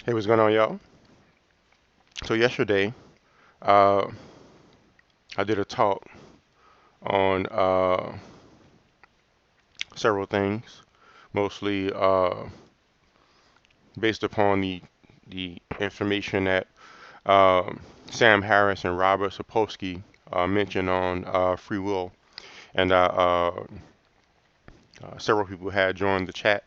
Hey, what's going on, y'all? So yesterday, uh, I did a talk on several things, mostly based upon the information that Sam Harris and Robert Sapolsky mentioned on free will, and several people had joined the chat,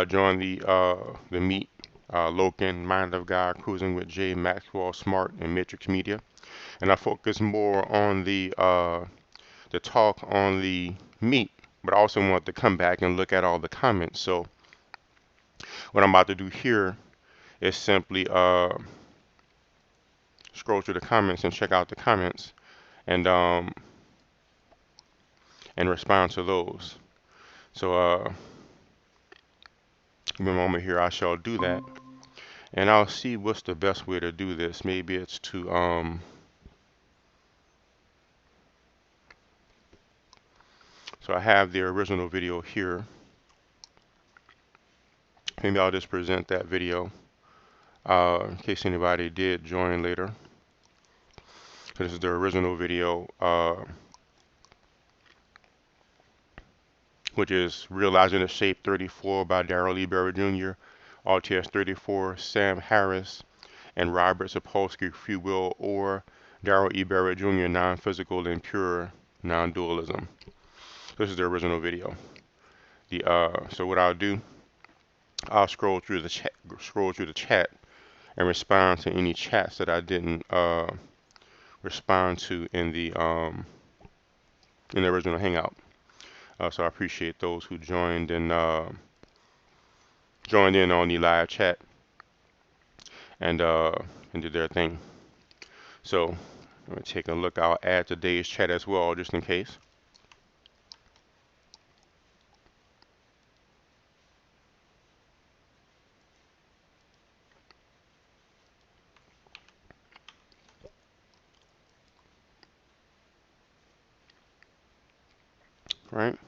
joined the meet. Loken, Mind of God, Cruising with Jay, Maxwell, Smart, and Matrix Media, and I focus more on the talk on the meat, but I also want to come back and look at all the comments. So what I'm about to do here is simply scroll through the comments and check out the comments and and respond to those. So give me a moment here. I shall do that, and I'll see what's the best way to do this. Maybe it's to so I have the original video here. Maybe I'll just present that video in case anybody did join later. This is the original video, which is Realizing the Shape 34 by Darryl Jr., RTS 34, Sam Harris, and Robert Sapolsky, Free Will, or Darryl Jr., Non-Physical and Pure Non-Dualism. This is the original video. So what I'll do, I'll scroll through the chat, and respond to any chats that I didn't respond to in the original Hangout. So I appreciate those who joined in on the live chat and did their thing. So let me take a look. I'll add today's chat as well, just in case. Right.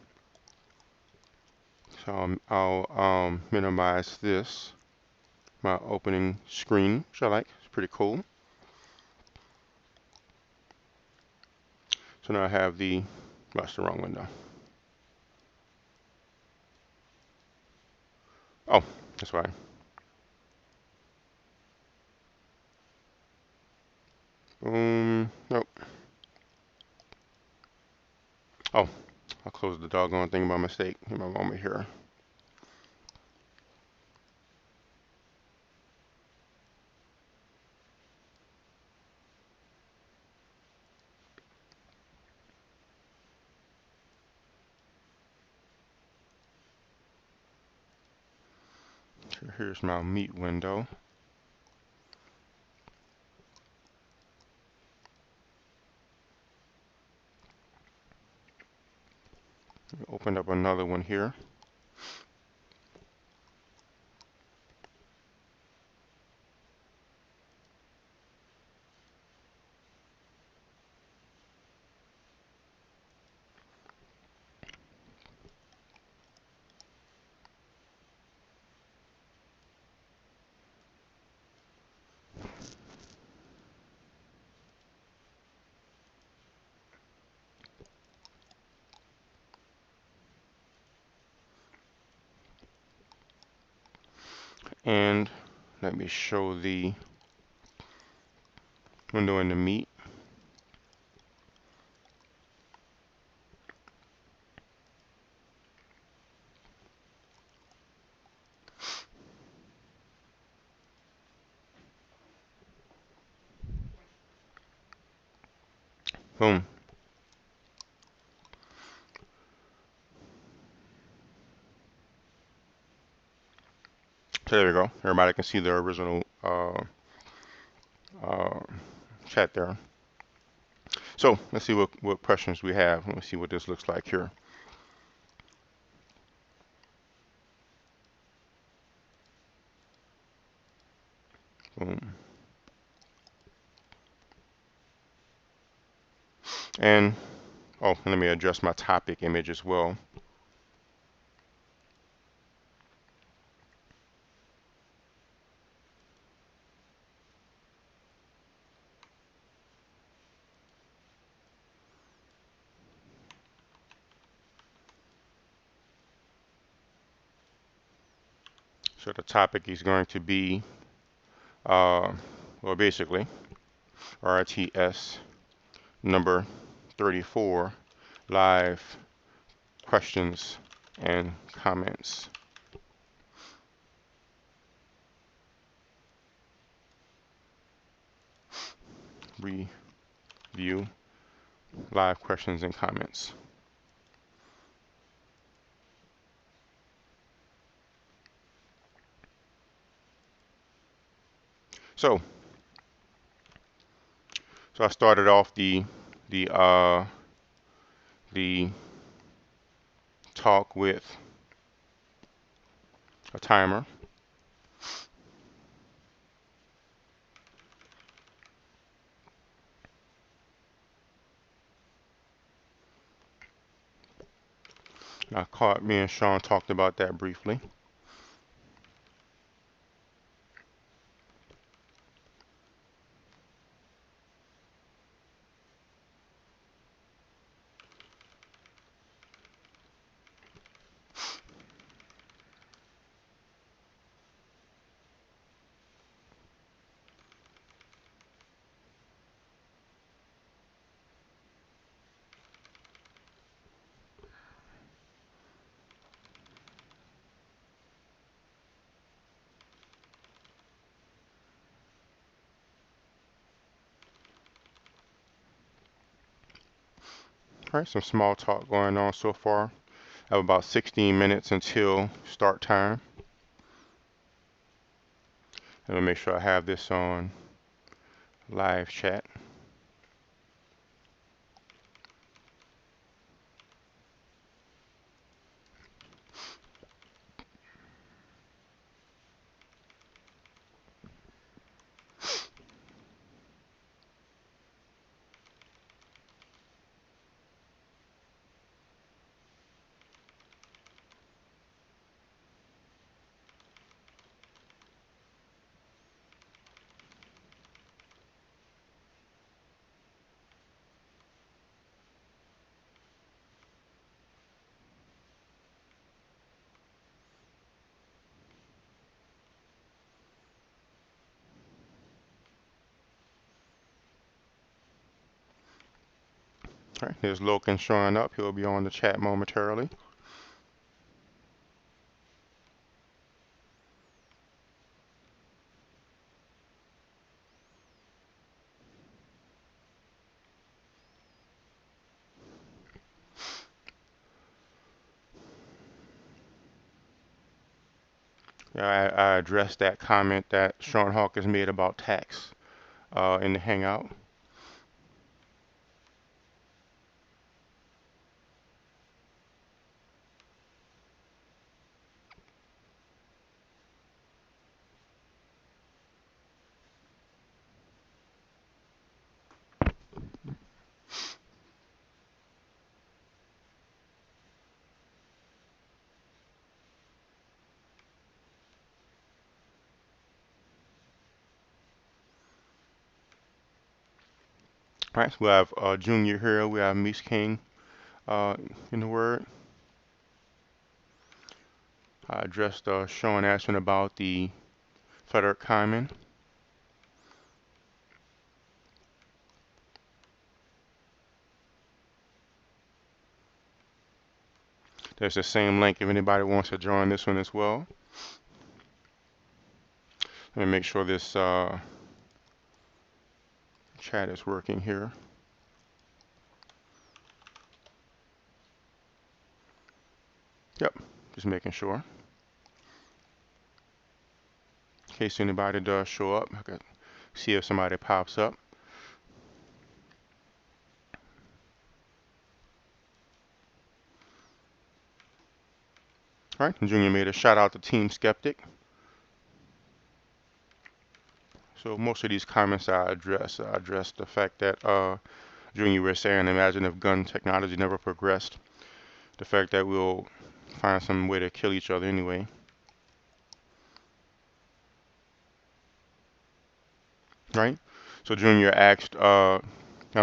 So I'll minimize this, my opening screen, which I like. It's pretty cool. So now I have that's the wrong window. Oh, that's why. Boom. Nope. Oh, I closed the doggone thing by mistake. Give me a moment here. Here's my meet window. Open up another one here. And let me show the window in the meet. Boom. So there we go. Everybody can see the original uh, chat there. So let's see what questions we have. Let's see what this looks like here. Boom. And let me adjust my topic image as well. So the topic is going to be, well, basically, RTS number 34, live questions and comments. Review live questions and comments. So I started off the talk with a timer. Me and Sean talked about that briefly. All right, some small talk going on so far. I have about 16 minutes until start time. Let me make sure I have this on live chat. All right, there's Logan showing up. He'll be on the chat momentarily. Yeah, I addressed that comment that Sean Hawkins made about tax in the Hangout. All right, so we have Junior here. We have Miss King in the word. I addressed Sean asking about the Frederick Kyman. There's the same link if anybody wants to join this one as well. Let me make sure this chat is working here. Yep, just making sure. In case anybody does show up, I can see if somebody pops up. All right, Junior made a shout out to Team Skeptic. So most of these comments I address the fact that Junior was saying, imagine if gun technology never progressed. The fact that we'll find some way to kill each other anyway. Right? So Junior asked, I'm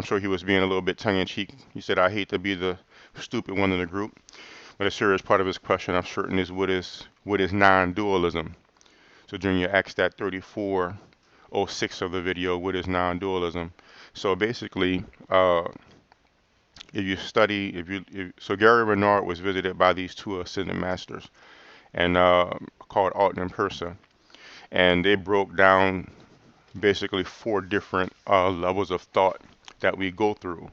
sure he was being a little bit tongue-in-cheek. He said, I hate to be the stupid one in the group. But a serious part of his question, I'm certain, is what is non-dualism? So Junior asked that 3406 of the video, what is non-dualism? So basically, if you study, so Gary Renard was visited by these two ascended masters, and called Alton and Persa, and they broke down basically four different levels of thought that we go through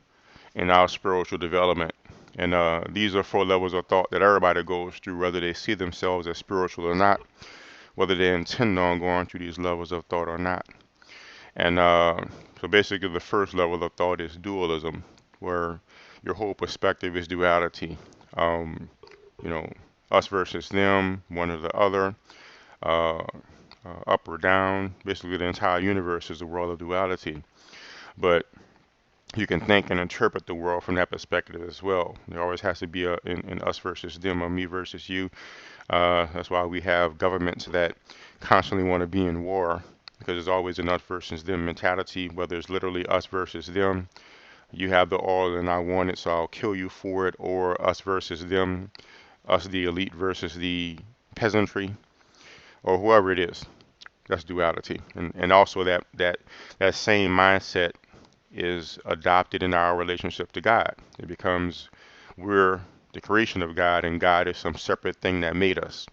in our spiritual development. And these are four levels of thought that everybody goes through, whether they see themselves as spiritual or not, whether they intend on going through these levels of thought or not. And so basically, the first level of thought is dualism, where your whole perspective is duality. Um, you know, us versus them, one or the other, uh, up or down. Basically, the entire universe is a world of duality. But you can think and interpret the world from that perspective as well. There always has to be in us versus them or me versus you. That's why we have governments that constantly want to be in war, because there's always an us versus them mentality, whether it's literally us versus them. You have the oil and I want it, so I'll kill you for it, or us versus them, us the elite versus the peasantry, or whoever it is. That's duality. And also that same mindset is adopted in our relationship to God. It becomes we're the creation of God, and God is some separate thing that made us.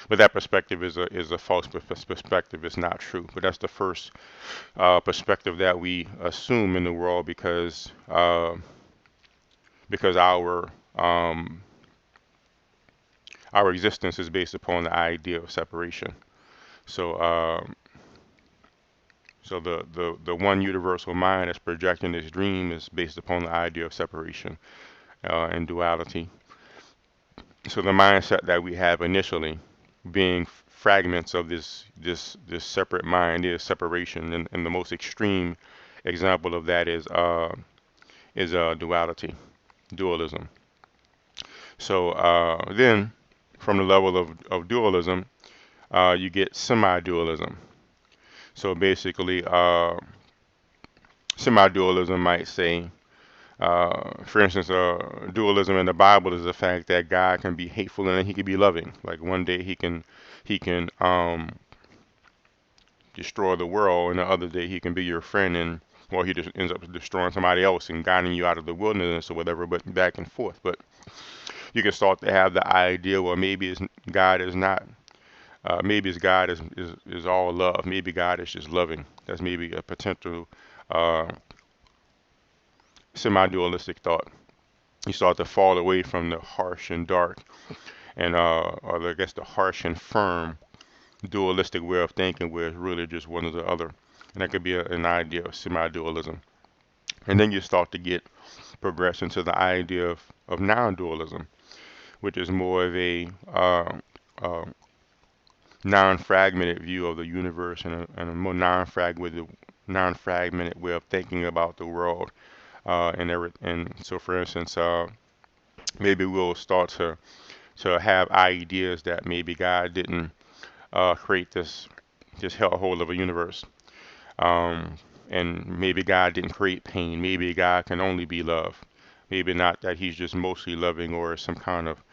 But that perspective is a false perspective. It's not true. But that's the first perspective that we assume in the world, because our existence is based upon the idea of separation. So so the one universal mind that's projecting this dream is based upon the idea of separation and duality. So the mindset that we have initially, being fragments of this separate mind, is separation, and the most extreme example of that is duality, dualism. So then, from the level of dualism, you get semi-dualism. So basically, semi-dualism might say, for instance, dualism in the Bible is the fact that God can be hateful and then He can be loving. Like one day He can destroy the world, and the other day He can be your friend, and well, He just ends up destroying somebody else and guiding you out of the wilderness or whatever. But back and forth. But you can start to have the idea, well, maybe God is not. Maybe God is all love. Maybe God is just loving. That's maybe a potential uh, semi-dualistic thought. You start to fall away from the harsh and dark, and or I guess the harsh and firm dualistic way of thinking, where it's really just one or the other. And that could be an idea of semi-dualism. And then you start to get progression to the idea of non-dualism, which is more of a uh, non-fragmented view of the universe, and a more non-fragmented way of thinking about the world. And so, for instance, maybe we'll start to have ideas that maybe God didn't create this hellhole of a universe. Um, and maybe God didn't create pain. Maybe God can only be love. Maybe not that He's just mostly loving, or some kind of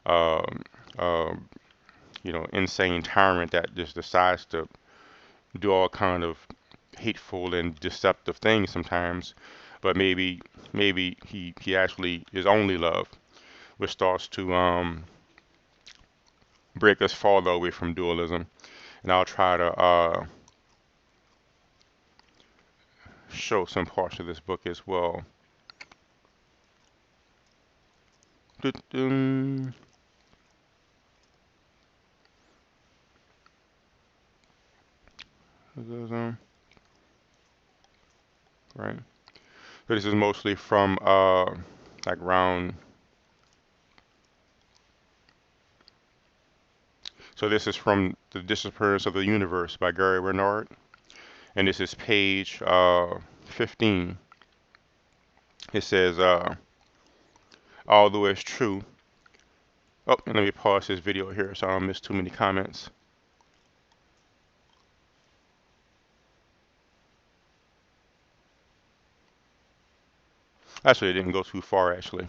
um, um, insane tyrant that just decides to do all kind of hateful and deceptive things sometimes. But maybe he actually is only love, which starts to break us farther away from dualism. And I'll try to show some parts of this book as well. Right. So this is mostly from like around. So this is from The Disappearance of the Universe by Gary Renard, and this is page 15. It says, although it's true. Oh, and let me pause this video here so I don't miss too many comments. Actually, it didn't go too far, actually.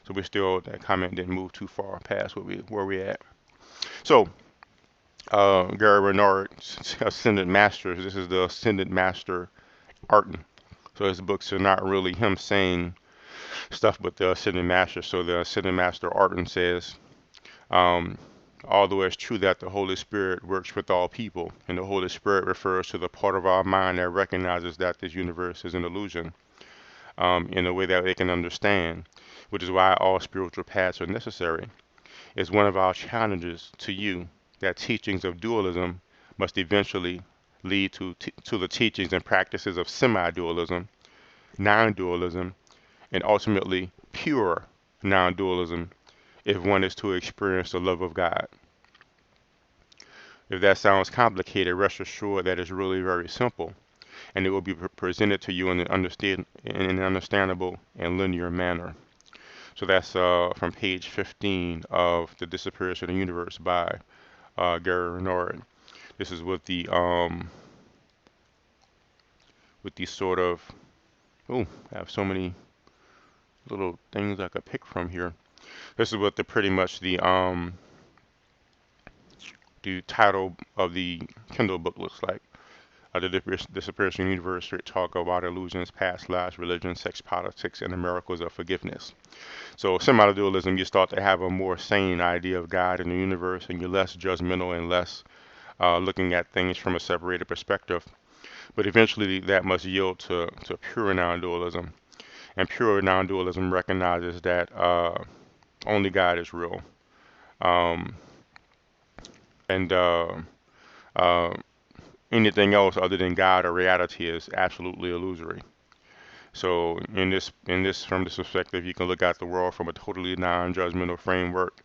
So that comment didn't move too far past where we at. So Gary Renard, Ascended Masters. This is the Ascended Master Artin. So his books are not really him saying stuff, but the Ascended Master. So the Ascended Master Artin says, um, although it's true that the Holy Spirit works with all people, and the Holy Spirit refers to the part of our mind that recognizes that this universe is an illusion, in a way that they can understand, which is why all spiritual paths are necessary. It's one of our challenges to you that teachings of dualism must eventually lead to the teachings and practices of semi-dualism, non-dualism, and ultimately pure non-dualism if one is to experience the love of God. If that sounds complicated, rest assured that it's really very simple, and it will be presented to you in an understandable and linear manner. So that's from page 15 of The Disappearance of the Universe by Gary Renard. This is with the sort of, oh, I have so many little things I could pick from here. This is what the title of the Kindle book looks like. The Disappearance of the Universe, straight talk about illusions, past lives, religion, sex, politics, and the miracles of forgiveness. So semi-dualism, you start to have a more sane idea of God and the universe, and you're less judgmental and less looking at things from a separated perspective. But eventually that must yield to pure non-dualism. And pure non-dualism recognizes that only God is real. Um, and uh, anything else other than God or reality is absolutely illusory. So in this from this perspective, you can look at the world from a totally non-judgmental framework,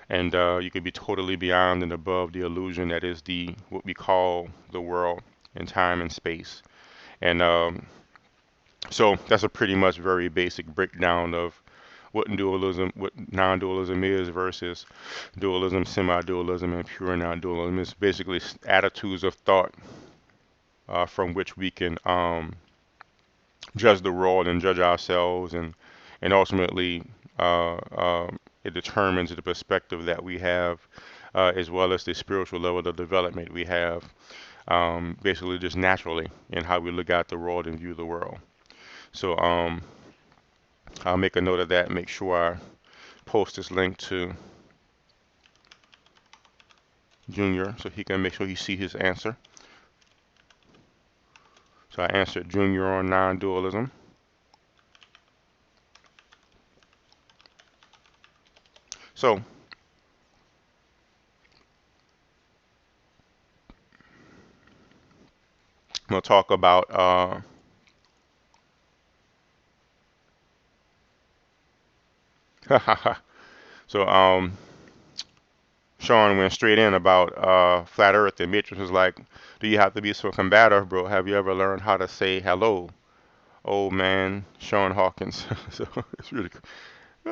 and you can be totally beyond and above the illusion that is the what we call the world in time and space. And so that's a pretty much very basic breakdown of what non-dualism is versus dualism, semi-dualism, and pure non-dualism. It's basically attitudes of thought from which we can judge the world and judge ourselves, and ultimately it determines the perspective that we have, as well as the spiritual level of development we have, basically just naturally in how we look at the world and view the world. So I'll make a note of that, make sure I post this link to Junior so he can make sure he see his answer. So I answered Junior on non-dualism. So I'm going to talk about so Sean went straight in about flat earth, and Matrix was like, do you have to be so combative, bro? Have you ever learned how to say hello? Old man Sean Hawkins. So it's really cool.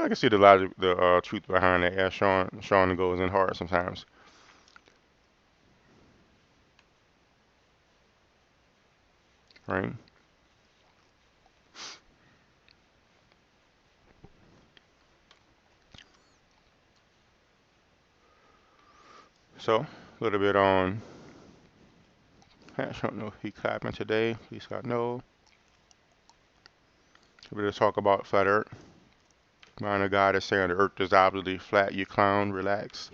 I can see the logic, the truth behind that. Yeah, Sean goes in hard sometimes, right? So a little bit on. I don't know if he clapping today. Please God no. A bit of talk about flat Earth. Mind of God is saying the Earth is obviously flat. You clown, relax,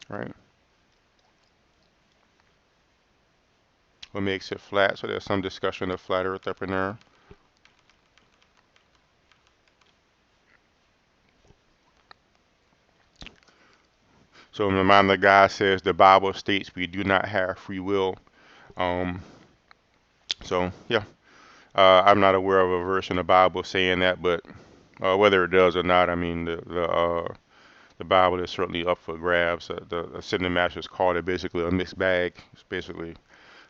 right? What makes it flat? So there's some discussion of flat Earth up in there. So the mind of God says the Bible states we do not have free will. Um, so yeah, I'm not aware of a verse in the Bible saying that, but whether it does or not, I mean the Bible is certainly up for grabs. The Ascended Masters called it basically a mixed bag. It's basically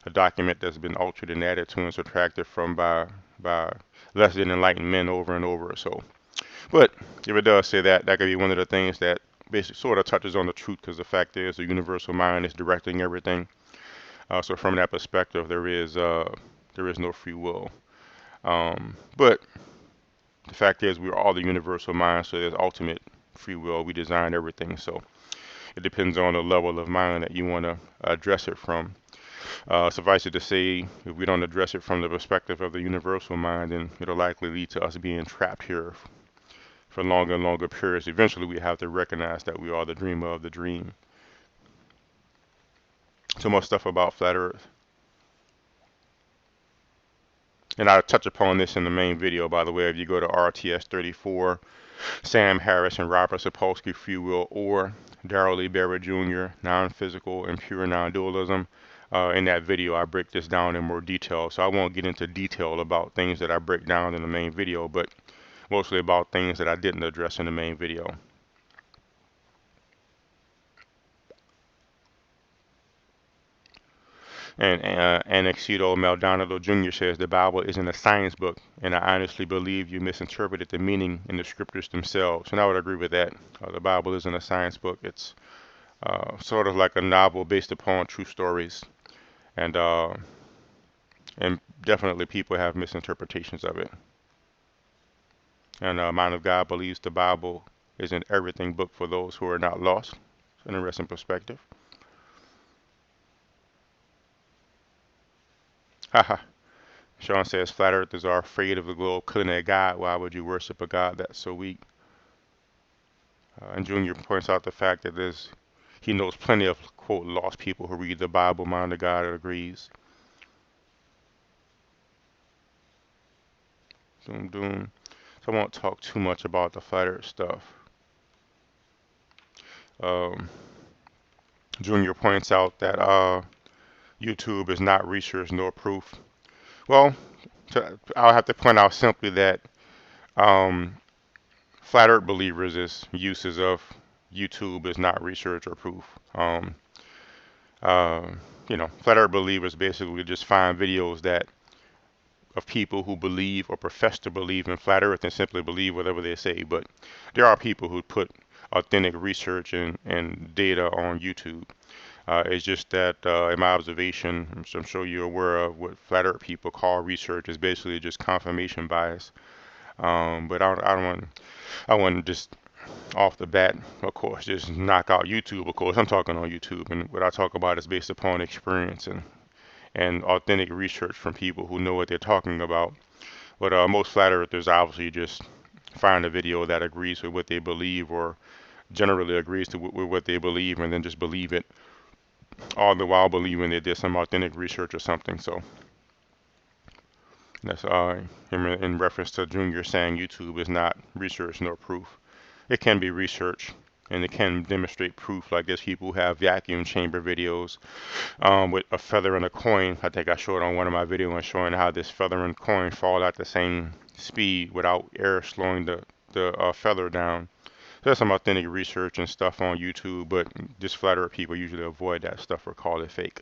a document that's been altered and added to and subtracted from by less than enlightened men over and over. So, but if it does say that, that could be one of the things that basically sort of touches on the truth, because the fact is the universal mind is directing everything. So from that perspective, there is no free will. But the fact is we're all the universal mind, so there's ultimate free will. We designed everything. So it depends on the level of mind that you want to address it from. Suffice it to say, if we don't address it from the perspective of the universal mind, then it'll likely lead to us being trapped here for longer and longer periods. Eventually, we have to recognize that we are the dreamer of the dream. So much stuff about flat Earth. And I'll touch upon this in the main video, by the way. If you go to RTS 34, Sam Harris and Robert Sapolsky, Free Will, or Darryl E. Barrett Jr., Non-Physical and Pure Non-Dualism. In that video, I break this down in more detail. So I won't get into detail about things that I break down in the main video, but mostly about things that I didn't address in the main video. And Anaxito Maldonado Jr. says the Bible isn't a science book, and I honestly believe you misinterpreted the meaning in the scriptures themselves. And I would agree with that. The Bible isn't a science book. It's sort of like a novel based upon true stories, and definitely people have misinterpretations of it. And Mind of God believes the Bible is an everything book for those who are not lost. It's an interesting perspective. Haha. Sean says flat earthers are afraid of the globe, killing a God. Why would you worship a God that's so weak? And Junior points out the fact that he knows plenty of, quote, lost people who read the Bible. Mind of God agrees. Doom, doom. So I won't talk too much about the flat earth stuff. Junior points out that YouTube is not research nor proof. Well, I'll have to point out simply that flat earth believers' uses of YouTube is not research or proof. Uh, flat earth believers basically just find videos of people who believe or profess to believe in flat earth and simply believe whatever they say. But there are people who put authentic research and data on YouTube. It's just that, in my observation, I'm sure you're aware of what flat earth people call research is basically just confirmation bias. But I want to just off the bat, of course, just knock out YouTube. Of course, I'm talking on YouTube, and what I talk about is based upon experience and authentic research from people who know what they're talking about. But most flat earthers obviously just find a video that agrees with what they believe or generally agrees with what they believe and then just believe it, all the while believing they did some authentic research or something. So that's in reference to Junior saying YouTube is not research nor proof. It can be research and it can demonstrate proof. Like there's people who have vacuum chamber videos with a feather and a coin. I think I showed on one of my videos showing how this feather and coin fall at the same speed without air slowing the feather down. So there's some authentic research and stuff on YouTube, but just flat earth people usually avoid that stuff or call it fake.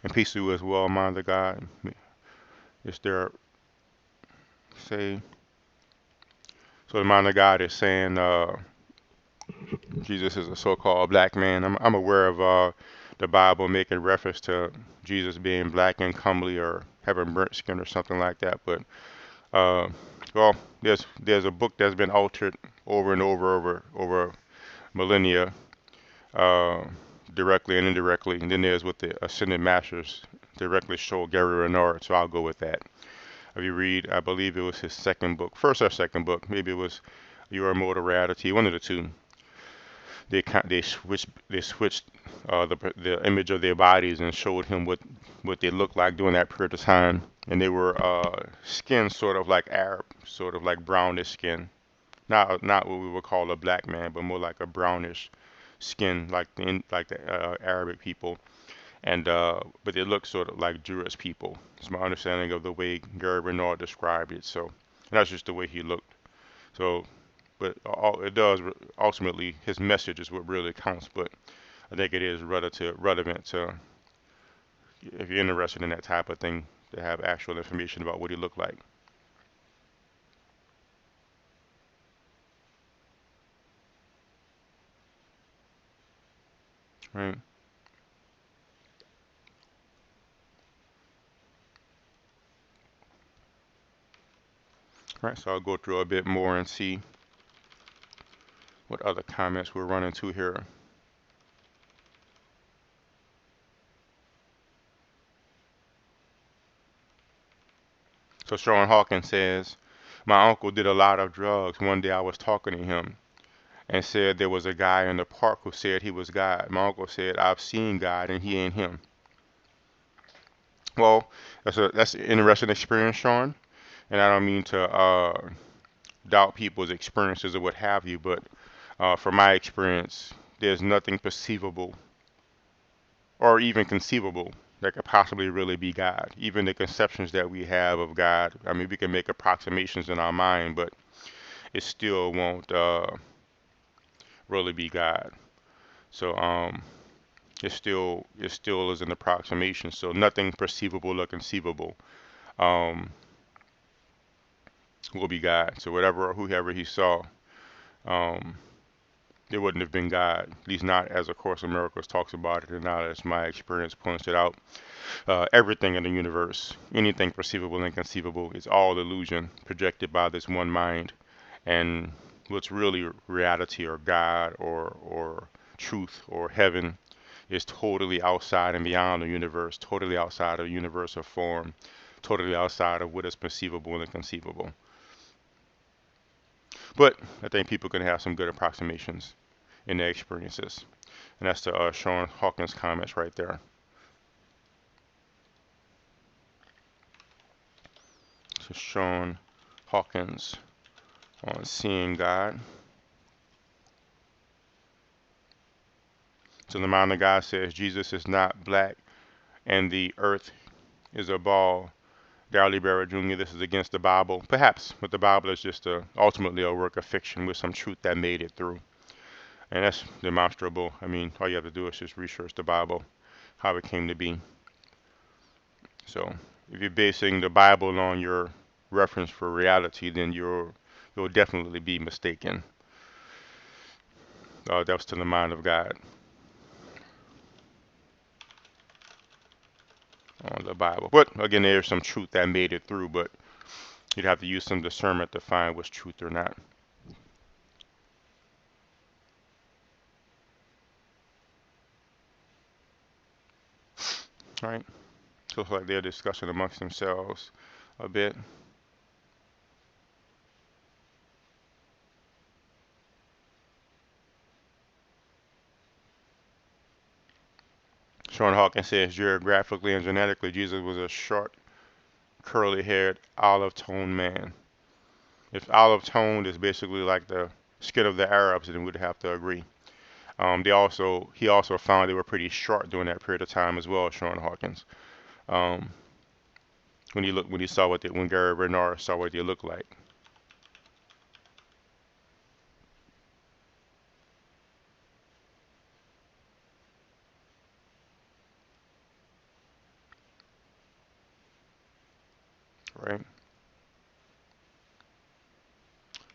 And peace to you as well, mind of God. Is there say so the mind of God is saying Jesus is a so-called black man. I'm aware of the Bible making reference to Jesus being black and comely or having burnt skin or something like that. But well, there's a book that's been altered over and over millennia, uh, directly and indirectly. And then there's what the Ascended Masters directly show Gary Renard. So I'll go with that. If you read, I believe it was his second book, first or second book, maybe it was Your Immortal Reality, one of the two. They switched the image of their bodies and showed him what they looked like during that period of time, and they were skin sort of like Arab, sort of like brownish skin, not what we would call a black man, but more like a brownish skin, like the Arabic people, and but they look sort of like Jewish people. It's my understanding of the way Gary Renard described it. So that's just the way he looked. So but it does ultimately his message is what really counts. But I think it is relevant to if you're interested in that type of thing to have actual information about what he looked like. Right. Right. So I'll go through a bit more and see. What other comments we're running to here? So Sean Hawkins says, my uncle did a lot of drugs. One day I was talking to him and said there was a guy in the park who said he was God. My uncle said, I've seen God and he ain't him. Well, that's an interesting experience, Sean. And I don't mean to doubt people's experiences or what have you, but from my experience, there's nothing perceivable or even conceivable that could possibly really be God. Even the conceptions that we have of God, I mean, we can make approximations in our mind, but it still won't really be God. So it still is an approximation. So nothing perceivable or conceivable um, will be God. So whatever or whoever he saw, um, it wouldn't have been God. At least not as A Course in Miracles talks about it, and not as my experience points it out. Everything in the universe, anything perceivable and conceivable, is all illusion projected by this one mind. And what's really reality or God or truth or heaven is totally outside and beyond the universe, totally outside of the universe of form, totally outside of what is perceivable and conceivable. But I think people can have some good approximations in their experiences. And that's the Sean Hawkins comments right there. So Sean Hawkins on Seeing God. So the mind of God says Jesus is not black and the earth is a ball. Darryl Barrett Jr., this is against the Bible. Perhaps, but the Bible is just ultimately a work of fiction with some truth that made it through. And that's demonstrable. I mean, all you have to do is just research the Bible, how it came to be. So if you're basing the Bible on your reference for reality, then you'll definitely be mistaken. That was to the mind of God on the Bible. But again, there's some truth that made it through, but you'd have to use some discernment to find what's truth or not. All right. So it's like they're discussing amongst themselves a bit. Sean Hawkins says geographically and genetically, Jesus was a short, curly-haired, olive-toned man. If olive-toned is basically like the skin of the Arabs, then we'd have to agree. He also found they were pretty short during that period of time as well, Sean Hawkins. Um, when Gary Renard saw what they looked like. Right?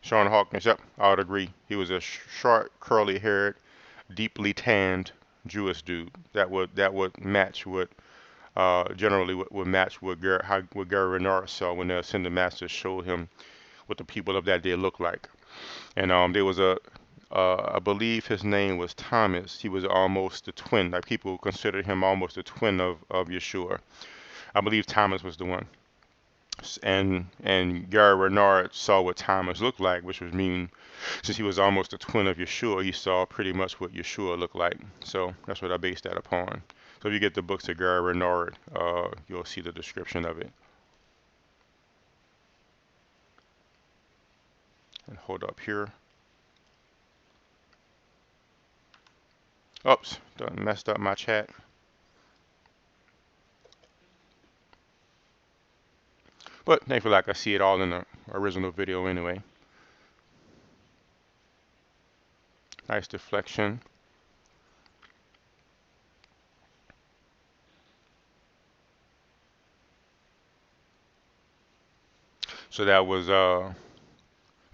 Sean Hawkins, yep, I would agree. He was a short, curly-haired, deeply tanned Jewish dude. That would match what generally would match what Gary Renard saw when the Ascended Masters showed him what the people of that day looked like. And there was I believe his name was Thomas. He was almost a twin. Like people considered him almost a twin of Yeshua. I believe Thomas was the one. And Gary Renard saw what Thomas looked like, which was mean since he was almost a twin of Yeshua, he saw pretty much what Yeshua looked like. So that's what I based that upon. So if you get the books of Gary Renard, you'll see the description of it. And hold up here. Oops, done messed up my chat. But thankfully I could see it all in the original video anyway. Nice deflection. So that was to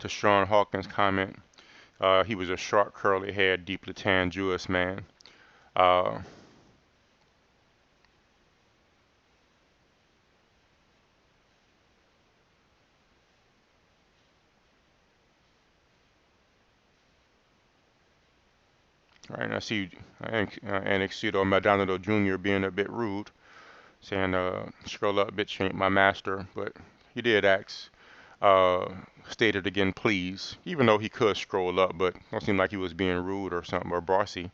Sean Hawkins' comment. He was a short, curly-haired, deeply tanned Jewish man. Uh, All right, and I see Anexito Maldonado Jr. being a bit rude, saying, scroll up, bitch ain't my master. But he did ask, uh, state it again, please. Even though he could scroll up, but don't seem like he was being rude or something, or bossy.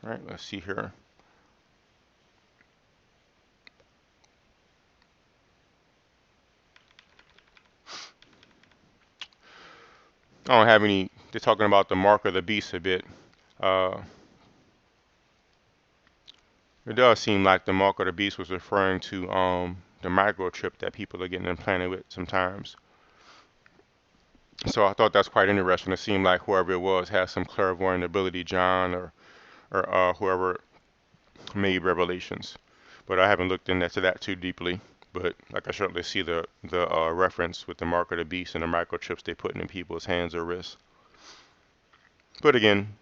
All right, let's see here. I don't have any. They're talking about the mark of the beast a bit. Uh, it does seem like the mark of the beast was referring to the microchip that people are getting implanted with sometimes. So I thought that's quite interesting. It seemed like whoever it was has some clairvoyant ability, John or whoever made revelations. But I haven't looked into that too deeply. But like I certainly see the reference with the mark of the beast and the microchips they putting in people's hands or wrists. But again,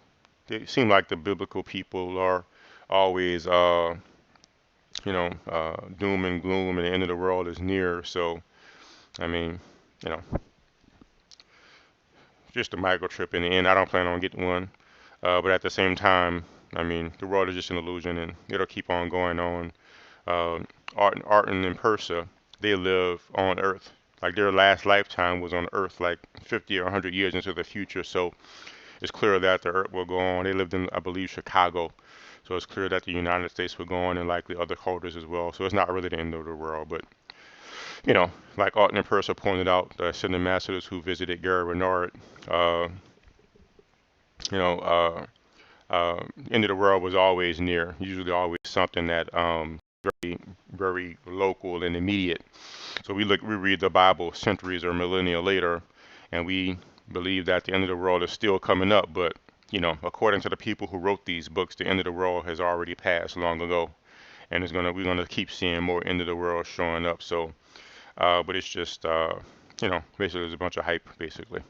they seem like the biblical people are always, doom and gloom, and the end of the world is near. So, I mean, you know, just a microchip in the end. I don't plan on getting one, but at the same time, I mean, the world is just an illusion, and it'll keep on going on. Uh, Arton and Persa, they live on Earth. Like their last lifetime was on Earth, like 50 or 100 years into the future. So it's clear that the Earth will go on. They lived in, I believe, Chicago. So it's clear that the United States will go on and likely other cultures as well. So it's not really the end of the world. But, like Arton and Persa pointed out, the ascended masters who visited Gary Renard, uh, you know, end of the world was always near. Usually always something that very, very local and immediate. So we read the Bible centuries or millennia later, and we believe that the end of the world is still coming up. But according to the people who wrote these books, the end of the world has already passed long ago, and we're gonna keep seeing more end of the world showing up. So, but it's just basically it's a bunch of hype, basically.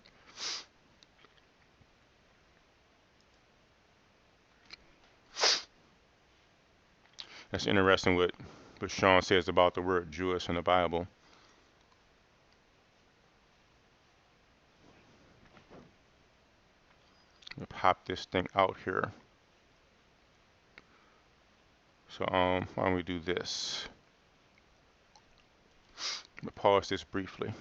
That's interesting what Sean says about the word Jewish in the Bible. Let me pop this thing out here. So why don't we do this? Let me pause this briefly.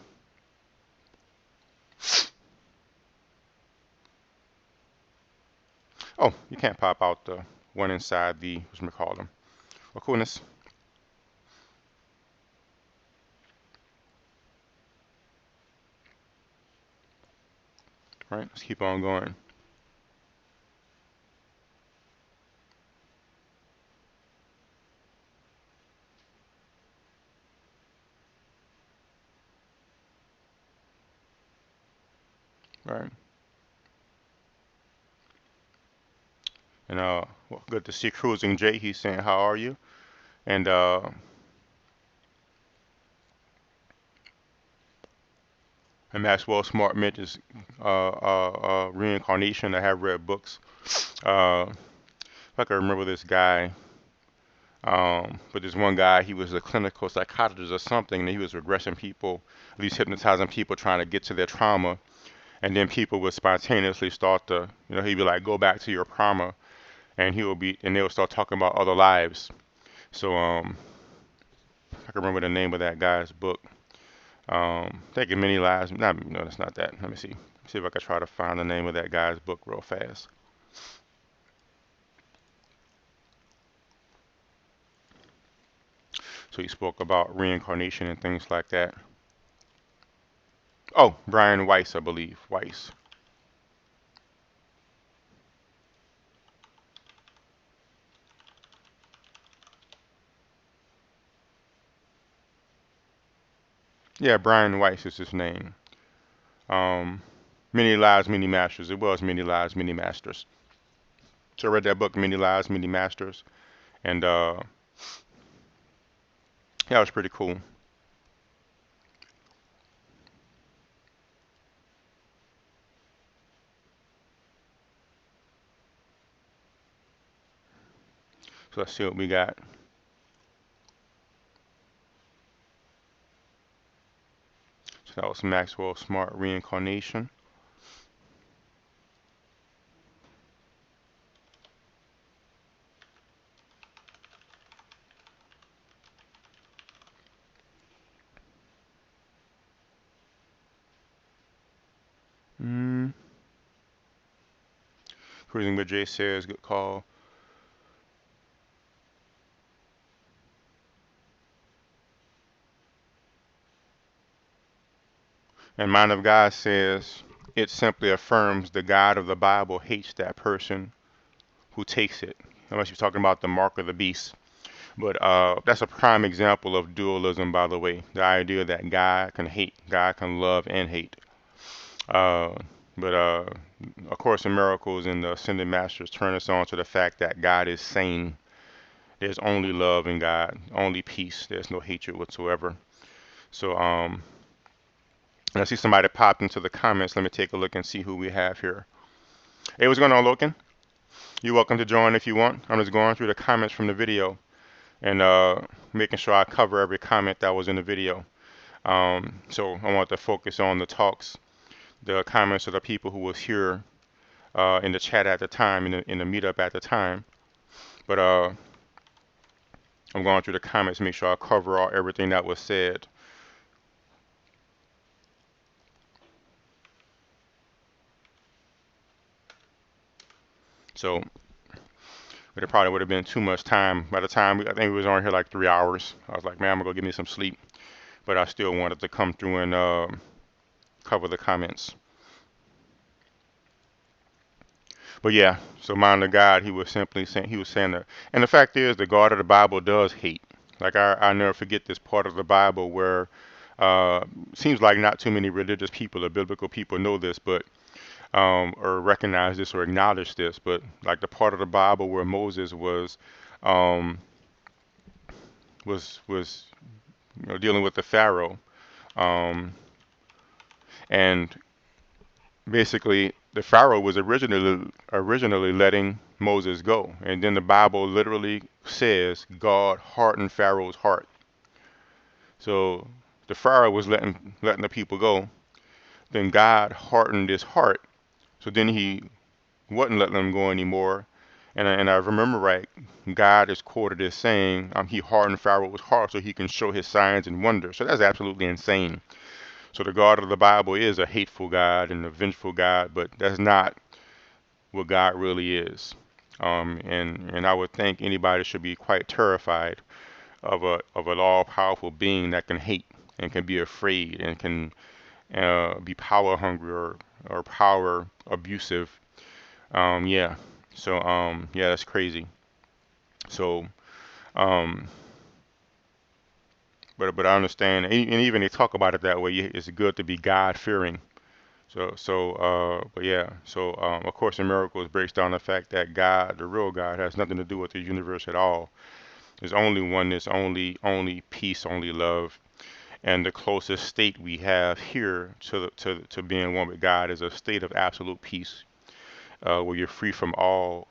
Oh, you can't pop out the one inside the whatchamacallit. Well, coolness. Right, let's keep on going. Right. And well, good to see Cruising Jay. He's saying, "How are you?" And Maxwell Smart mentions reincarnation. I have read books. If I can remember this guy, but there's one guy. He was a clinical psychologist or something, and he was regressing people, at least hypnotizing people, trying to get to their trauma. And then people would spontaneously start to, he'd be like, "Go back to your trauma," and they would start talking about other lives. So I can remember the name of that guy's book. Taking many lives. Not, no, that's not that. Let me see. See if I can try to find the name of that guy's book real fast. So he spoke about reincarnation and things like that. Oh, Brian Weiss, I believe. Weiss. Yeah, Brian Weiss is his name. Um, Many Lives, Many Masters. It was Many Lives, Many Masters. So I read that book, Many Lives, Many Masters, and yeah, it was pretty cool. So let's see what we got. That was Maxwell Smart Reincarnation. Mm. Cruising with Jay says, good call. And Mind of God says, it simply affirms the God of the Bible hates that person who takes it. Unless you're talking about the mark of the beast. But that's a prime example of dualism, by the way. The idea that God can hate, God can love and hate. Uh, but A Course in Miracles and the Ascended Masters turn us on to the fact that God is sane. There's only love in God, only peace. There's no hatred whatsoever. So I see somebody popped into the comments. Let me take a look and see who we have here. Hey, what's going on, Loken? You're welcome to join if you want. I'm just going through the comments from the video and making sure I cover every comment that was in the video. So I want to focus on the talks, the comments of the people who was here in the chat at the time, in the meetup at the time. But I'm going through the comments, make sure I cover everything that was said. So but it probably would have been too much time. By the time I think we was on here like 3 hours, I was like, man, I'm gonna go get me some sleep. But I still wanted to come through and cover the comments. But yeah, so mind the God, he was simply saying, he was saying that, and the fact is, the God of the Bible does hate. Like I never forget this part of the Bible where seems like not too many religious people or biblical people know this, but or recognize this or acknowledge this. But like the part of the Bible where Moses um, was dealing with the Pharaoh, um, and basically the Pharaoh was originally letting Moses go, and then the Bible literally says God hardened Pharaoh's heart. So the Pharaoh was letting the people go. Then God hardened his heart. So then he wasn't letting them go anymore. And I remember right, God is quoted as saying he hardened Pharaoh's heart so he can show his signs and wonders. So that's absolutely insane. So the God of the Bible is a hateful God and a vengeful God, but that's not what God really is. And I would think anybody should be quite terrified of an all-powerful being that can hate and can be afraid and can be power hungry or power abusive. Yeah. So yeah, that's crazy. So um, but I understand, and even they talk about it that way. It's good to be God fearing. But yeah, so of course, in miracles breaks down the fact that God, the real God, has nothing to do with the universe at all. There's only oneness, only peace, only love, and the closest state we have here to being one with God is a state of absolute peace, where you're free from all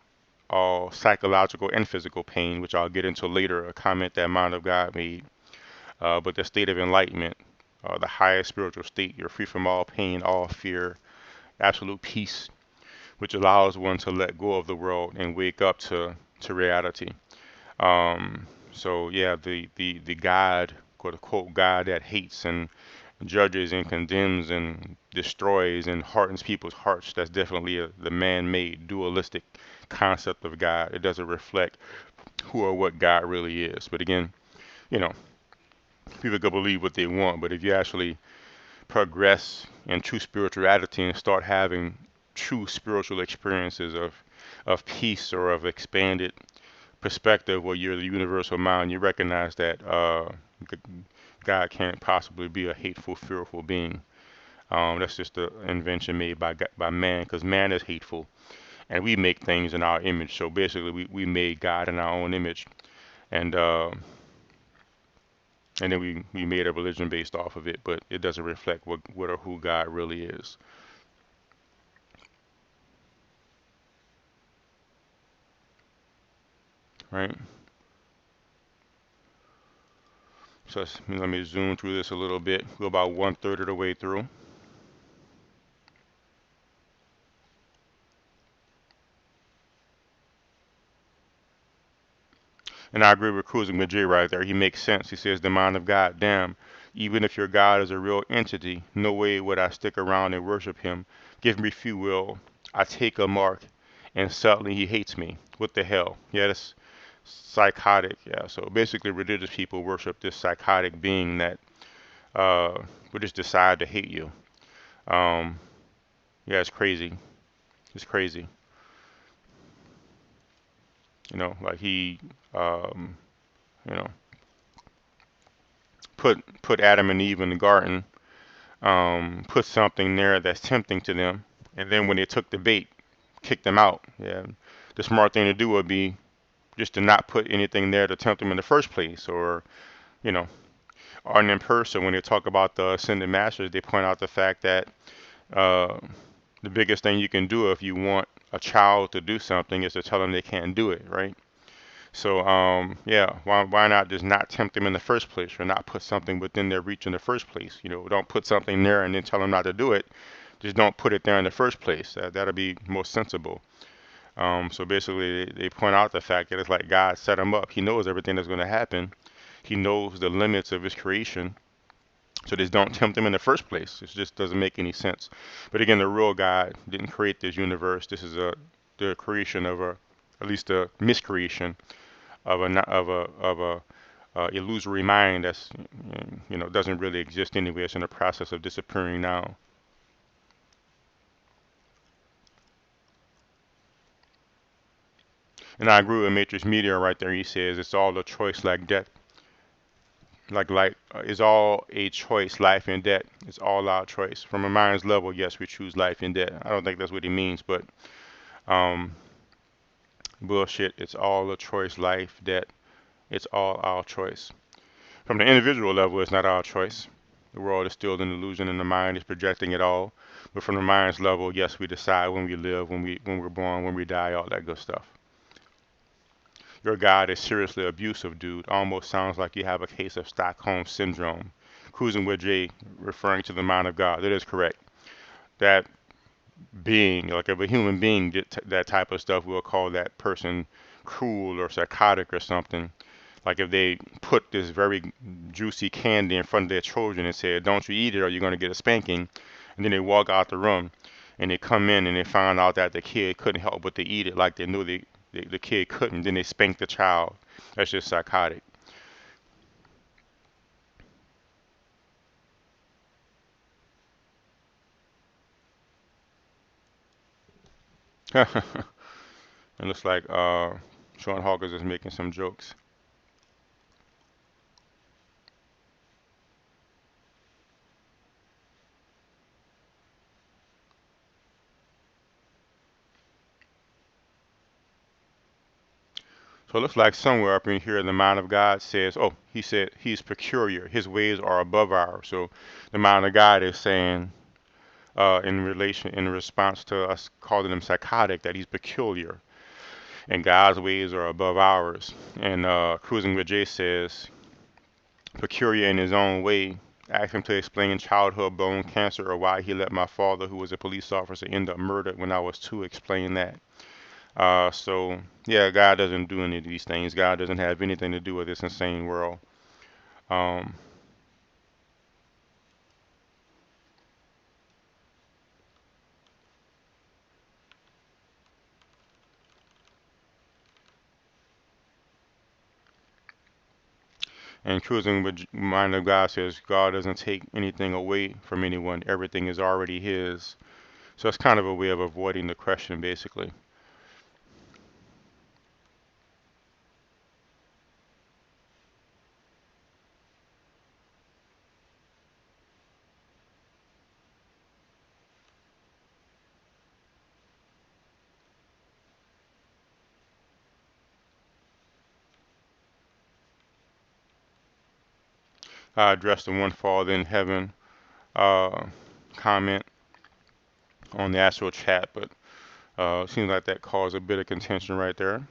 psychological and physical pain, which I'll get into later. A comment that Mind of God made, but the state of enlightenment, the highest spiritual state, you're free from all pain, all fear, absolute peace, which allows one to let go of the world and wake up to reality. So yeah, the God, quote unquote, God that hates and judges and condemns and destroys and hardens people's hearts, that's definitely the man-made dualistic concept of God. It doesn't reflect who or what God really is. But again, you know, people can believe what they want, but if you actually progress in true spirituality and start having true spiritual experiences of peace or of expanded perspective where you're the universal mind, you recognize that God can't possibly be a hateful, fearful being. That's just an invention made by man, because man is hateful, and we make things in our image. So basically, we made God in our own image, and and then we made a religion based off of it, but it doesn't reflect what or who God really is, right? So let me zoom through this a little bit. We're about 1/3 of the way through. And I agree with Cruising with Jay right there. He makes sense. He says, the mind of God, damn, even if your God is a real entity, no way would I stick around and worship him. Give me free will. I take a mark, and suddenly he hates me. What the hell? Yeah, that's psychotic. Yeah, so basically, religious people worship this psychotic being that would just decide to hate you. Um, yeah, it's crazy. It's crazy. Like he, um, you know, put Adam and Eve in the garden, put something there that's tempting to them, and then when they took the bait, kick them out. Yeah, the smart thing to do would be just to not put anything there to tempt them in the first place, or you know, or in person when they talk about the ascended masters, they point out the fact that uh, the biggest thing you can do if you want a child to do something is to tell them they can't do it, right? So yeah, why not just not tempt them in the first place, or not put something within their reach in the first place? Don't put something there and then tell them not to do it. Just don't put it there in the first place. That'll be most sensible. So basically, they point out the fact that it's like God set him up. He knows everything that's going to happen. He knows the limits of his creation. So just don't tempt him in the first place. It just doesn't make any sense. But again, the real God didn't create this universe. This is the creation of at least a miscreation of a illusory mind that's doesn't really exist anyway. It's in the process of disappearing now. And I agree with Matrix Media right there. He says it's all a choice like death. It's all a choice, life and death. It's all our choice. From a mind's level, yes, we choose life and death. I don't think that's what he means, but um, bullshit. It's all a choice, life, death. It's all our choice. From the individual level, it's not our choice. The world is still an illusion, and the mind is projecting it all. But from the mind's level, yes, we decide when we live, when we're born, when we die, all that good stuff. Your God is seriously abusive, dude. Almost sounds like you have a case of Stockholm syndrome. Cruising with Jay, referring to the mind of God. That is correct. That being, like if a human being did that type of stuff, we'll call that person cruel or psychotic or something. Like if they put this very juicy candy in front of their children and said, "Don't you eat it or you're going to get a spanking," and then they walk out the room and they come in and they find out that the kid couldn't help but to eat it like they knew the kid couldn't, then they spank the child. That's just psychotic. It looks like Sean Hawkins is making some jokes. So it looks like somewhere up in here the mind of God says, oh, he said he's peculiar. His ways are above ours. So the mind of God is saying in response to us calling him psychotic that he's peculiar and God's ways are above ours. And Cruising with Jay says peculiar in his own way. Asked him to explain childhood bone cancer or why he let my father, who was a police officer, end up murdered when I was 2. Explain that. So yeah, God doesn't do any of these things. God doesn't have anything to do with this insane world. Um, and Cruising with Mind of God says God doesn't take anything away from anyone. Everything is already His. So it's kind of a way of avoiding the question, basically. I addressed the one father in heaven uh, comment on the actual chat, but seems like that caused a bit of contention right there.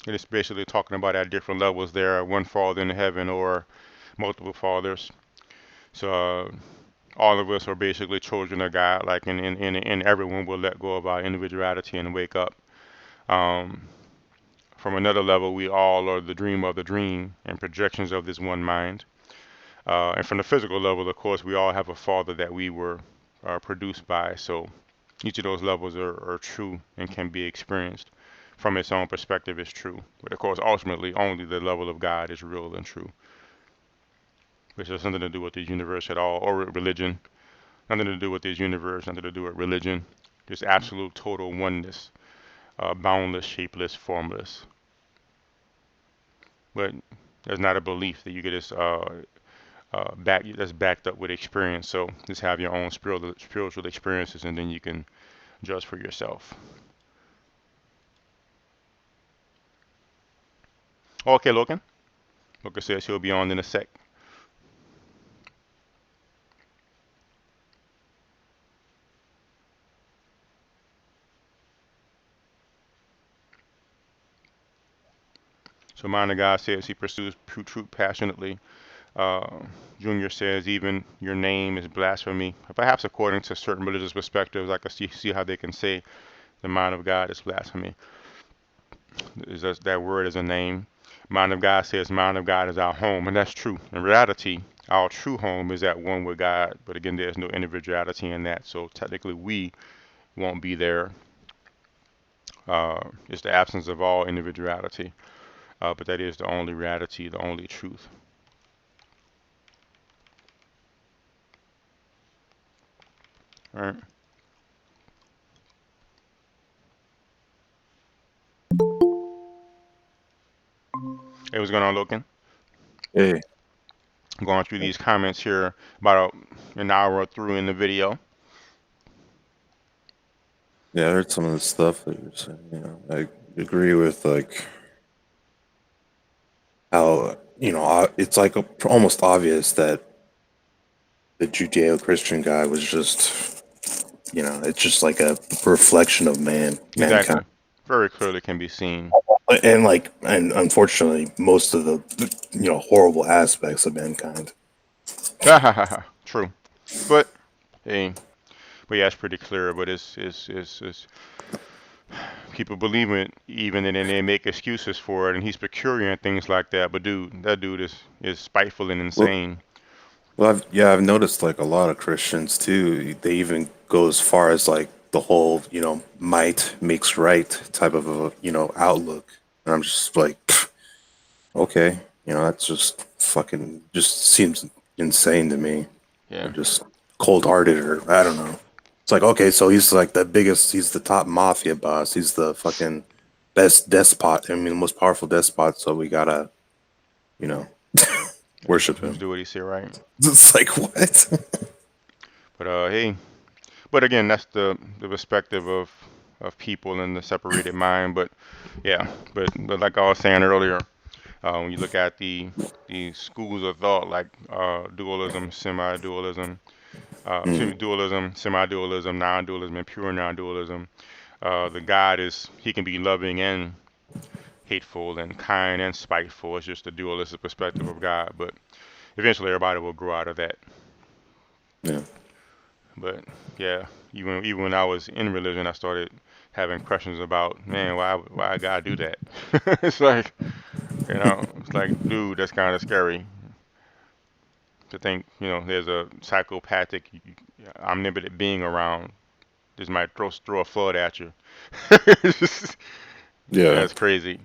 It is basically talking about at different levels there, one father in heaven or multiple fathers. So all of us are basically children of God, like and everyone will let go of our individuality and wake up. Um, from another level, we all are the dream of the dream and projections of this one mind. And from the physical level, of course, we all have a father that we were produced by. So each of those levels are true and can be experienced from its own perspective is true. But of course, ultimately, only the level of God is real and true, which has nothing to do with the universe at all or religion. Nothing to do with this universe, nothing to do with religion. Just absolute total oneness, boundless, shapeless, formless. But there's not a belief that you get this that's backed up with experience. So just have your own spiritual experiences, and then you can judge for yourself. Okay, Logan. Logan says he'll be on in a sec. So Mind of God says he pursues truth passionately. Uh, Junior says even your name is blasphemy. Perhaps according to certain religious perspectives, I can see how they can say the mind of God is blasphemy. Is that word is a name? Mind of God says mind of God is our home, and that's true. In reality, our true home is at one with God, but again, there's no individuality in that, so technically we won't be there. It's the absence of all individuality, but that is the only reality, the only truth. All right. Hey, what's going on, Logan? Hey, I'm going through these comments here about an hour through in the video. yeah, I heard some of the stuff that you're saying. I agree with like how it's like almost obvious that the Judeo-Christian guy was just it's just like a reflection of mankind, Exactly. Very clearly can be seen. and unfortunately, most of the horrible aspects of mankind. True. But hey, but yeah, it's pretty clear. But it's people believe it even, and then they make excuses for it. And he's peculiar and things like that. But dude, that dude is spiteful and Well, insane. I've noticed like a lot of Christians too. They even go as far as like the whole might makes right type of a outlook, and I'm just like, okay, that's just fucking just seems insane to me, or Yeah, just cold hearted, or I don't know. It's like, okay, so he's like the biggest, he's the top mafia boss, he's the fucking best despot. I mean, the most powerful despot. So we gotta, you know, worship just him. do what he said, right? It's like what? But hey, but again, that's the perspective of people and the separated mind. But yeah, but like I was saying earlier, when you look at the schools of thought like dualism, semi-dualism, Mm, dualism, semi-dualism, non-dualism, and pure non-dualism. The God is he can be loving and hateful and kind and spiteful. It's just the dualistic perspective of God. But eventually, everybody will grow out of that. yeah, But yeah, even when I was in religion, I started having questions about, man, why God do that? It's like it's like, dude, that's kind of scary to think, there's a psychopathic, omnipotent being around. This might throw a flood at you. yeah. That's crazy.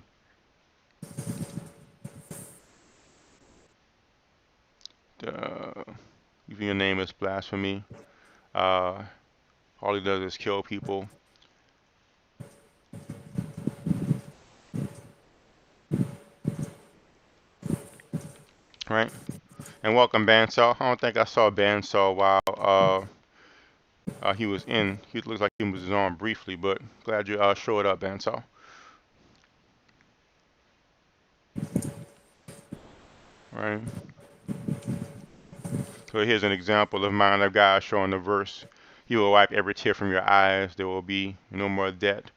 Uh, Even your name is blasphemy. Uh, all he does is kill people, right? And welcome Bandsaw. I don't think I saw Bandsaw while he was in. He looks like he was on briefly, but glad you showed up, Bandsaw. Right. So here's an example of mind of God showing the verse. He will wipe every tear from your eyes. There will be no more debt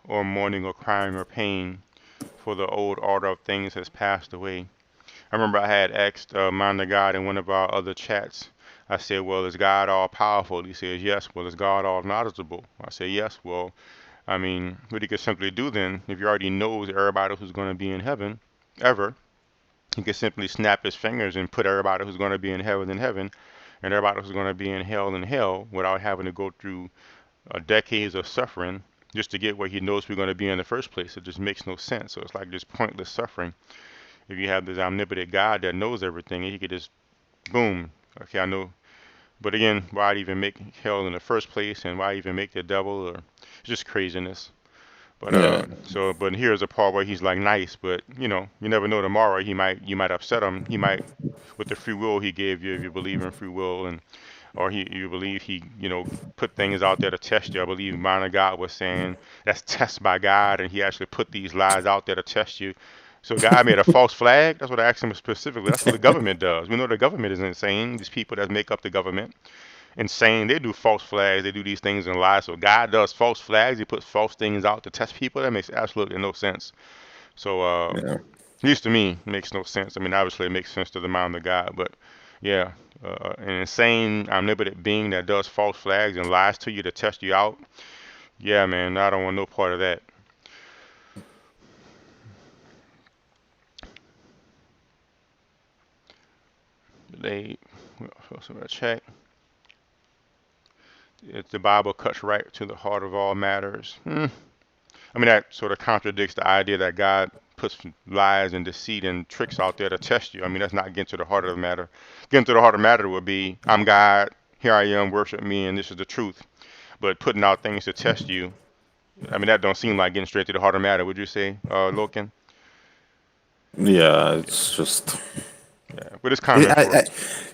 or mourning or crying or pain. for the old order of things has passed away. I remember I had asked Mind the God in one of our other chats. I said, well, is God all powerful? He says, yes. Well, is God all knowledgeable? I said, yes. Well, I mean, what he could simply do then, if he already knows everybody who's going to be in heaven, ever, he could simply snap his fingers and put everybody who's going to be in heaven, and everybody who's going to be in hell without having to go through decades of suffering just to get where he knows we're going to be in the first place. It just makes no sense. So it's like just pointless suffering. If you have this omnipotent God that knows everything, he could just boom. Okay, I know. But again, why even make hell in the first place, and why even make the devil? Or it's just craziness. But Yeah, but here's a part where he's like nice, but you never know tomorrow you might upset him. He might, with the free will he gave you, if you believe in free will, and or you believe he put things out there to test you. I believe man of God was saying that's test by God, and he actually put these lies out there to test you. So God made a false flag. That's what I asked him specifically. That's what the government does. We know the government is insane. These people that make up the government, insane. They do false flags. They do these things and lie. So God does false flags. He puts false things out to test people. That makes absolutely no sense. So yeah, at least to me, it makes no sense. I mean, obviously it makes sense to the mind of God, but yeah, an insane omnipotent being that does false flags and lies to you to test you out. Yeah, man, I don't want no part of that. They, so I check. If the Bible cuts right to the heart of all matters. I mean, that sort of contradicts the idea that God puts lies and deceit and tricks out there to test you. I mean, that's not getting to the heart of the matter. Getting to the heart of the matter would be, I'm God, here I am, worship me, and this is the truth. But putting out things to test you, I mean, that don't seem like getting straight to the heart of the matter, would you say, Loken? yeah. It's just, Yeah, but it's it, common for,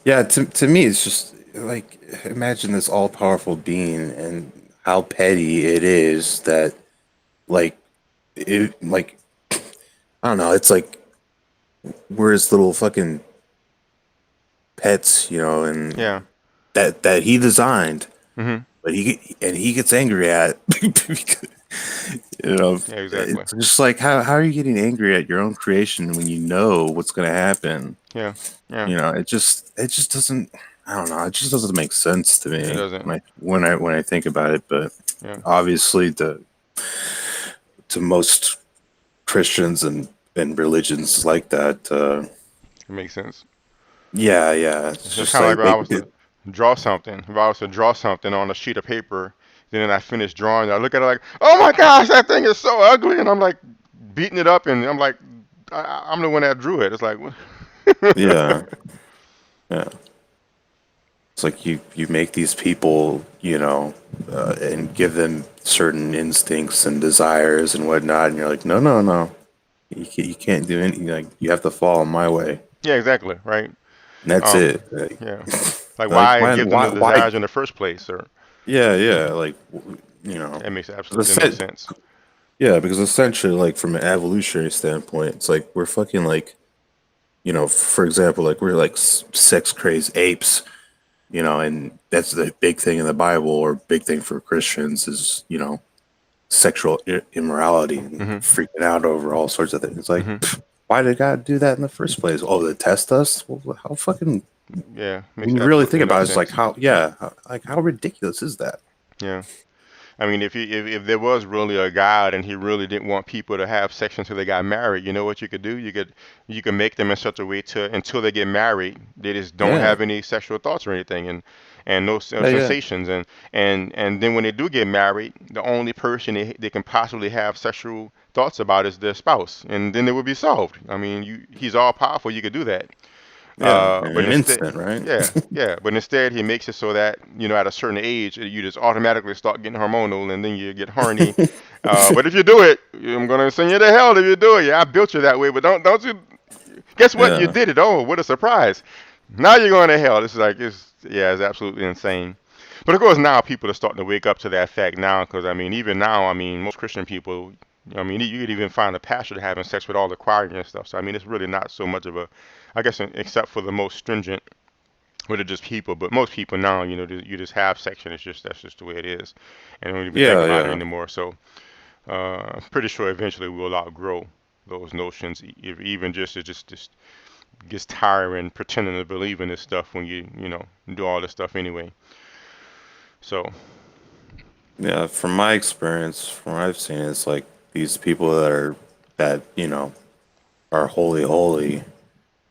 yeah. To me, it's just like imagine this all powerful being and how petty it is that like like I don't know. It's like we're his little fucking pets, and yeah, that he designed, hmm, but he gets angry at because, yeah, exactly, it's just like how are you getting angry at your own creation when you know what's going to happen? yeah, yeah, It just doesn't. I don't know. It just doesn't make sense to it me doesn't, when I think about it. But yeah, obviously, to most Christians and religions like that, it makes sense. yeah, yeah, it's It's just kind of like like if I was to draw something. If I was to draw something on a sheet of paper, then I finish drawing, I look at it like, oh my gosh, that thing is so ugly, and I'm like beating it up, and I'm like, I'm the one that drew it. It's like, yeah, yeah. It's like you make these people, and give them certain instincts and desires and whatnot, and you're like, no, no, no, you can't do anything. Like you have to follow my way, yeah, exactly, right. and that's Um, it. Like, yeah, like like why why, give them why, the why? desires in the first place, or Yeah, yeah. Like you know, that makes the absolutely no sen- sense. yeah, because essentially, like from an evolutionary standpoint, it's like we're fucking like, for example, like we're like sex crazed apes. And that's the big thing in the Bible, or big thing for Christians is, sexual immorality and Hmm, freaking out over all sorts of things. It's like, hmm, why did God do that in the first place? Oh, to test us? Well, how fucking, yeah, makes when you really think absolutely no about it, it's like, sense. how ridiculous is that? Yeah. I mean, if there was really a God and he really didn't want people to have sex until they got married, you know what you could do? You could make them in such a way to until they get married, they just don't Yeah. have any sexual thoughts or anything, and no Yeah. Yeah. sensations, and then when they do get married, the only person they can possibly have sexual thoughts about is their spouse, and then it would be solved. I mean, he's all powerful. You could do that. Yeah. In But an instead, instant, right? yeah, yeah. But instead, he makes it so that at a certain age, you just automatically start getting hormonal, and then you get horny. But if you do it, I'm gonna send you to hell if you do it. Yeah, I built you that way, but don't you? Guess what? You Yeah. did it. Oh, what a surprise! Now you're going to hell. This is like it's absolutely insane. But of course, now people are starting to wake up to that fact now, because I mean, even now, I mean, most Christian people. I mean, you could even find a pastor having sex with all the choir and stuff. So I mean, it's really not so much of a, I guess, except for the most stringent religious people. But most people now, you just have sex, and that's just the way it is, and don't even think Yeah. about it Yeah. anymore. So pretty sure eventually we'll outgrow. those notions. If even just it just gets tiring pretending to believe in this stuff when you know do all this stuff anyway. So Yeah, from my experience, from what I've seen, it's like these people that are holy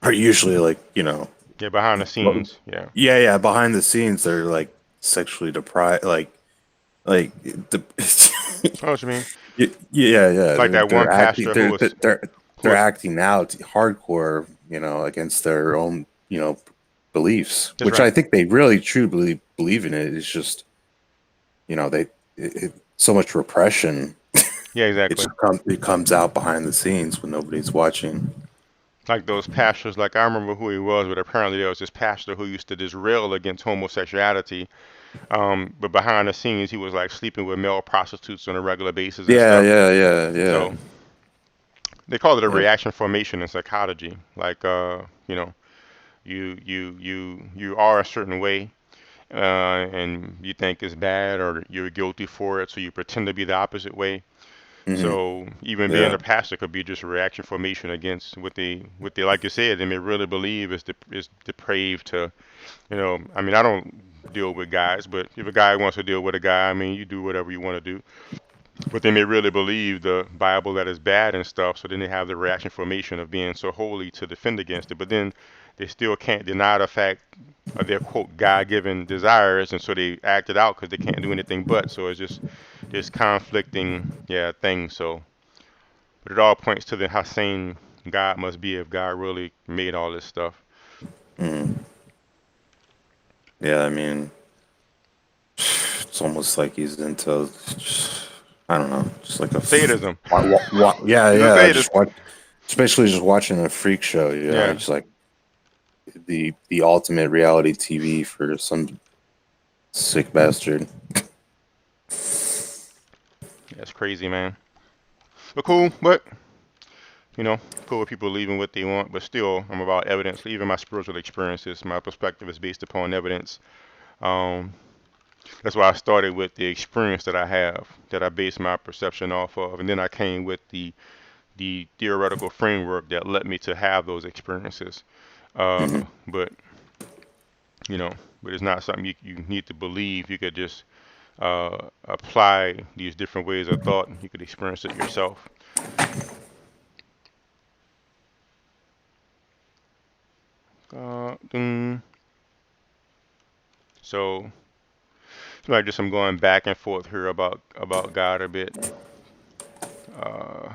are usually like yeah, behind the well, scenes, yeah. yeah, behind the scenes they're like sexually deprived, like the I know what you mean. yeah, Like that one they're acting pastor who was who they're was acting out hardcore, against their own, beliefs, that's which right. I think they really truly believe in it. It's just, they so much repression. Yeah, It exactly. just it comes out behind the scenes when nobody's watching. Like those pastors, like I remember who he was, but apparently there was this pastor who used to just rail against homosexuality. But behind the scenes, he was like sleeping with male prostitutes on a regular basis and Yeah, stuff. yeah. So they call it a Yeah. reaction formation in psychology. Like, you know, you are a certain way, and you think it's bad or you're guilty for it, so you pretend to be the opposite way. Hmm. So even being Yeah. a pastor could be just a reaction formation against what they like you said, they may really believe is depraved to, you know, I mean, I don't deal with guys, but if a guy wants to deal with a guy, I mean, you do whatever you want to do. But they may really believe the Bible that is bad and stuff, so then they have the reaction formation of being so holy to defend against it. But then they still can't deny the fact of their quote God-given desires, and so they act it out because they can't do anything but. So it's just this conflicting, yeah, thing. So, but it all points to the how sane God must be if God really made all this stuff. Hmm. Yeah, I mean, it's almost like he's into, I don't know, just like a, Sadism. yeah, He's a yeah. Just sadist. watch, especially just watching a freak show. Yeah, It's like the ultimate reality TV for some sick bastard. that's crazy, man. But cool. But you know, cool with people leaving what they want, but still, I'm about evidence. Even my spiritual experiences, my perspective is based upon evidence. Um, that's why I started with the experience that I have, that I base my perception off of, and then I came with the theoretical framework that led me to have those experiences. Hmm. But you know, but it's not something you need to believe. You could just apply these different ways of thought. You could experience it yourself. Ding. So like just I'm going back and forth here about God a bit. Uh,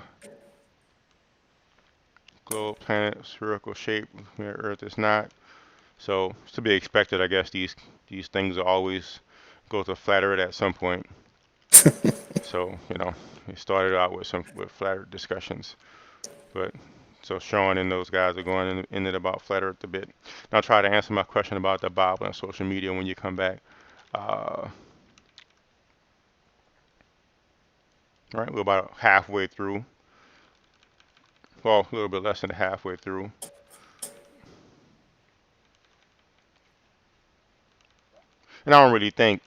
Globe, planet, spherical shape, where Earth is not. So it's to be expected, I guess. These things will always go to flat Earth at some point. So you know, we started out with some with flat Earth discussions, but so Sean and those guys are going in it about flat Earth a bit. And I'll try to answer my question about the Bible and social media when you come back. Uh, right, we're about halfway through. Well, a little bit less than halfway through. And I don't really think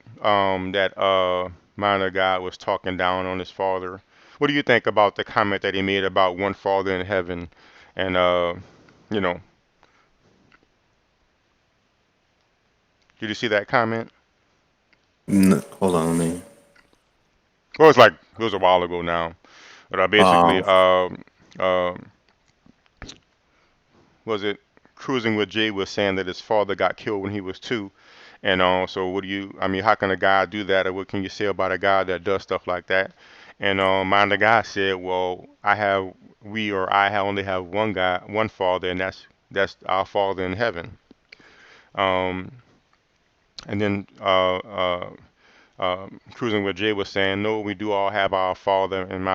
that minor guy was talking down on his father. What do you think about the comment that he made about one father in heaven? And you know, did you see that comment? Hold on, let me. Well, it was a while ago now. But I basically Um, was it cruising with Jay was saying that his father got killed when he was 2. And so what do you? I mean, how can a guy do that, or what can you say about a guy that does stuff like that? And mind the guy said, well, I only have one guy, one father, and that's our Father in heaven. Um, and then cruising with Jay was saying, no, we do all have our father, and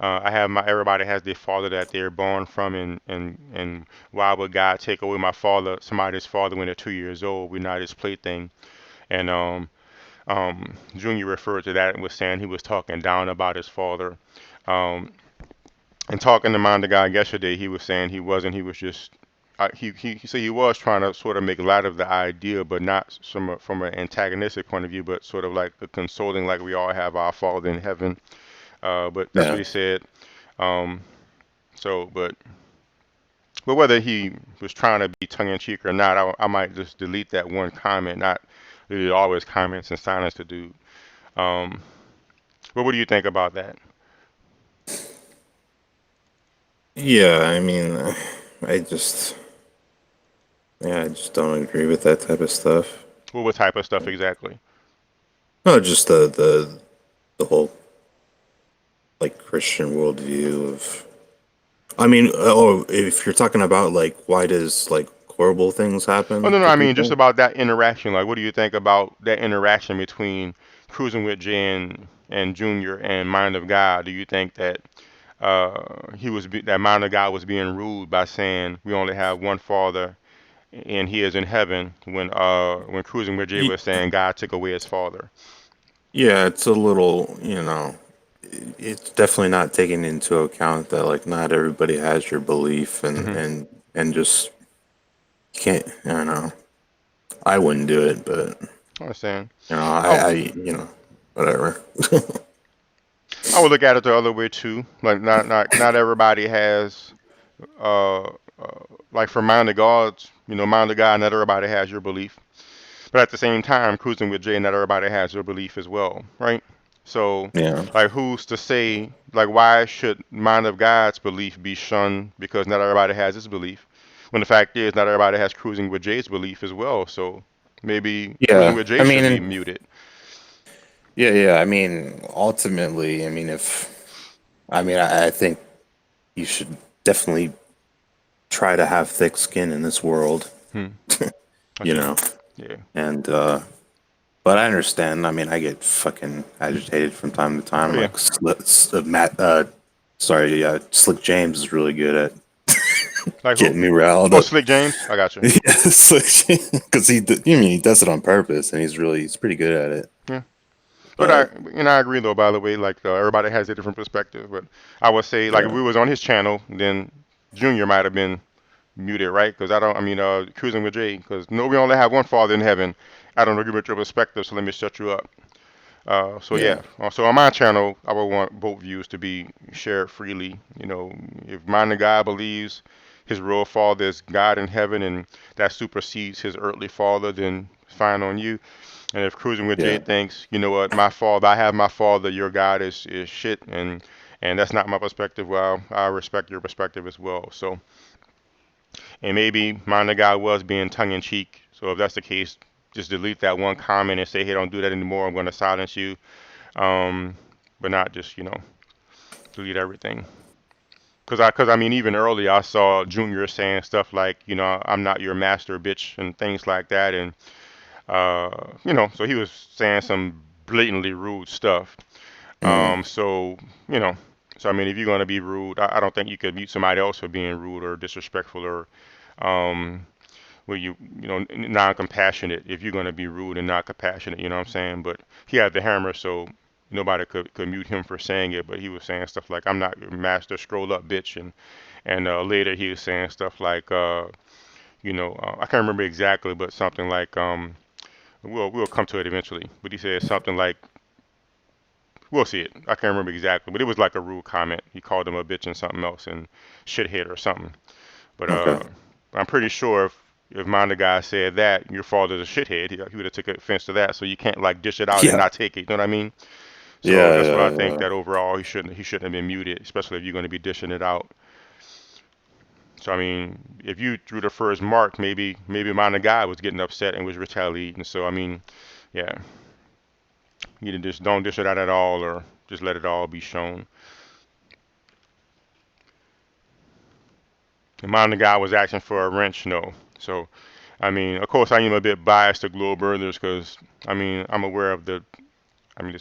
I have my everybody has their father that they're born from, and why would God take away my father, somebody's father when they're 2 years old? We're not his plaything. And Junior referred to that and was saying he was talking down about his father. Um, and talking to Mind the guy yesterday, he was saying he wasn't. He was just he said he was trying to sort of make light of the idea, but not from an antagonistic point of view, but sort of like a consoling, like we all have our Father in heaven. But that's what yeah, he said. Um, So, but whether he was trying to be tongue in cheek or not, I might just delete that one comment. Not really always comments in silence to do. Um, but what do you think about that? Yeah, I mean, I just, yeah, I just don't agree with that type of stuff. What type of stuff exactly? No, just the whole like Christian worldview of. I mean, oh, if you're talking about like why does like horrible things Oh happen no, no, to I mean just people? about that interaction. Like, what do you think about that interaction between Cruising with Jay and Junior and Mind of God? Do you think that that Mind of God was being ruled by saying we only have one Father and He is in heaven when Cruising with Jay Y- was saying God took away His Father? Yeah, it's a little, it's definitely not taking into account that like not everybody has your belief Hmm. and just can't, I don't know. I wouldn't do it, but I understand. I Oh, whatever. I would look at it the other way too. Like not everybody has uh, like for Mind of God's, Mind of God, not everybody has your belief. But at the same time, Cruising with Jay, not everybody has their belief as well, right? So, Yeah. like, who's to say, like, why should Mind of God's belief be shunned because not everybody has his belief? When the fact is, not everybody has Cruising with Jay's belief as well. So maybe Cruising Yeah. with I Jay should be mean, muted. yeah. I mean, ultimately, I mean, I think you should definitely try to have thick skin in this world, Hmm. I you see. know. Yeah. And but I understand. I mean, I get fucking agitated from time to Oh time. yeah. Like Matt, sorry, yeah, Slick James is really good at Like who? getting me riled Oh, up. Slick James. I got you. Yeah, Slick, because you mean he does it on purpose, and he's pretty good at it. Yeah. But But I agree though. By the way, like everybody has a different perspective. But I would say, like, if yeah, we was on his channel, then Junior might have been muted, right? Because I don't. I mean, Cruising with Jay. Because no, we only have one Father in heaven. I don't agree with your perspective, so let me shut you up. So yeah, yeah. So on my channel, I would want both views to be shared freely. If Mind of God believes his real Father is God in heaven, and that supersedes his earthly father, then fine on you. And if Cruising with Jay yeah, thinks, you know what, my father, I have my father, your God is shit, and that's not my perspective, well, I respect your perspective as well. So, and maybe Mind the guy was being tongue in cheek. So if that's the case, just delete that one comment and say, hey, don't do that anymore. I'm going to silence you. Um, but not just, delete everything. Cause I mean, even earlier I saw Junior saying stuff like, I'm not your master, bitch, and things like that, and so he was saying some blatantly rude stuff. mm, So you know, so I mean, if you're gonna be rude, I don't think you could mute somebody else for being rude or disrespectful or um, non-compassionate. If you're gonna be rude and not compassionate, you know what I'm saying? But he had the hammer, so nobody could mute him for saying it. But he was saying stuff like, "I'm not your master, scroll up, bitch," and later he was saying stuff like, I can't remember exactly, but something like, we'll come to it eventually. But he said something like, we'll see it. I can't remember exactly, but it was like a rude comment. He called him a bitch and something else and shithead or something. But okay, I'm pretty sure if Mind guy said that your father's a shithead, he would have took offense to that. So you can't like dish it out and yeah, not take it. You know what I mean? So yeah, that's what I yeah, think yeah, that overall he shouldn't have been muted, especially if you're going to be dishing it out. So I mean, if you threw the first mark, maybe Mind guy was getting upset and was retaliating. So I mean, yeah, either just don't dish it out at all or just let it all be shown. And Mind guy was asking for a wrench, no. So I mean, of course, I am a bit biased to Globe Earthers because I mean I'm aware of the. I mean,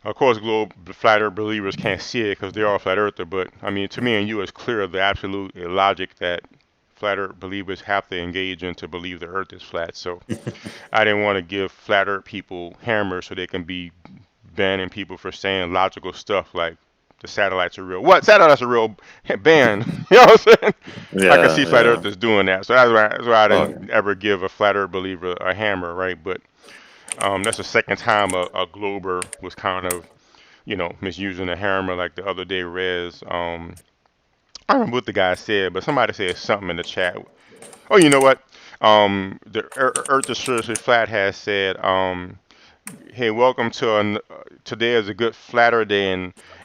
of course, Globe flat Earth believers can't see it because they are flat Earther. But I mean, to me and you, it's clear the absolute logic that flat Earth believers have to engage in to believe the Earth is flat. So I didn't want to give flat Earth people hammers so they can be banning people for saying logical stuff like the satellites are real. What satellites are real? Ban. You know what I'm saying? I can see yeah, flat yeah. Earthers doing that. So that's why I Oh, didn't ever give a flat Earth believer a hammer, right? But that's the second time a Glober was kind of, misusing a hammer. Like the other day, Rez, I don't remember what the guy said, but somebody said something in the chat. Oh, you know what? The Earth is seriously flat has said, hey, welcome to today is a good flatter day,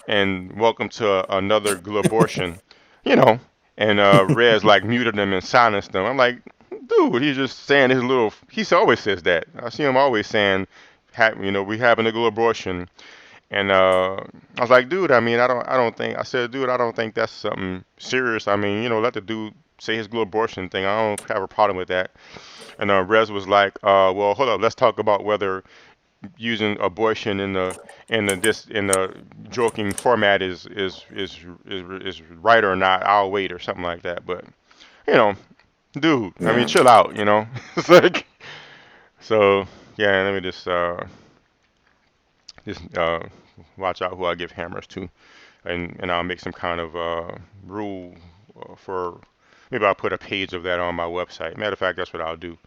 and welcome to another abortion, you know. And Rez like muted them and silenced them. I'm like, dude, he's just saying his little. He always says that. I see him always saying, we having a abortion. And I was like, dude, I mean, I don't think. I said, dude, I don't think that's something serious. I mean, let the dude say his little abortion thing. I don't have a problem with that. And Rez was like, well, hold up, let's talk about whether using abortion in the joking format is right or not. I'll wait or something like that. But you know, dude, I mean, Yeah. chill out. It's like so. Yeah, let me just watch out who I give hammers to, and I'll make some kind of rule for. Maybe I'll put a page of that on my website. Matter of fact, that's what I'll do.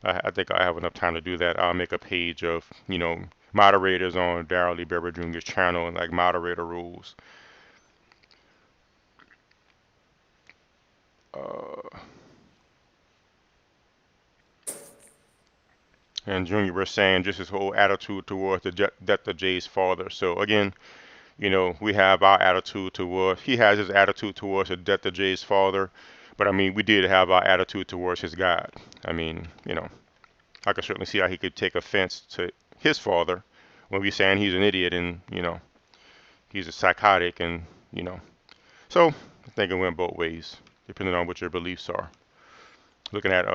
I think I have enough time to do that. I'll make a page of, moderators on Darryl Lee Berber Jr.'s channel and like moderator rules. Uh, and Junior was saying just his whole attitude towards the death of Jay's father. So again, we have our attitude towards, he has his attitude towards the death of Jay's father. But I mean, we did have our attitude towards his God. I mean, I can certainly see how he could take offense to his father when we saying he's an idiot and, he's a psychotic and, you know. So I think it went both ways, depending on what your beliefs are. Looking at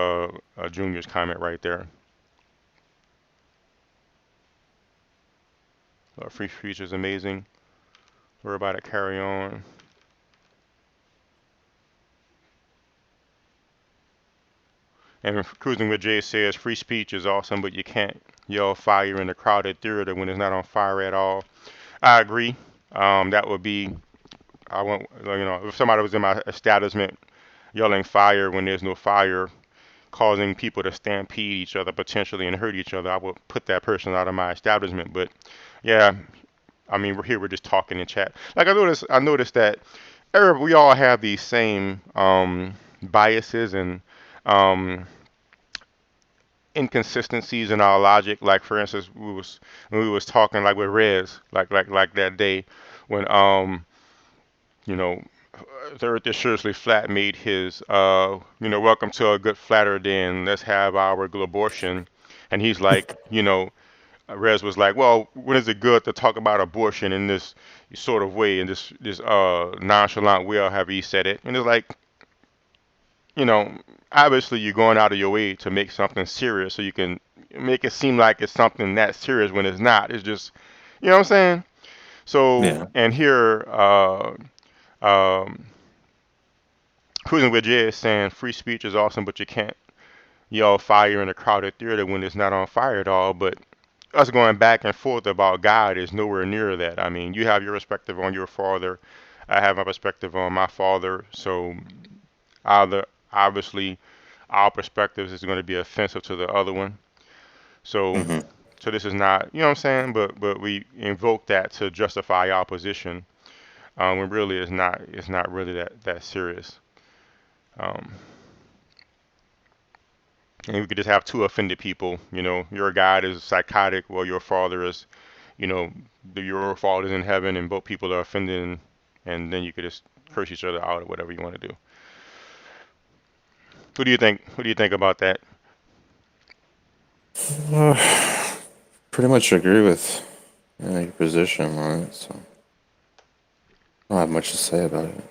Junior's comment right there. Free speech is amazing. We're about to carry on. And Cruising with Jay says free speech is awesome, but you can't yell fire in a crowded theater when it's not on fire at all. I agree. That would be, I want, if somebody was in my establishment yelling fire when there's no fire, causing people to stampede each other potentially and hurt each other, I would put that person out of my establishment. But yeah, I mean, we're just talking in chat. Like I noticed that we all have these same biases and um, inconsistencies in our logic. Like for instance, when we was talking like with Rez, like that day when you know the Earth is seriously flat made his welcome to a good flatter day and let's have our abortion, and he's like Rez was like, well, when is it good to talk about abortion in this sort of way, in this nonchalant way, or however he said it? And it's like, you know, obviously you're going out of your way to make something serious so you can make it seem like it's something that serious when it's not. It's just, you know what I'm saying? So, Yeah. and here, um, Cruising with Jay is saying free speech is awesome, but you can't yell fire in a crowded theater when it's not on fire at all. But us going back and forth about God is nowhere near that. I mean, you have your perspective on your father. I have my perspective on my father. So either obviously our perspectives is going to be offensive to the other one. So Hmm. so this is not, you know what I'm saying? But we invoke that to justify our position when really it's not really that serious. Um, and we could just have two offended people. Your God is psychotic, while your father is, you know, your father is in heaven, and both people are offended, and then you could just curse each other out or whatever you want to do. What do you think? What do you think about that? Pretty much agree with your position on it, so I don't have much to say about it.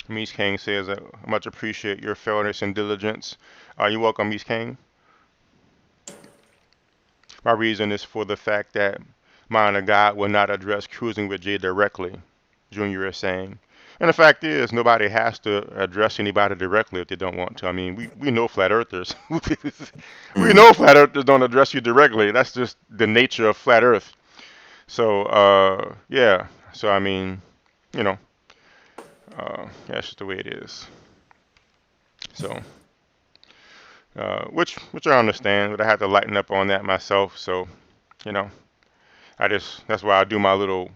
Mies King says, I much appreciate your fairness and diligence. You're welcome, Mies King. My reason is for the fact that Mind of God will not address Cruising with Jay directly, Junior is saying. And the fact is, nobody has to address anybody directly if they don't want to. I mean, we know flat earthers. We Mm. know flat earthers don't address you directly. That's just the nature of flat earth. So, yeah. So, I mean, you know, that's just the way it is. So, which I understand, but I have to lighten up on that myself. So, you know, that's why I do my little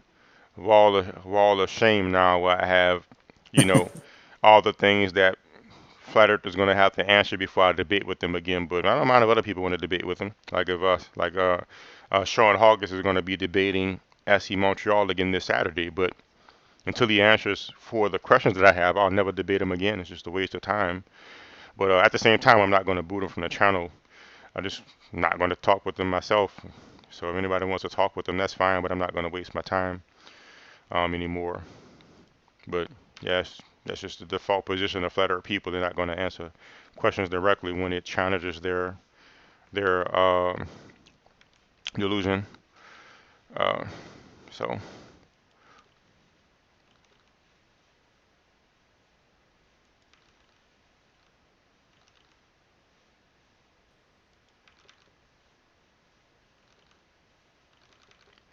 wall of shame now where I have, you know, all the things that Flat Earth is going to have to answer before I debate with them again. But I don't mind if other people want to debate with them. Like if us, like Sean Hawkins is going to be debating SC Montreal again this Saturday. But until he answers for the questions that I have, I'll never debate him again. It's just a waste of time. But at the same time, I'm not going to boot him from the channel. I'm just not going to talk with them myself. So if anybody wants to talk with them, that's fine. But I'm not going to waste my time anymore. But yes, that's just the default position of flat earth people. They're not going to answer questions directly when it challenges their delusion. Uh, so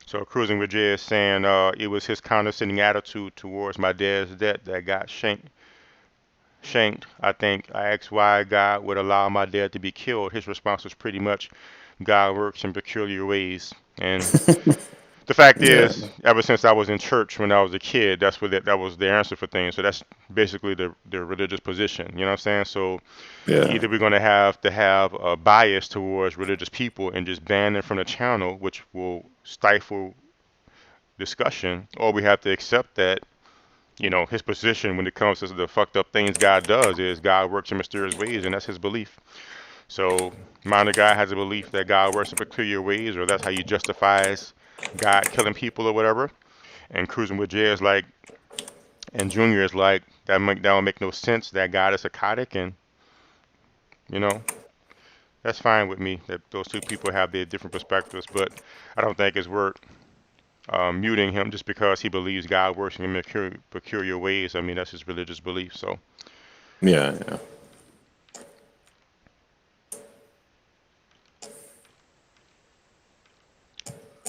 so cruising with Jay is saying it was his condescending attitude towards my dad's debt that got shanked. I think I asked why God would allow my dad to be killed. His response was pretty much God works in peculiar ways. And the fact Yeah, is, ever since I was in church when I was a kid, that's what that was the answer for things. So that's basically the religious position. You know what I'm saying? So yeah, either we're going to have a bias towards religious people and just ban them from the channel, which will stifle discussion, or we have to accept that his position when it comes to the fucked up things God does is God works in mysterious ways, and that's his belief. So minor guy has a belief that God works in peculiar ways, or that's how he justifies God killing people or whatever. And cruising with Jay is like, and Junior is like, that don't make no sense. That God is psychotic, and you know that's fine with me. That those two people have their different perspectives, but I don't think it's worth muting him just because he believes God works in peculiar ways. I mean, that's his religious belief. So yeah, yeah.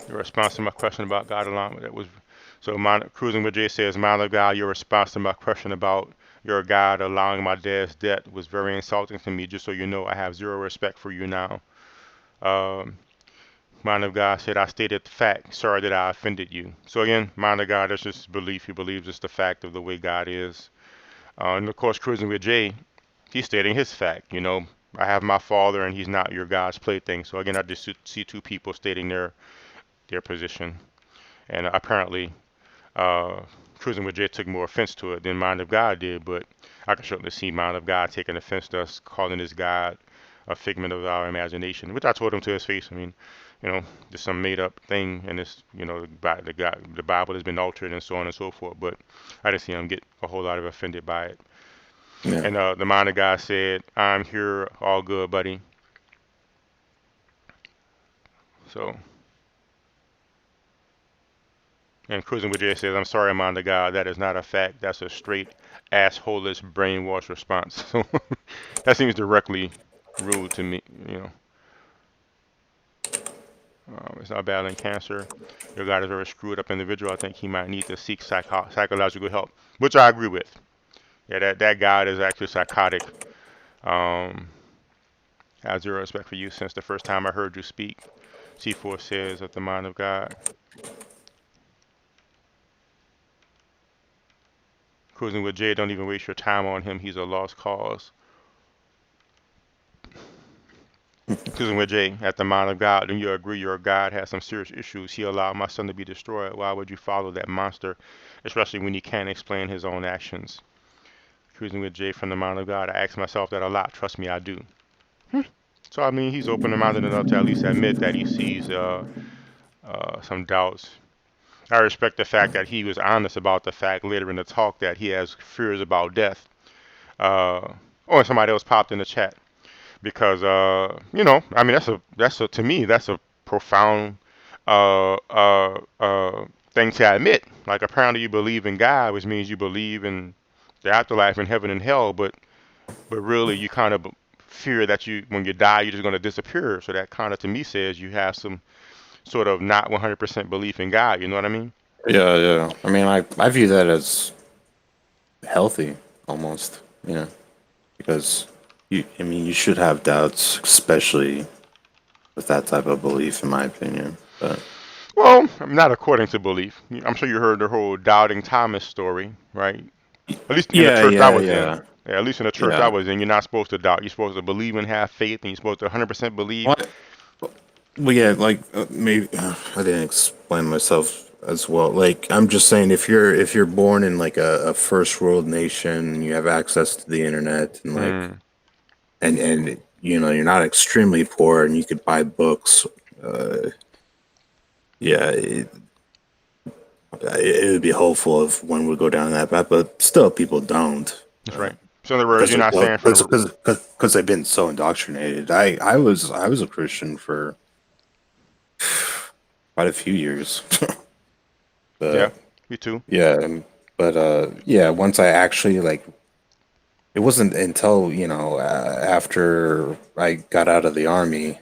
your response to my question about God alignment, that was so. Cruising with Jay says, "Mind of God, your response to my question about your God allowing my dad's death was very insulting to me. Just so you know, I have zero respect for you now." Um, Mind of God said, "I stated the fact. Sorry that I offended you." So again, mind of God, that's just belief. He believes it's the fact of the way God is. And of course, cruising with Jay, he's stating his fact. I have my father, and he's not your God's plaything. So again, I just see two people stating their position, and apparently, uh, cruising with Jay took more offense to it than Mind of God did. But I can certainly see Mind of God taking offense to us calling his God a figment of our imagination, which I told him to his face. I mean, just some made up thing, and it's the Bible has been altered and so on and so forth. But I didn't see him get a whole lot of offended by it. Yeah. And the Mind of God said, "I'm here, all good, buddy." So, and cruising with Jay says, "I'm sorry, Mind of God, that is not a fact. That's a straight assholeless brainwash response." So that seems directly rude to me. It's not battling cancer. Your God is a very screwed up individual. I think he might need to seek psychological help, which I agree with. Yeah, that God is actually psychotic. Um, I have zero respect for you since the first time I heard you speak. C4 says of the mind of God. Cruising with Jay, don't even waste your time on him. He's a lost cause. Cruising with Jay, at the mind of God, then you agree your God has some serious issues. He allowed my son to be destroyed. Why would you follow that monster, especially when he can't explain his own actions? Cruising with Jay from the mind of God, I ask myself that a lot. Trust me, I do. So I mean, he's open-minded enough to at least admit that he sees some doubts. I respect the fact that he was honest about the fact later in the talk that he has fears about death. Uh, oh, and somebody else popped in the chat because I mean that's a to me that's a profound thing to admit. Like apparently you believe in God, which means you believe in the afterlife and heaven and hell, but really you kind of fear that when you die you're just going to disappear. So that kind of to me says you have some sort of not 100% belief in God. You know what I mean? Yeah, yeah. I mean, I view that as healthy almost, because I mean, you should have doubts, especially with that type of belief, in my opinion. But Well, not according to belief. I'm sure you heard the whole doubting Thomas story, right? At least in the Yeah, church I yeah, was in. yeah, Yeah, at least in the church I yeah. was in, you're not supposed to doubt. You're supposed to believe and have faith, and you're supposed to 100% believe. What? Well, yeah, like maybe I didn't explain myself as well. Like I'm just saying, if you're born in like a first world nation, and you have access to the internet, and like Mm, and you know you're not extremely poor, and you could buy books. Yeah, it would be hopeful if one would go down that path, but still, people don't. that's Uh, right. So in other words, because you're not saying for the they've been so indoctrinated. I was a Christian for quite a few years, yeah, but me too. yeah, yeah. Once I actually like, it wasn't until after I got out of the army,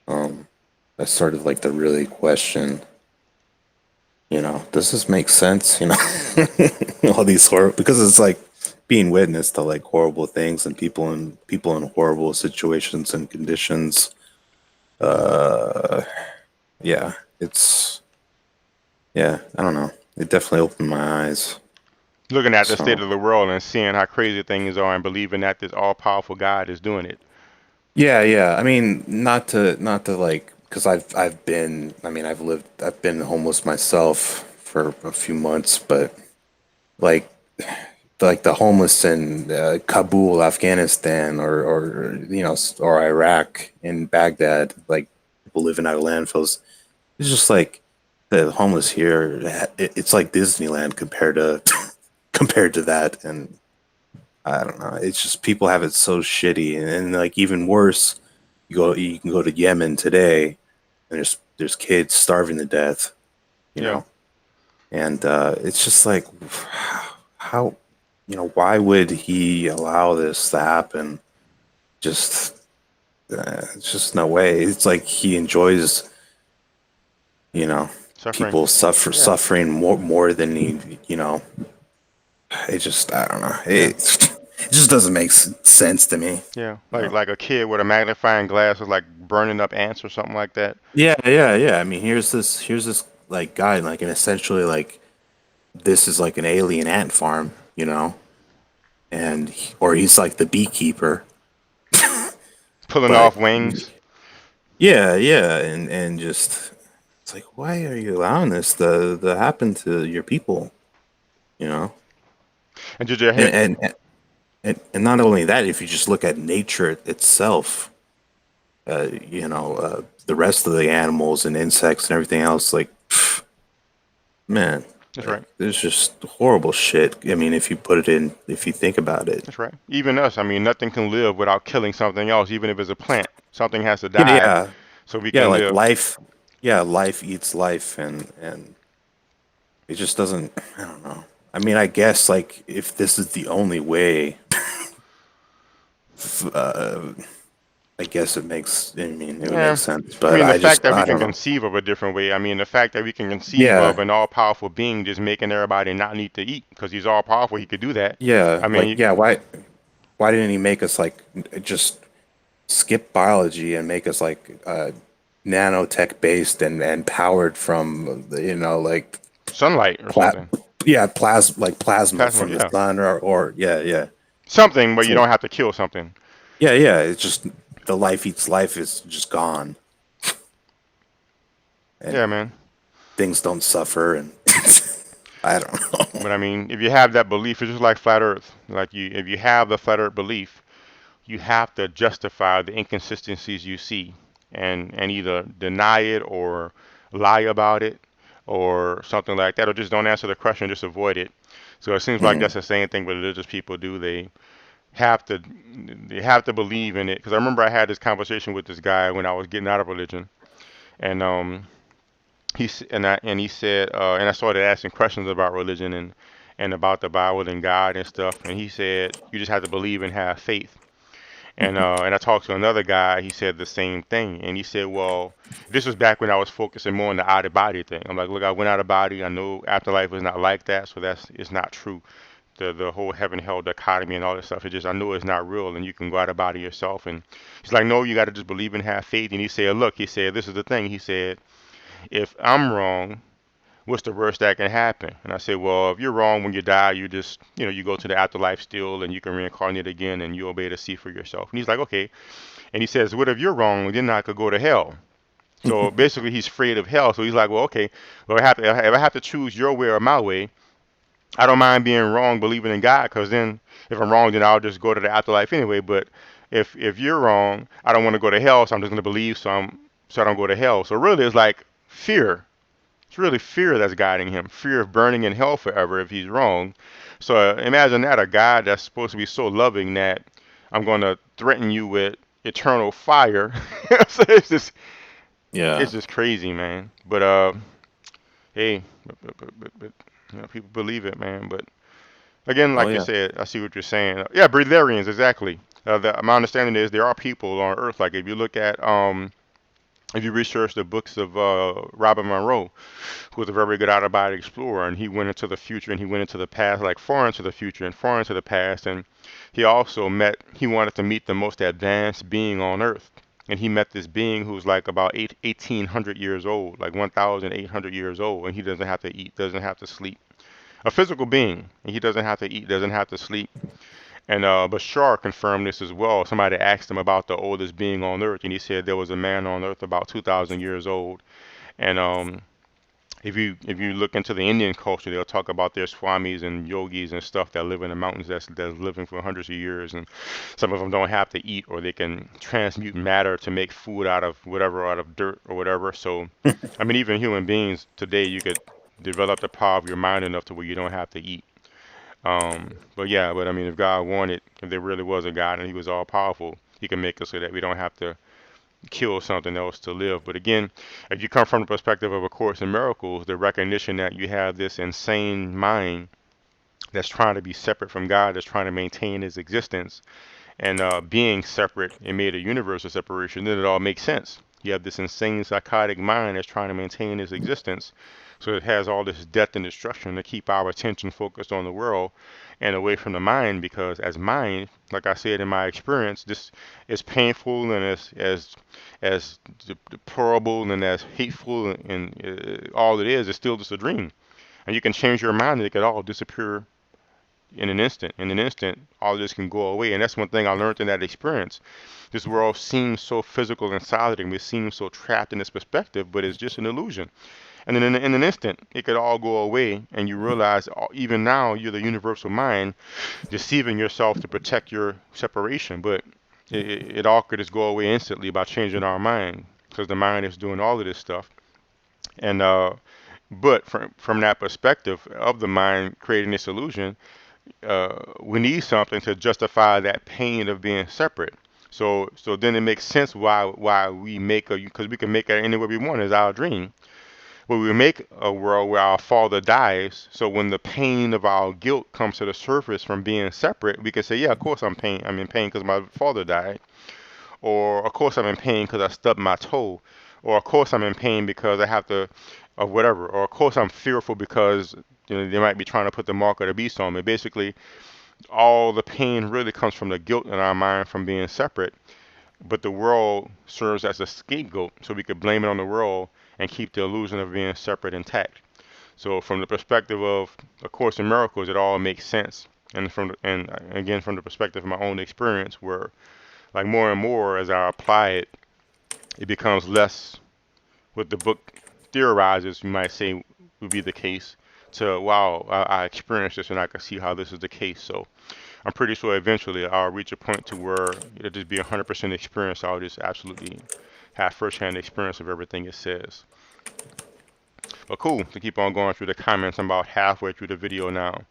um, I started like to really question. Does this make sense? All these horror because it's like being witness to like horrible things and people in horrible situations and conditions. Uh, yeah, it's yeah, I don't know. It definitely opened my eyes. Looking at the state So of the world and seeing how crazy things are and believing that this all-powerful God is doing it. yeah, yeah. I mean, not to like because I've been. I mean, I've been homeless myself for a few months, but like the homeless in Kabul, Afghanistan, or or Iraq in Baghdad, like people living out of landfills. It's just like the homeless here. It's like Disneyland compared to compared to that, and I don't know. It's just people have it so shitty, and like even worse, you can go to Yemen today, and there's kids starving to death, you Yeah, know, and it's just like how why would he allow this to happen? Just it's just no way. It's like he enjoys you know suffering. people Yeah, suffering more than he it just I don't know yeah, it just doesn't make sense to me. yeah. You know? Like a kid with a magnifying glass is like burning up ants or something like that. Yeah, yeah, yeah. I mean, here's this like guy like and essentially like this is like an alien ant farm, and or he's like the beekeeper, Pulling but off wings. yeah, yeah, and just it's like why are you allowing this to happen to your people, you know? And did you And hear? and not only that, if you just look at nature itself, the rest of the animals and insects and everything else, like man, That's like right. there's just horrible shit. I mean, if you think about it. That's right. Even us. I mean, nothing can live without killing something else. Even if it's a plant, something has to Yeah, die yeah, so we yeah. can Like live. life, yeah, life eats life, and it just doesn't. I don't know. I mean, I guess like if this is the only way, uh, I guess it makes. I mean, it would make Yeah. sense. I But mean, the fact that we I can don't know. conceive of a different way. I mean, the fact that we can conceive of Yeah, an all-powerful being just making everybody not need to eat because he's all-powerful. He could do that. yeah. I Like, mean, yeah. Why didn't he make us like just skip biology and make us like nanotech based and powered from like sunlight or pla- something. like plasma Plasma, from the yeah. sun or yeah, yeah. Something where It's you like don't have to kill something. yeah, yeah. It's just the life eats life is just gone, Yeah, and man. things don't suffer, and I don't know. But I mean, if you have that belief, it's just like flat Earth. Like if you have the flat Earth belief, you have to justify the inconsistencies you see, and either deny it or lie about it or something like that, or just don't answer the question, just avoid it. So it seems like Mhm. that's the same thing what religious people do. Have to they have to believe in it. Because I remember I had this conversation with this guy when I was getting out of religion, and he said, and I started asking questions about religion and about the Bible and God and stuff, and he said you just have to believe and have faith. And I talked to another guy. He said the same thing, and he said, "Well, this was back when I was focusing more on the out of body thing." I'm like, "Look, I went out of body. I know afterlife is not like that, so that's it's not true. The whole heaven hell dichotomy and all this stuff. It just I know it's not real, and you can go out of body yourself." And he's like, "No, you got to just believe and have faith." And he said, "Look," he said, "this is the thing." He said, if I'm wrong, what's the worst that can happen? And I say, well, if you're wrong when you die, you just, you go to the afterlife still and you can reincarnate again and you'll be able to see for yourself. And he's like, okay. And he says, what if you're wrong? Then I could go to hell. So basically, he's afraid of hell. So he's like, well, okay, well, if I have to choose your way or my way, I don't mind being wrong, believing in God, because then if I'm wrong, then I'll just go to the afterlife anyway. But if you're wrong, I don't want to go to hell, so I'm just going to believe, so I don't go to hell. So really, it's like fear. It's really fear that's guiding him. Fear of burning in hell forever if he's wrong. So imagine that, a God that's supposed to be so loving that I'm going to threaten you with eternal fire. So Yeah. it's just crazy, man. But hey, but people believe it, man. But again, Oh like you yeah. said, I see what you're saying. Yeah, breatharians, exactly. My understanding is there are people on Earth. Like if you research the books of Robert Monroe, who was a very good out-of-body explorer, and he went into the future and he went into the past, like far into the future and far into the past, and he wanted to meet the most advanced being on Earth. And he met this being who's like about 1,800 years old, like 1,800 years old, and he doesn't have to eat, doesn't have to sleep. A physical being, and he doesn't have to eat, doesn't have to sleep. And Bashar confirmed this as well. Somebody asked him about the oldest being on Earth, and he said there was a man on Earth about 2,000 years old. And if you look into the Indian culture, they'll talk about their swamis and yogis and stuff that live in the mountains that's living for hundreds of years, and some of them don't have to eat, or they can transmute matter to make food out of whatever, out of dirt or whatever. So, I mean, even human beings today, you could develop the power of your mind enough to where you don't have to eat. But yeah, but I mean, if God wanted, if there really was a God and He was all powerful, He can make it so that we don't have to kill something else to live. But again, if you come from the perspective of A Course in Miracles, the recognition that you have this insane mind that's trying to be separate from God, that's trying to maintain His existence, and being separate and made a universe of separation, then it all makes sense. You have this insane psychotic mind that's trying to maintain its existence. So it has all this death and destruction to keep our attention focused on the world and away from the mind, because as mind, like I said in my experience, this is painful and as deplorable and as hateful and all it is still just a dream. And you can change your mind and it could all disappear in an instant. In an instant, all of this can go away. And that's one thing I learned in that experience. This world seems so physical and solid, and we seem so trapped in this perspective, but it's just an illusion. And then in an instant, it could all go away, and you realize even now you're the universal mind, deceiving yourself to protect your separation. But it all could just go away instantly by changing our mind, because the mind is doing all of this stuff. And but from that perspective of the mind creating this illusion, we need something to justify that pain of being separate. So then it makes sense why we make because we can make it any way we want is our dream. But we make a world where our father dies. So when the pain of our guilt comes to the surface from being separate, we can say, yeah, of course I'm pain. I'm in pain because my father died, or of course I'm in pain because I stubbed my toe, or of course I'm in pain because I have to, or whatever, or of course I'm fearful because they might be trying to put the mark of the beast on me. Basically, all the pain really comes from the guilt in our mind from being separate, but the world serves as a scapegoat, so we could blame it on the world and keep the illusion of being separate intact. So from the perspective of A Course in Miracles, it all makes sense. And again from the perspective of my own experience, where like more and more as I apply it, it becomes less what the book theorizes, you might say would be the case, to wow, I experienced this and I can see how this is the case. So I'm pretty sure eventually I'll reach a point to where it'll just be 100% experience. I'll just absolutely have first-hand experience of everything it says. But cool, to keep on going through the comments, I'm about halfway through the video now.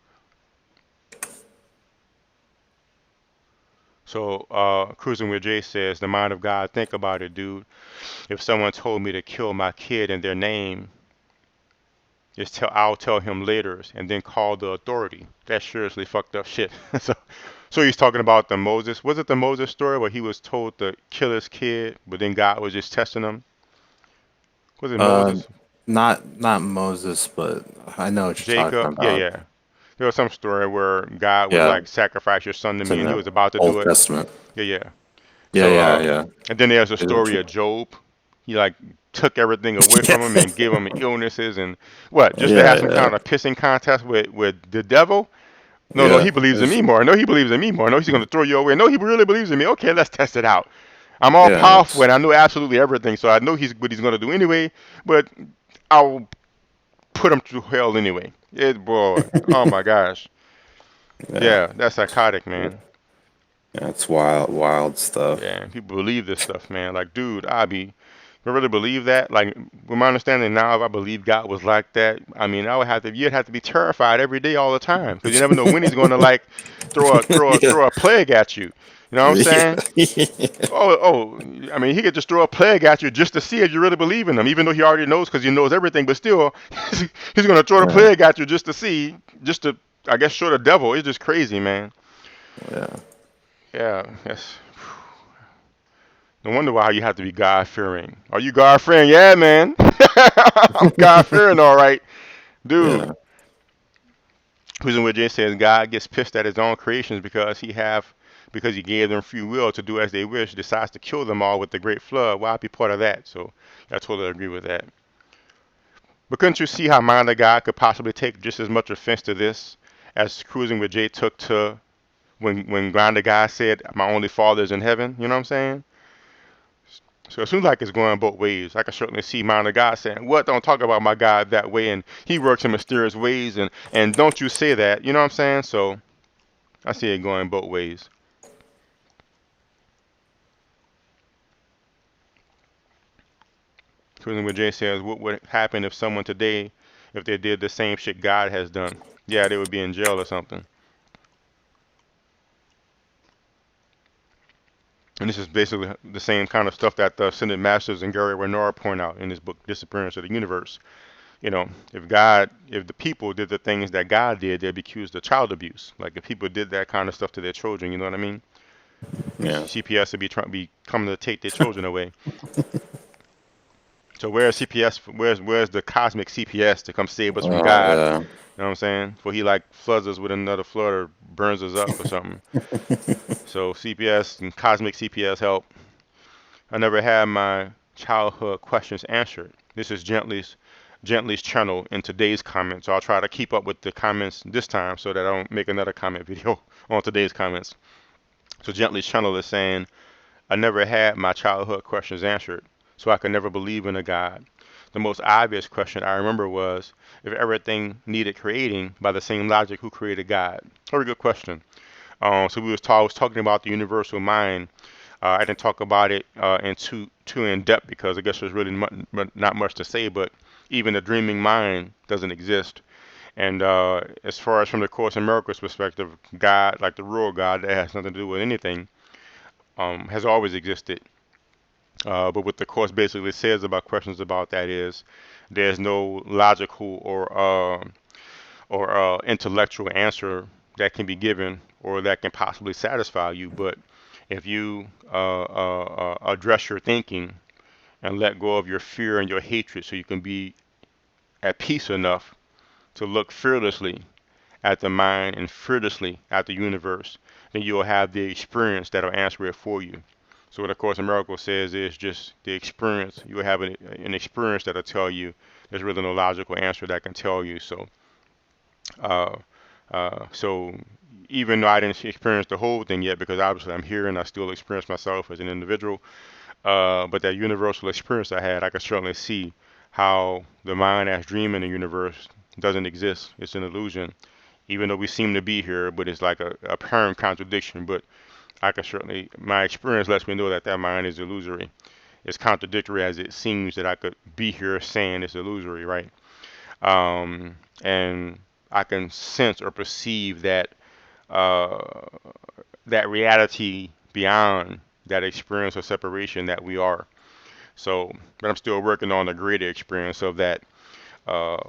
So, Cruising with Jay says, the mind of God, think about it, dude. If someone told me to kill my kid in their name, I'll tell him later and then call the authority. That's seriously fucked up shit. so, so he's talking about the Moses. Was it the Moses story where he was told to kill his kid, but then God was just testing him? Was it Uh, Moses? not Moses, but I know what you're talking Jacob? Yeah, about. yeah. There was some story where God was Yeah, like, sacrifice your son to it's me, in and he the was about to do Old it. Testament. Yeah, yeah. Yeah, So, yeah, yeah. and then there's a Is it story true? of Job. He like took everything away from him and gave him illnesses and what, just to Yeah, have some yeah, kind of pissing contest with the devil? No, no, he yeah. believes in It's, me more. No, he believes in me more. No, he's going to throw you away. No, he really believes in me. Okay, let's test it out. I'm all yeah, powerful it's, and I know absolutely everything, so I know he's what he's going to do anyway. But I'll put him through hell anyway. It boy, oh my gosh, yeah, yeah, that's psychotic, man. yeah. It's wild, wild stuff. Yeah, people believe this stuff, man. Like, dude, I really believe that. Like, with my understanding now, if I believe God was like that, I mean, you'd have to be terrified every day, all the time, because you never know when He's going to like Yeah, throw a plague at you. You know what I'm saying? yeah, I mean, He could just throw a plague at you just to see if you really believe in Him, even though He already knows, because He knows everything. But still, He's going to throw the yeah, plague at you just to see, just to, I guess, show the devil. It's just crazy, man. yeah. Yeah, yes. No wonder why you have to be God fearing. Are you God fearing? Yeah, man. I'm God fearing, all right, dude. Yeah. Reason where Jay says God gets pissed at His own creations because He gave them free will to do as they wish, decides to kill them all with the great flood. Why be part of that? So I totally agree with that. But couldn't you see how mind of God could possibly take just as much offense to this as cruising with Jay took to when mind of God said, "My only Father is in heaven." You know what I'm saying? So it seems like it's going both ways. I can certainly see mind of God saying, "What? Don't talk about my God that way." And He works in mysterious ways, and don't you say that. You know what I'm saying? So I see it going both ways. Cruising with Jay says, "What would happen if someone today, if they did the same shit God has done? Yeah, they would be in jail or something." And this is basically the same kind of stuff that the Ascended Masters and Gary Renard point out in his book, Disappearance of the Universe. You know, if the people did the things that God did, they'd be accused of child abuse. Like if people did that kind of stuff to their children, you know what I mean? Yeah. CPS would be coming to take their children away. So where's CPS? Where's the cosmic CPS to come save us from Oh God? yeah. You know what I'm saying? Before He like floods us with another flood or burns us up or something. So CPS and cosmic CPS help. I never had my childhood questions answered. This is Gently's channel in today's comments. So I'll try to keep up with the comments this time so that I don't make another comment video on today's comments. So Gently's channel is saying, I never had my childhood questions answered, so I could never believe in a God. The most obvious question I remember was if everything needed creating by the same logic, who created God? Very good question. So I was talking about the universal mind. I didn't talk about it in too in depth because I guess there's really not much to say. But even the dreaming mind doesn't exist. And as far as from the Course in Miracles perspective, God, like the real God, that has nothing to do with anything, has always existed. But what the Course basically says about questions about that is there's no logical or intellectual answer that can be given or that can possibly satisfy you. But if you address your thinking and let go of your fear and your hatred so you can be at peace enough to look fearlessly at the mind and fearlessly at the universe, then you'll have the experience that'll answer it for you. So what A Course in Miracles says is just the experience. You will have an experience that'll tell you there's really no logical answer that can tell you. Uh, so even though I didn't experience the whole thing yet, because obviously I'm here and I still experience myself as an individual, but that universal experience I had, I could certainly see how the mind as dream in the universe doesn't exist. It's an illusion, even though we seem to be here, but it's like a apparent contradiction. But I could certainly, my experience lets me know that that mind is illusory. It's contradictory as it seems that I could be here saying it's illusory, right? And I can sense or perceive uh, that reality beyond that experience of separation that we are. So, but I'm still working on the greater experience of that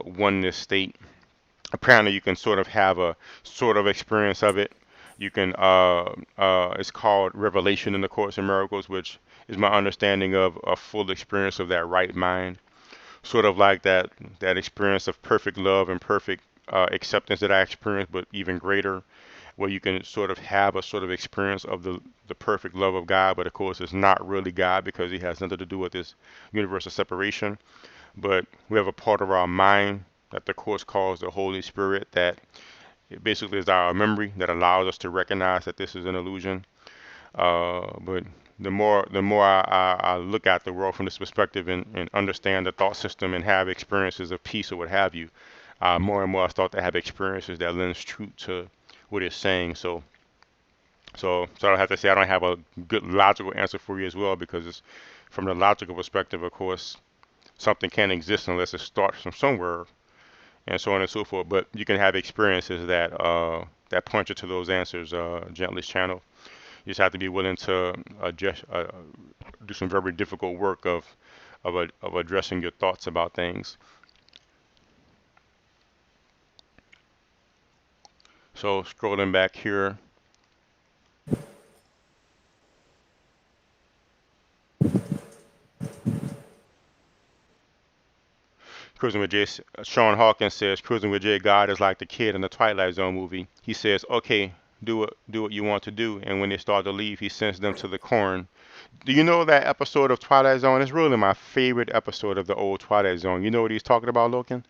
oneness state. Apparently, you can sort of have a sort of experience of it. You can, it's called revelation in the Course in Miracles, which is my understanding of a full experience of that right mind. Sort of like that experience of perfect love and perfect acceptance that I experienced, but even greater. where you can sort of have a sort of experience of the perfect love of God, but of course it's not really God because He has nothing to do with this universal separation. But we have a part of our mind that the Course calls the Holy Spirit that it basically is our memory that allows us to recognize that this is an illusion. But the more I look at the world from this perspective and understand the thought system and have experiences of peace or what have you, more and more I start to have experiences that lends truth to what it's saying. So I have to say I don't have a good logical answer for you as well because it's from the logical perspective, of course, something can't exist unless it starts from somewhere, and so on and so forth. But you can have experiences that point you to those answers. Gently's channel. You just have to be willing to do some very difficult work of addressing your thoughts about things. So scrolling back here, Cruising with Jay, Sean Hawkins says, Cruising with Jay, God is like the kid in the Twilight Zone movie. He says, okay, do what you want to do. And when they start to leave, he sends them to the corn. Do you know that episode of Twilight Zone? It's really my favorite episode of the old Twilight Zone. You know what he's talking about, Loken?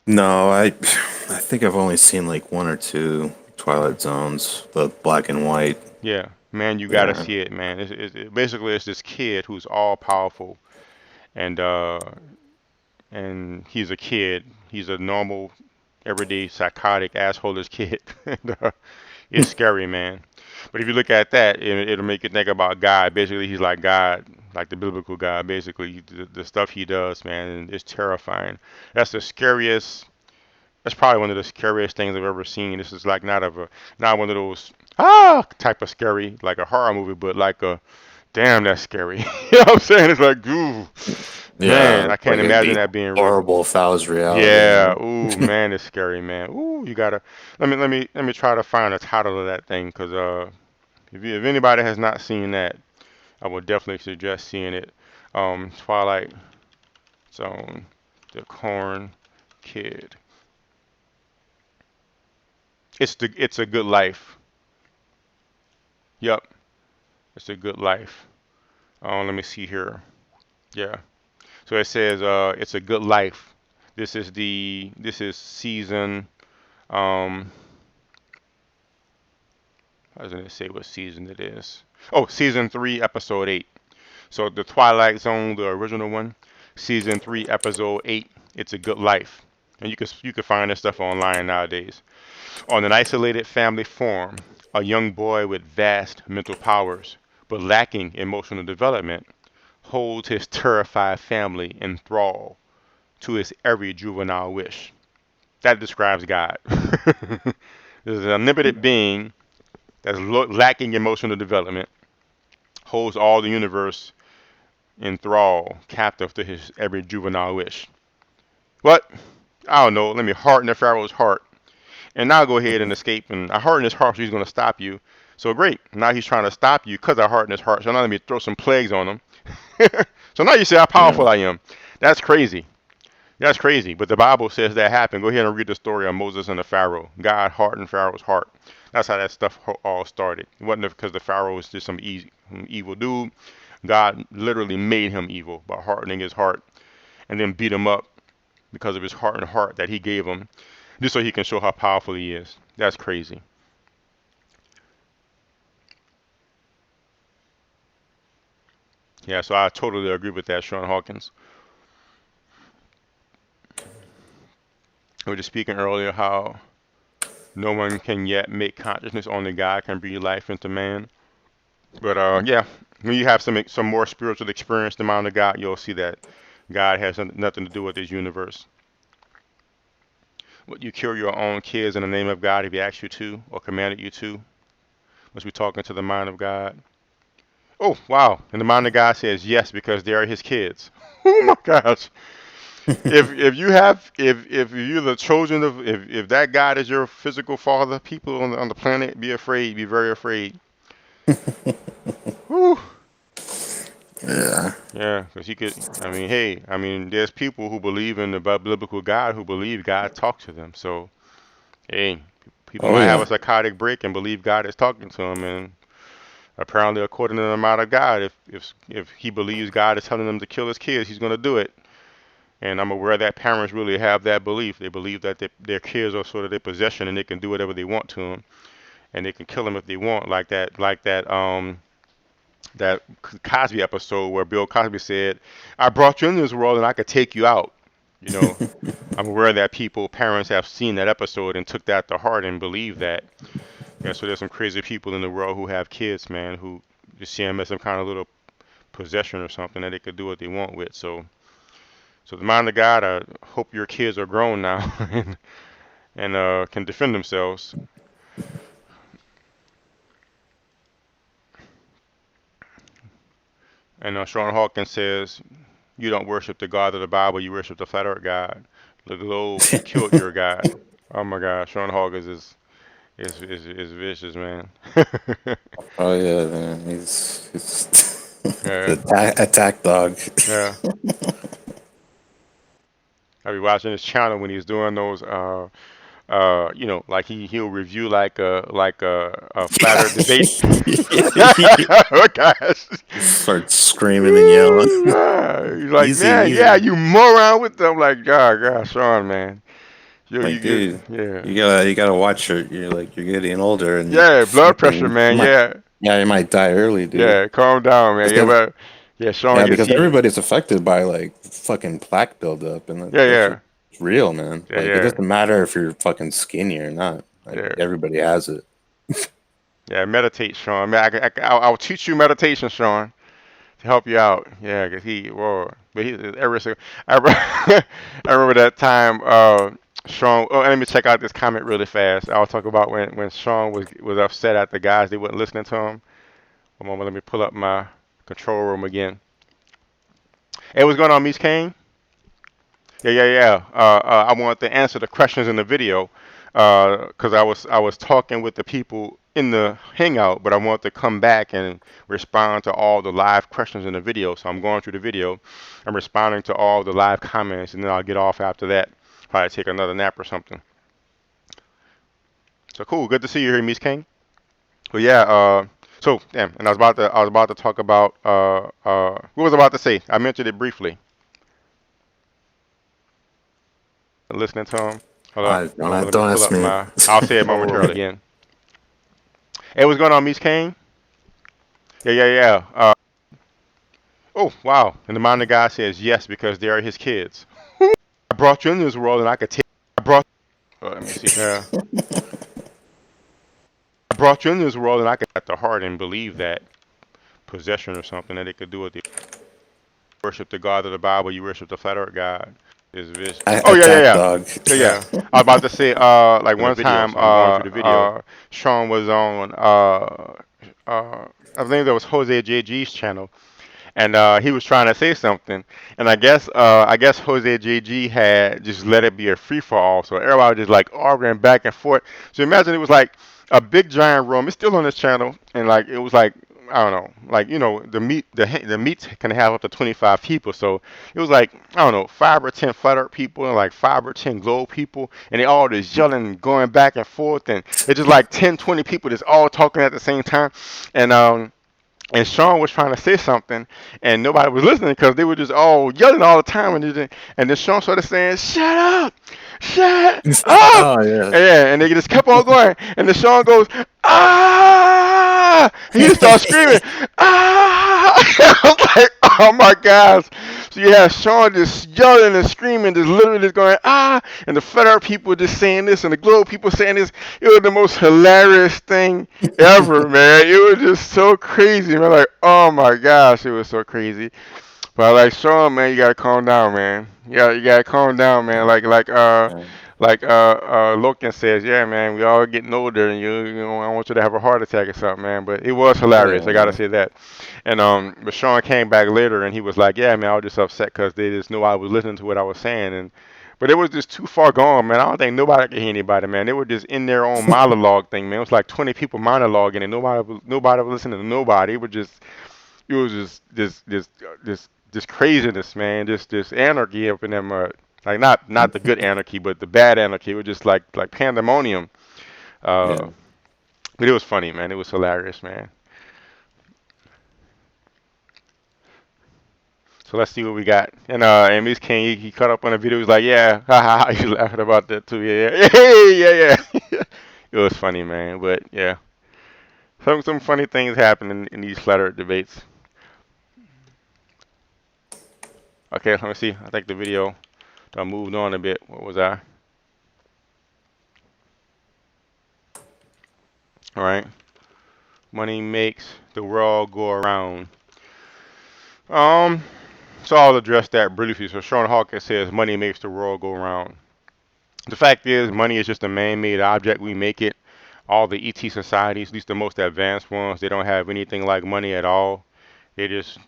No, I think I've only seen like one or two Twilight Zones, the black and white. Yeah, man, you gotta Yeah. see it, man. Basically, it's this kid who's all powerful, and he's a kid. He's a normal, everyday, psychotic, assholeish kid. and, it's scary, man. But if you look at that, it'll make you think about God. Basically, he's like God, like the biblical God. Basically, the stuff he does, man, is terrifying. That's the scariest. That's probably one of the scariest things I've ever seen. This is like not one of those type of scary like a horror movie, but like a damn that's scary. You know what I'm saying? It's like ooh, man, Yeah, I can't like imagine the that being real. horrible if that was reality, you Yeah, know? ooh, man, it's scary, man. Ooh, you gotta let me try to find the title of that thing, cause if anybody has not seen that, I would definitely suggest seeing it. Twilight Zone, the Corn Kid. It's a Good Life. Yep, it's a Good Life. Let me see here. Yeah. So it says it's a Good Life. This is season. Um, how does it say what season it is? Oh, season 3, episode 8. So the Twilight Zone, the original one, season 3, episode 8. It's a Good Life, and you can find this stuff online nowadays. On an isolated family farm, a young boy with vast mental powers but lacking emotional development holds his terrified family in thrall to his every juvenile wish. That describes God. There's an omnipotent being that's lacking emotional development, holds all the universe in thrall, captive to his every juvenile wish. What? I don't know. Let me harden the Pharaoh's heart. And now go ahead and escape. And I harden his heart, so he's going to stop you. So great. Now he's trying to stop you because I hardened his heart. So now let me throw some plagues on him. So now you see how Yeah. powerful I am. That's crazy. That's crazy. But the Bible says that happened. Go ahead and read the story of Moses and the Pharaoh. God hardened Pharaoh's heart. That's how that stuff all started. It wasn't because the Pharaoh was just some evil dude. God literally made him evil by hardening his heart and then beat him up because of his hardened heart that he gave him, just so he can show how powerful he is. That's crazy. Yeah, so I totally agree with that, Sean Hawkins. We were just speaking earlier how no one can yet make consciousness, only God can breathe life into man. But yeah, when you have some more spiritual experience, the mind of God, you'll see that God has nothing to do with this universe. Would you kill your own kids in the name of God if He asked you to or commanded you to? Must be talking to the mind of God. Oh wow! And the mind of God says yes because they are His kids. Oh my gosh! If you're the chosen of if that God is your physical father, people on the planet be afraid, be very afraid. Whew. Yeah. Yeah, because he could. I mean, hey, I mean, there's people who believe in the biblical God who believe God talks to them. So, hey, People Oh might have yeah. a psychotic break and believe God is talking to them, and apparently, according to the amount of God, if he believes God is telling them to kill his kids, he's going to do it. And I'm aware that parents really have that belief. They believe that their kids are sort of their possession, and they can do whatever they want to them, and they can kill them if they want, that Cosby episode where Bill Cosby said, "I brought you in this world, and I could take you out." You know, I'm aware that parents have seen that episode and took that to heart and believe that. Yeah, so there's some crazy people in the world who have kids, man, who just see them as some kind of little possession or something that they could do what they want with. So the mind of God, I hope your kids are grown now and can defend themselves. And Sean Hawkins says, you don't worship the God of the Bible, you worship the flat earth God. The globe killed your God. Oh my God, Sean Hawkins is vicious, man. Oh yeah, man. He's the Yeah, attack dog. yeah. I be watching his channel when he's doing those like he'll review like a flat earth debate. Oh gosh. Starts screaming and yelling. Woo, he's like, Easy, man, yeah, easy. you moron with them. Like, God, Sean, man. You Like, get, dude, yeah. you gotta watch your. You're getting older, and Yeah, blood pressure, fucking, man. Yeah, you might die early, dude. yeah, calm down, man. Yeah, Because but, yeah, Sean yeah, gets because heat. everybody's affected by like fucking plaque buildup, and Yeah, that shit's yeah, real, man. yeah, Like, it yeah, doesn't matter if you're fucking skinny or not. Like, yeah. everybody has it. Yeah, meditate, Sean. Man, I'll teach you meditation, Sean, to help you out. Yeah, 'cause whoa. But ever so, I remember that time, Sean. Oh, and let me check out this comment really fast. I'll talk about when Sean was upset at the guys. They weren't listening to him. One moment, let me pull up my control room again. Hey, what's going on, Miss Kane? Yeah, yeah, yeah. I want to answer the questions in the video because I was talking with the people in the hangout, but I want to come back and respond to all the live questions in the video. So I'm going through the video. I'm responding to all the live comments, and then I'll get off after that. Probably take another nap or something. So cool. Good to see you here, Miss King. Well, yeah. So damn, and I was about to talk about what was I about to say? I mentioned it briefly. Listening to him. Hold up. I One moment. Let me don't pull ask up me. my. I'll say it momentarily again. Hey, what's going on, Miss Kane? Yeah, yeah, yeah. Oh, wow. And the mind of God says yes because they are his kids. I brought you into this world and I could take. I brought. Let me see. Yeah. I brought you into this world and I could at the heart and believe that possession or something that they could do what they worship the God of the Bible. You worship the flat earth God. Is this? Oh yeah, yeah, Attack yeah. dog. Yeah, yeah. I was about to say, like In the one video, time, so I'm going through the video. Sean was on, I think that was Jose JG's channel, and he was trying to say something, and I guess Jose JG had just let it be a free for all, so everybody was just like arguing back and forth. So imagine it was like a big giant room. It's still on this channel, and like it was like I don't know, like the meet can have up to 25 people. So it was like I don't know, 5 or 10 flat earth people and like 5 or 10 globe people, and they all just yelling, and going back and forth, and it's just like 10, 20 people just all talking at the same time, and Sean was trying to say something, and nobody was listening because they were just all yelling all the time. And then Sean started saying, "Shut up, shut up!" Oh yeah. And, yeah, and they just kept on going. And then Sean goes, "Ah!" And he just started screaming, "Ah!" I was like, "Oh my gosh!" So yeah, Sean just yelling and screaming, just literally just going, "Ah!" And the federal people just saying this, and the globe people saying this. It was the most hilarious thing ever, man. It was just so crazy, man. Like, oh my gosh, it was so crazy. But like, Sean, man, you gotta calm down, man. Yeah, you gotta calm down, man. Loken says, yeah, man, we all getting older, and I want you to have a heart attack or something, man. But it was Oh hilarious. yeah, I gotta man. say that. And but Sean came back later, and he was like, yeah, man, I was just upset because they just knew I was listening to what I was saying, and but it was just too far gone, man. I don't think nobody could hear anybody, man. They were just in their own monologue thing, man. It was like 20 people monologuing, and nobody was listening to nobody. It was just craziness, man. This anarchy up in them, like not the good anarchy, but the bad anarchy. It was just like pandemonium. Uh, Yeah. but it was funny, man. It was hilarious, man. So let's see what we got. And Miss King, he caught up on the video. He was like, "Yeah, haha." He's laughing about that too. Yeah, yeah, yeah, yeah. It was funny, man. But yeah, some funny things happen in these flat Earth debates. Okay, let me see. I think the video I moved on a bit. What was I? All right. Money makes the world go around. Um, so I'll address that briefly. So Sean Hawkins says money makes the world go around. The fact is, money is just a man-made object. We make it. All the ET societies, at least the most advanced ones, they don't have anything like money at all. They just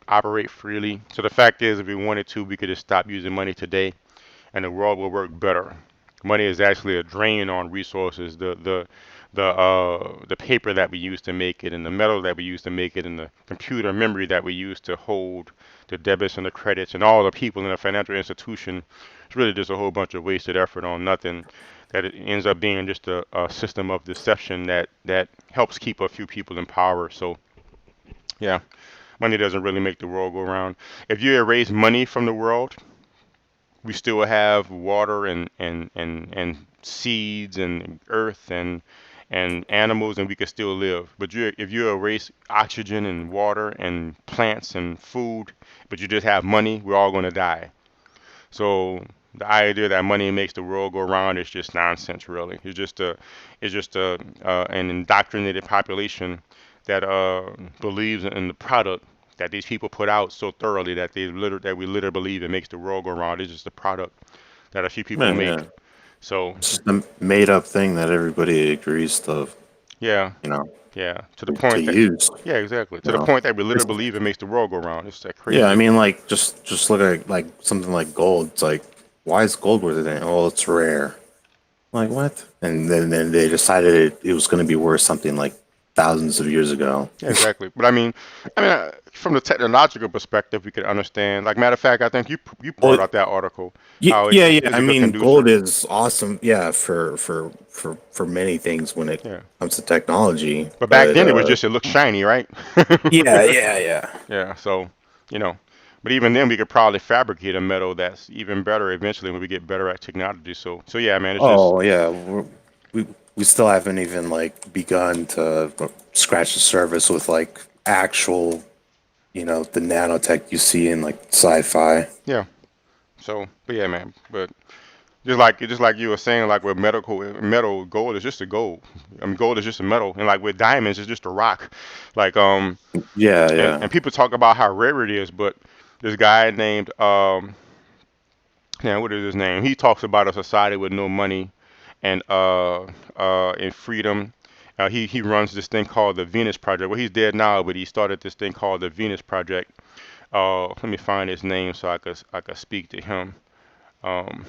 operate freely. So the fact is, if we wanted to, we could just stop using money today, and the world will work better. Money is actually a drain on resources. The paper that we use to make it, and the metal that we use to make it, and the computer memory that we use to hold the debits and the credits, and all the people in a financial institution. It's really just a whole bunch of wasted effort on nothing. That it ends up being just a system of deception that helps keep a few people in power. So yeah, money doesn't really make the world go around. If you erase money from the world, we still have water and seeds and earth and animals, and we can still live. But if you erase oxygen and water and plants and food, but you just have money, we're all going to die. So the idea that money makes the world go around is just nonsense, really. It's just an indoctrinated population that believes in the product that these people put out so thoroughly that that we literally believe it makes the world go around. It's just a product that a few people Yeah, make. yeah. So It's just a made up thing that everybody agrees to, yeah, you know, yeah, to the to point that use. yeah, exactly, You to the know. point that we literally believe it makes the world go around. It's that Yeah, I crazy. mean, like just look at like something like gold. It's like, why is gold worth it? Oh, it's rare. Like what? And then they decided it was going to be worth something like thousands of years ago. Yeah, exactly. But from the technological perspective, we could understand. Like, matter of fact, I think you Well, brought out that article how yeah, yeah. it's I a good mean, gold conducer. is awesome. Yeah, for many things when it Yeah. comes to technology. But back But then, it looked shiny, right? yeah, yeah, yeah. Yeah. So, you know, but even then, we could probably fabricate a metal that's even better eventually when we get better at technology. So yeah, man, it's just Oh yeah, we we still haven't even like begun to scratch the surface with like actual, the nanotech you see in like sci-fi. yeah. So, but yeah, man. But just like you were saying, like with metal, gold is just a gold. I mean, gold is just a metal, and like with diamonds, it's just a rock. Like Yeah, and yeah. people talk about how rare it is, but this guy named yeah, what is his name? He talks about a society with no money and freedom. He runs this thing called the Venus Project. Well, he's dead now, but he started this thing called the Venus Project. Let me find his name so I could speak to him. Um,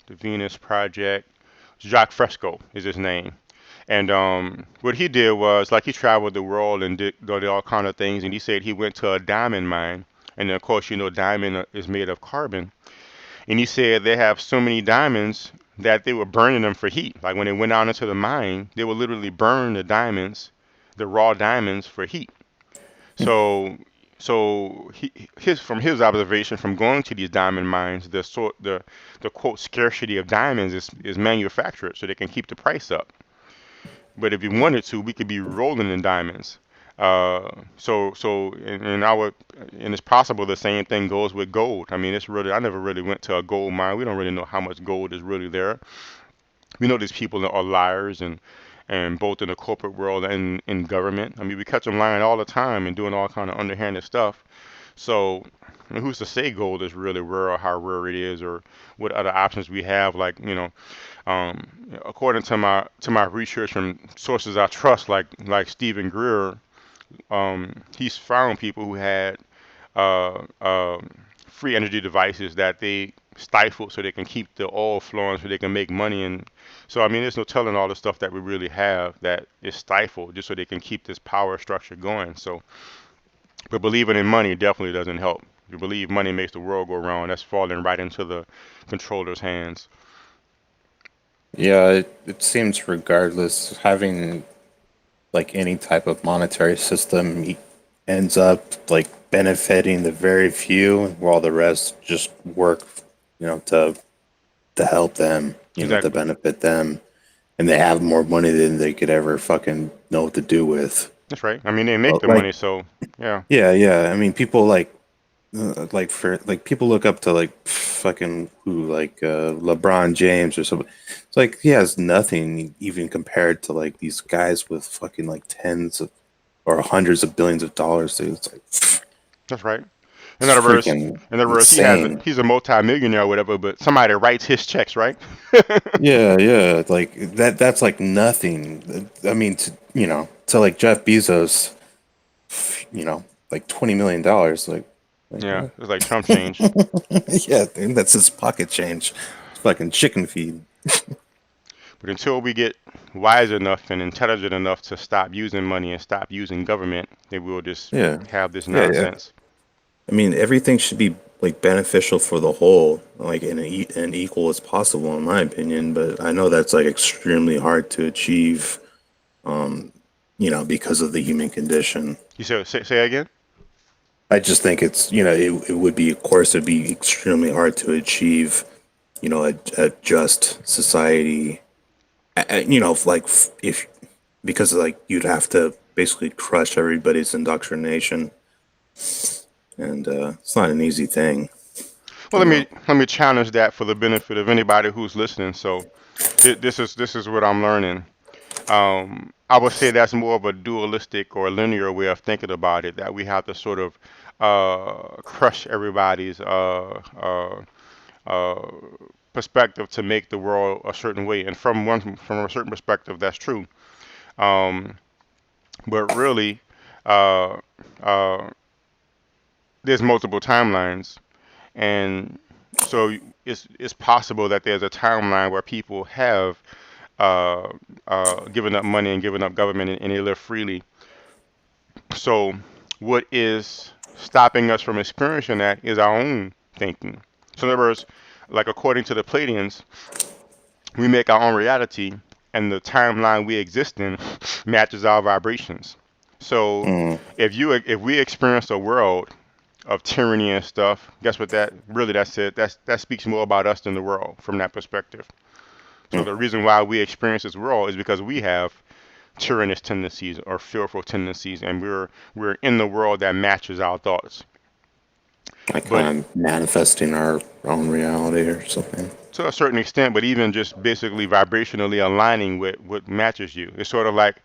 the Venus Project. Jacques Fresco is his name. And what he did was like he traveled the world and did all kind of things. And he said he went to a diamond mine. And then, of course, diamond is made of carbon. And he said they have so many diamonds that they were burning them for heat. Like when they went out into the mine, they would literally burn the diamonds, the raw diamonds, for heat. So, so his from his observation from going to these diamond mines, the quote scarcity of diamonds is manufactured so they can keep the price up. But if we wanted to, we could be rolling in diamonds. And it's possible the same thing goes with gold. I mean, it's really I never really went to a gold mine. We don't really know how much gold is really there. We know these people are liars and both in the corporate world and in government. I mean, we catch them lying all the time and doing all kind of underhanded stuff. So, I mean, who's to say gold is really rare or how rare it is or what other options we have? Like, according to my research from sources I trust, like Stephen Greer, he's found people who had uh, um, free energy devices that they stifle so they can keep the oil flowing so they can make money. And so I mean there's no telling all the stuff that we really have that is stifled just so they can keep this power structure going. So but believing in money definitely doesn't help. You believe money makes the world go round. That's falling right into the controller's hands. Yeah, it seems regardless, having like any type of monetary system ends up like benefiting the very few while the rest just work, to help them, to Exactly. benefit them. And they have more money than they could ever fucking know what to do with. That's right. I mean, they make the Like, money, so yeah. yeah, yeah. I mean, people for like people look up to like fucking who like LeBron James or something. It's like he has nothing even compared to like these guys with fucking like tens of or hundreds of billions of dollars. Dude. It's like That's right. In it's other words, freaking in other words, insane. he's a multi-millionaire or whatever, but somebody writes his checks, right? Yeah, yeah. Like that's like nothing. I mean, to like Jeff Bezos, you know, like $20 million. Like Yeah, what? it's like chump change. Yeah, dude, that's his pocket change. It's fucking chicken feed. But until we get wise enough and intelligent enough to stop using money and stop using government, then we'll just Yeah, have this yeah, yeah. nonsense. I mean, everything should be like beneficial for the whole, like and equal as possible, in my opinion. But I know that's like extremely hard to achieve, because of the human condition. You say again? I just think it would be, of course, it'd be extremely hard to achieve, a just society. Like if because like you'd have to basically crush everybody's indoctrination, and it's not an easy thing, Well, you know. let me challenge that for the benefit of anybody who's listening. So, this is what I'm learning. I would say that's more of a dualistic or linear way of thinking about it. That we have to sort of crush everybody's uh, perspective to make the world a certain way. And from a certain perspective, that's true. Um, but really, uh, uh, there's multiple timelines, and so it's possible that there's a timeline where people have uh, given up money and given up government, and they live freely. So what is stopping us from experiencing that is our own thinking. So in other words, like according to the Pleiadians, we make our own reality, and the timeline we exist in matches our vibrations. So Mm, if we experience a world of tyranny and stuff, guess what? That's it. That speaks more about us than the world from that perspective. So mm. the reason why we experience this world is because we have tyrannous tendencies or fearful tendencies, and we're in the world that matches our thoughts. Like But kind of manifesting our own reality or something. to a certain extent, but even just basically vibrationally aligning with what matches you. It's sort of like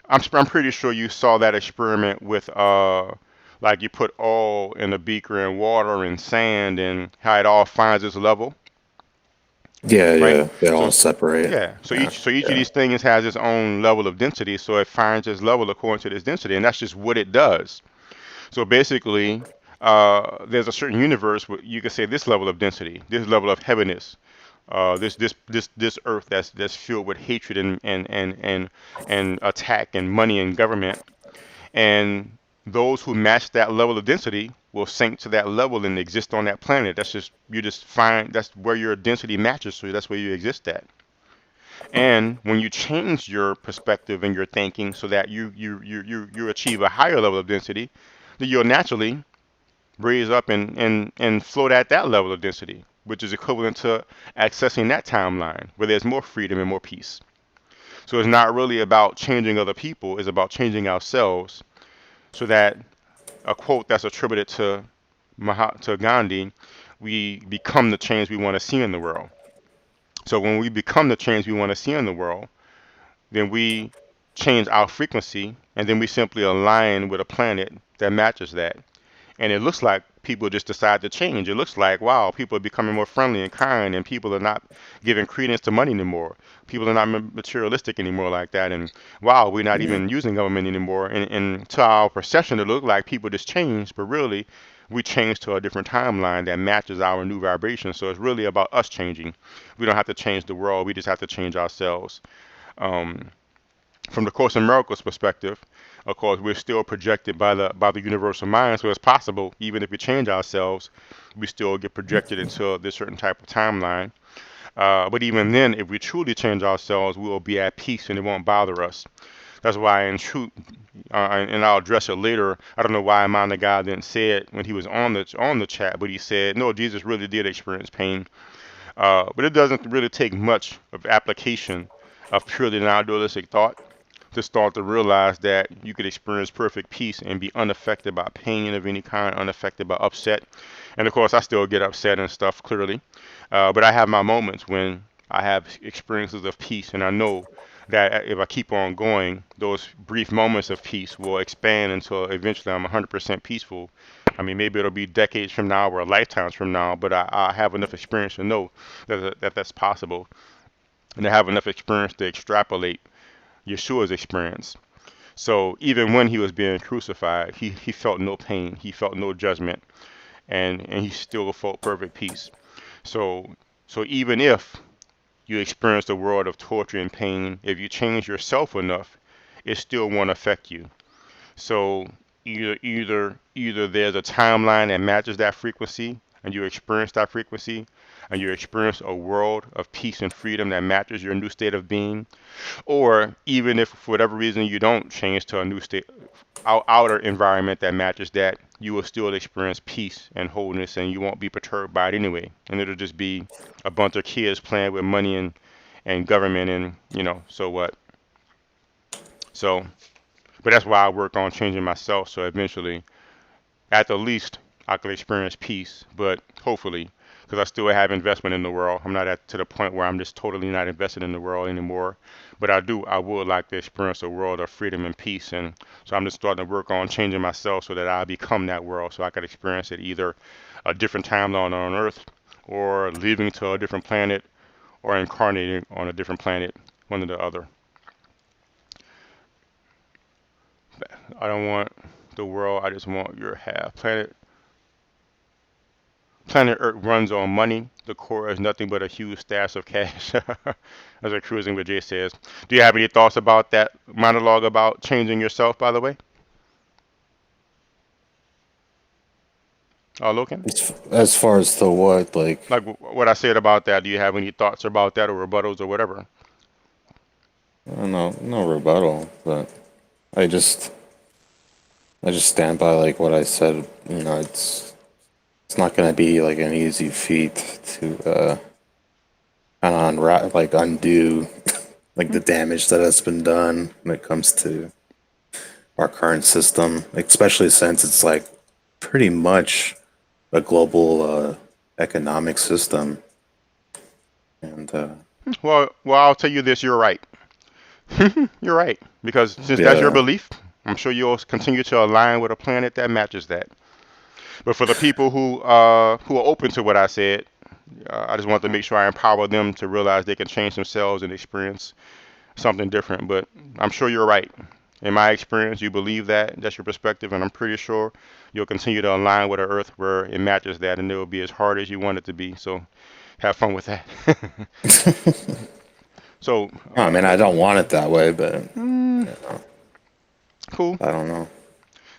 I'm pretty sure you saw that experiment with like you put oil in a beaker and water and sand and how it all finds its level, Yeah, right? yeah. They all So separate. yeah, so Yeah, each of yeah. these things has its own level of density, so it finds its level according to this density, and that's just what it does. So basically, there's a certain universe where you could say this level of density, this level of heaviness, this earth that's filled with hatred and attack and money and government, and those who match that level of density will sink to that level and exist on that planet. That's just you just find that's where your density matches, so that's where you exist at. And when you change your perspective and your thinking so that you achieve a higher level of density, then you'll naturally raise up and float at that level of density, which is equivalent to accessing that timeline where there's more freedom and more peace. So it's not really about changing other people, it's about changing ourselves so that a quote that's attributed to to Gandhi, we become the change we want to see in the world. So when we become the change we want to see in the world, then we change our frequency and then we simply align with a planet that matches that. And it looks like people just decide to change. It looks like, wow, people are becoming more friendly and kind, and people are not giving credence to money anymore. People are not materialistic anymore like that. And wow, we're not Yeah. even using government anymore. And to our perception, it looked like people just changed, but really, we changed to a different timeline that matches our new vibration. So it's really about us changing. We don't have to change the world. We just have to change ourselves. Um, from the Course in Miracles perspective, Of course, we're still projected by the universal mind, so it's possible, even if we change ourselves, we still get projected into this certain type of timeline. But even then, if we truly change ourselves, we will be at peace and it won't bother us. That's why, in truth, and I'll address it later. I don't know why Amanda God didn't say it when he was on the chat, but he said, no, Jesus really did experience pain. But it doesn't really take much of application of purely non-dualistic thought to start to realize that you could experience perfect peace and be unaffected by pain of any kind, unaffected by upset. And of course, I still get upset and stuff, clearly. But I have my moments when I have experiences of peace, and I know that if I keep on going, those brief moments of peace will expand until eventually I'm 100% peaceful. I mean, maybe it'll be decades from now or lifetimes from now, but I have enough experience to know that that's possible, and I have enough experience to extrapolate Yeshua's experience. So even when he was being crucified, he felt no pain, he felt no judgment, and he still felt perfect peace. So so even if you experience the world of torture and pain, if you change yourself enough, it still won't affect you. So either there's a timeline that matches that frequency and you experience that frequency and you experience a world of peace and freedom that matches your new state of being, or even if for whatever reason you don't change to a new state, outer environment that matches that, you will still experience peace and wholeness and you won't be perturbed by it anyway. And it'll just be a bunch of kids playing with money and government and, so what. So, but that's why I work on changing myself. So eventually, at the least, I could experience peace. But hopefully, because I still have investment in the world, I'm not to the point where I'm just totally not invested in the world anymore. But I would like to experience a world of freedom and peace. And so I'm just starting to work on changing myself so that I become that world, so I could experience it either a different timeline on Earth, or leaving to a different planet, or incarnating on a different planet, one or the other. I don't want the world. I just want your half. Planet Earth runs on money. The core is nothing but a huge stash of cash. As a cruising with Jay says. Do you have any thoughts about that monologue about changing yourself, by the way? Logan? As far as the what, like, Like what I said about that, do you have any thoughts about that or rebuttals or whatever? I don't know, no rebuttal, but I just I just stand by like what I said. It's not gonna be like an easy feat to kind of undo like the damage that has been done when it comes to our current system, especially since it's like pretty much a global economic system. And Well, I'll tell you this. You're right. You're right. Because since that's your yeah, belief, I'm sure you'll continue to align with a planet that matches that. But for the people who are open to what I said, I just want to make sure I empower them to realize they can change themselves and experience something different. But I'm sure you're right. In my experience, you believe that. That's your perspective, and I'm pretty sure you'll continue to align with the Earth where it matches that, and it will be as hard as you want it to be. So have fun with that. So, I mean, I don't want it that way, but mm, you know, cool. I don't know.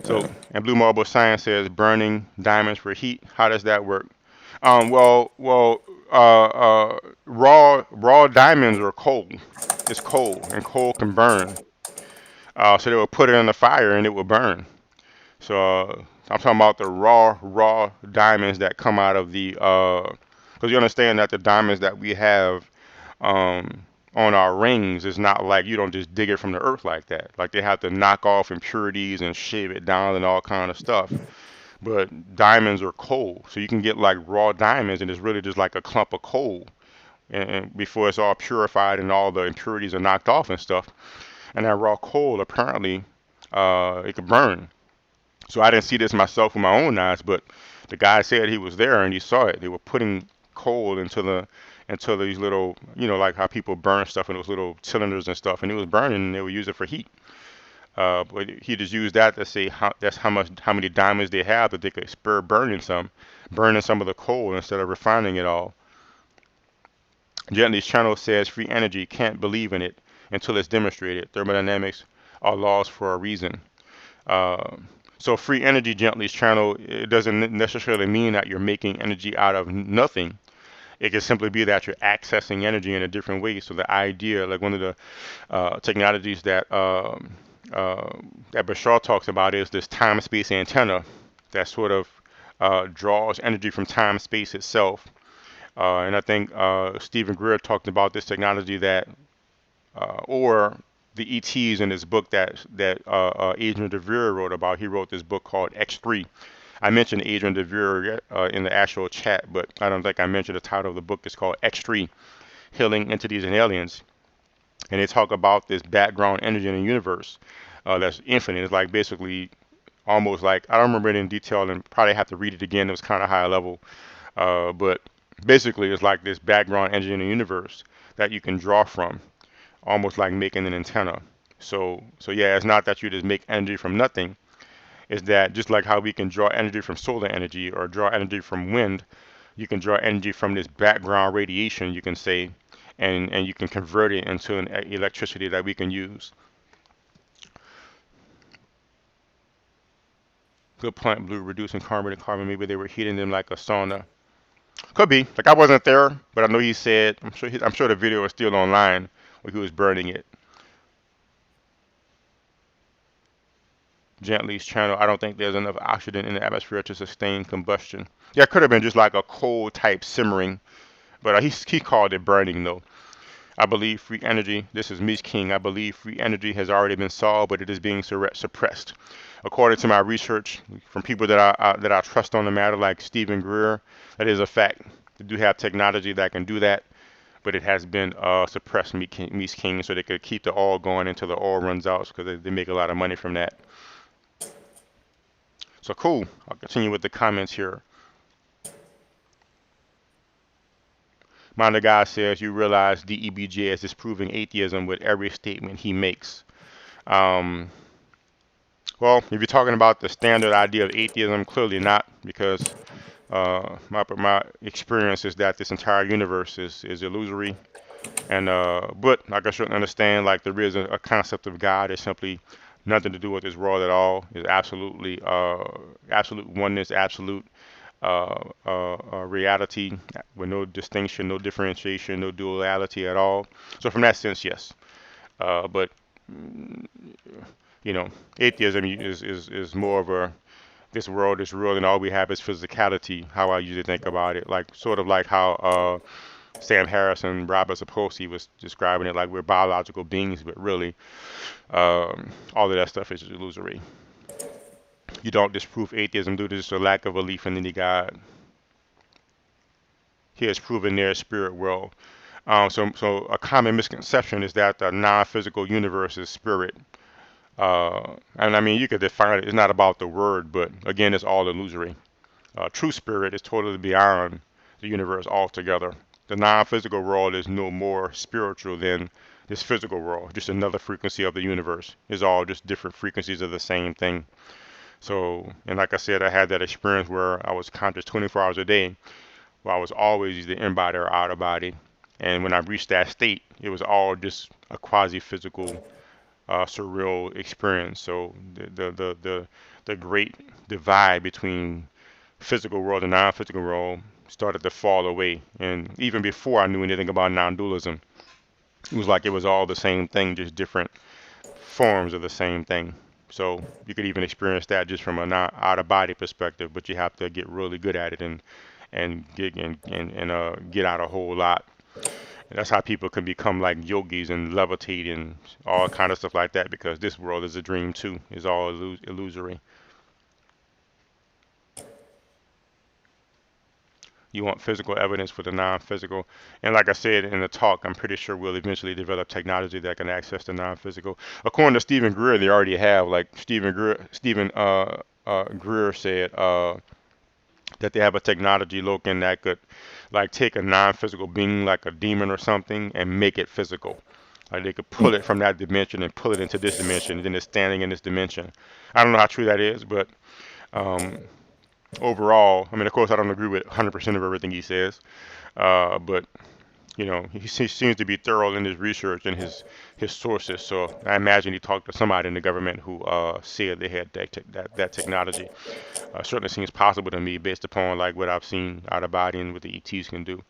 So, and Blue Marble Science says burning diamonds for heat. How does that work? Well, raw diamonds are cold. It's cold, and coal can burn. So they will put it in the fire, and it will burn. So I'm talking about the raw diamonds that come out of the. Because you understand that the diamonds that we have on our rings is not like you don't just dig it from the earth like that. Like they have to knock off impurities and shave it down and all kind of stuff. But diamonds are coal, so you can get like raw diamonds, and it's really just like a clump of coal. And before it's all purified and all the impurities are knocked off and stuff, and that raw coal apparently it could burn. So I didn't see this myself with my own eyes, but the guy said he was there and he saw it. They were putting coal into these little, like how people burn stuff in those little cylinders and stuff, and it was burning, and they would use it for heat. But he just used that to say how many diamonds they have that they could spur burning some of the coal instead of refining it all. Gently's channel says free energy can't believe in it until it's demonstrated. Thermodynamics are laws for a reason. Uh, so free energy gently is channeled. It doesn't necessarily mean that you're making energy out of nothing. It can simply be that you're accessing energy in a different way. So the idea, like one of the technologies uh, that Bashar talks about, is this time-space antenna that sort of draws energy from time-space itself. And I think Stephen Greer talked about this technology or the ETs in his book that Adrian DeVere wrote about. He wrote this book called X3. I mentioned Adrian DeVere in the actual chat, but I don't think I mentioned the title of the book. It's called X3, Healing Entities and Aliens. And they talk about this background energy in the universe that's infinite. It's like basically almost like, I don't remember it in detail and probably have to read it again. It was kind of high level. But basically, it's like this background energy in the universe that you can draw from, almost like making an antenna. So yeah, it's not that you just make energy from nothing. It's that just like how we can draw energy from solar energy or draw energy from wind, you can draw energy from this background radiation, you can say, and you can convert it into an electricity that we can use. Good point, Blue. Reducing carbon and carbon. Maybe they were heating them like a sauna. Could be. Like I wasn't there, but I know he said. I'm sure the video is still online where he was burning it. Gently's channel. I don't think there's enough oxygen in the atmosphere to sustain combustion. Yeah, it could have been just like a cold type simmering, but he called it burning though. I believe free energy. This is Ms. King. I believe free energy has already been solved, but it is being suppressed. According to my research from people that I trust on the matter, like Stephen Greer, that is a fact. They do have technology that can do that, but it has been suppressed, Ms. King, so they could keep the oil going until the oil runs out, because they make a lot of money from that. So cool. I'll continue with the comments here. Mind guy says you realize DEBJ is disproving atheism with every statement he makes. Um, well, if you're talking about the standard idea of atheism, clearly not, because my experience is that this entire universe is illusory. And but like I should understand, like there is a concept of God. It's simply nothing to do with this world at all. It's absolutely absolute oneness, absolute reality with no distinction, no differentiation, no duality at all. So from that sense, yes. But you know, atheism is more of a this world is real and all we have is physicality. How I usually think about it, like sort of like how Sam Harris and Robert Sapolsky was describing it, like we're biological beings, but really all of that stuff is illusory. You don't disprove atheism due to just a lack of belief in any God. He has proven their spirit world. So a common misconception is that the non-physical universe is spirit. And I mean, you could define it. It's not about the word, but again, it's all illusory. True spirit is totally beyond the universe altogether. The non-physical world is no more spiritual than this physical world. Just another frequency of the universe. It's all just different frequencies of the same thing. So, and like I said, I had that experience where I was conscious 24 hours a day, where I was always either in body or out of body. And when I reached that state, it was all just a quasi-physical, surreal experience. So the great divide between physical world and non-physical world started to fall away. And even before I knew anything about non-dualism, it was like it was all the same thing, just different forms of the same thing. So you could even experience that just from a not out of body perspective, but you have to get really good at it and get out a whole lot. And that's how people can become like yogis and levitate and all kind of stuff like that, because this world is a dream too. It's all illusory. You want physical evidence for the non-physical. And like I said in the talk, I'm pretty sure we'll eventually develop technology that can access the non-physical. According to Stephen Greer, they already have. Like Stephen Greer said that they have a technology looking that could like take a non-physical being like a demon or something and make it physical. Like they could pull it from that dimension and pull it into this dimension, and then it's standing in this dimension. I don't know how true that is, but um, overall, I mean, of course, I don't agree with 100% of everything he says, but He seems to be thorough in his research and his sources. So I imagine he talked to somebody in the government who said they had that technology. Certainly seems possible to me based upon like what I've seen out of body and what the ETs can do.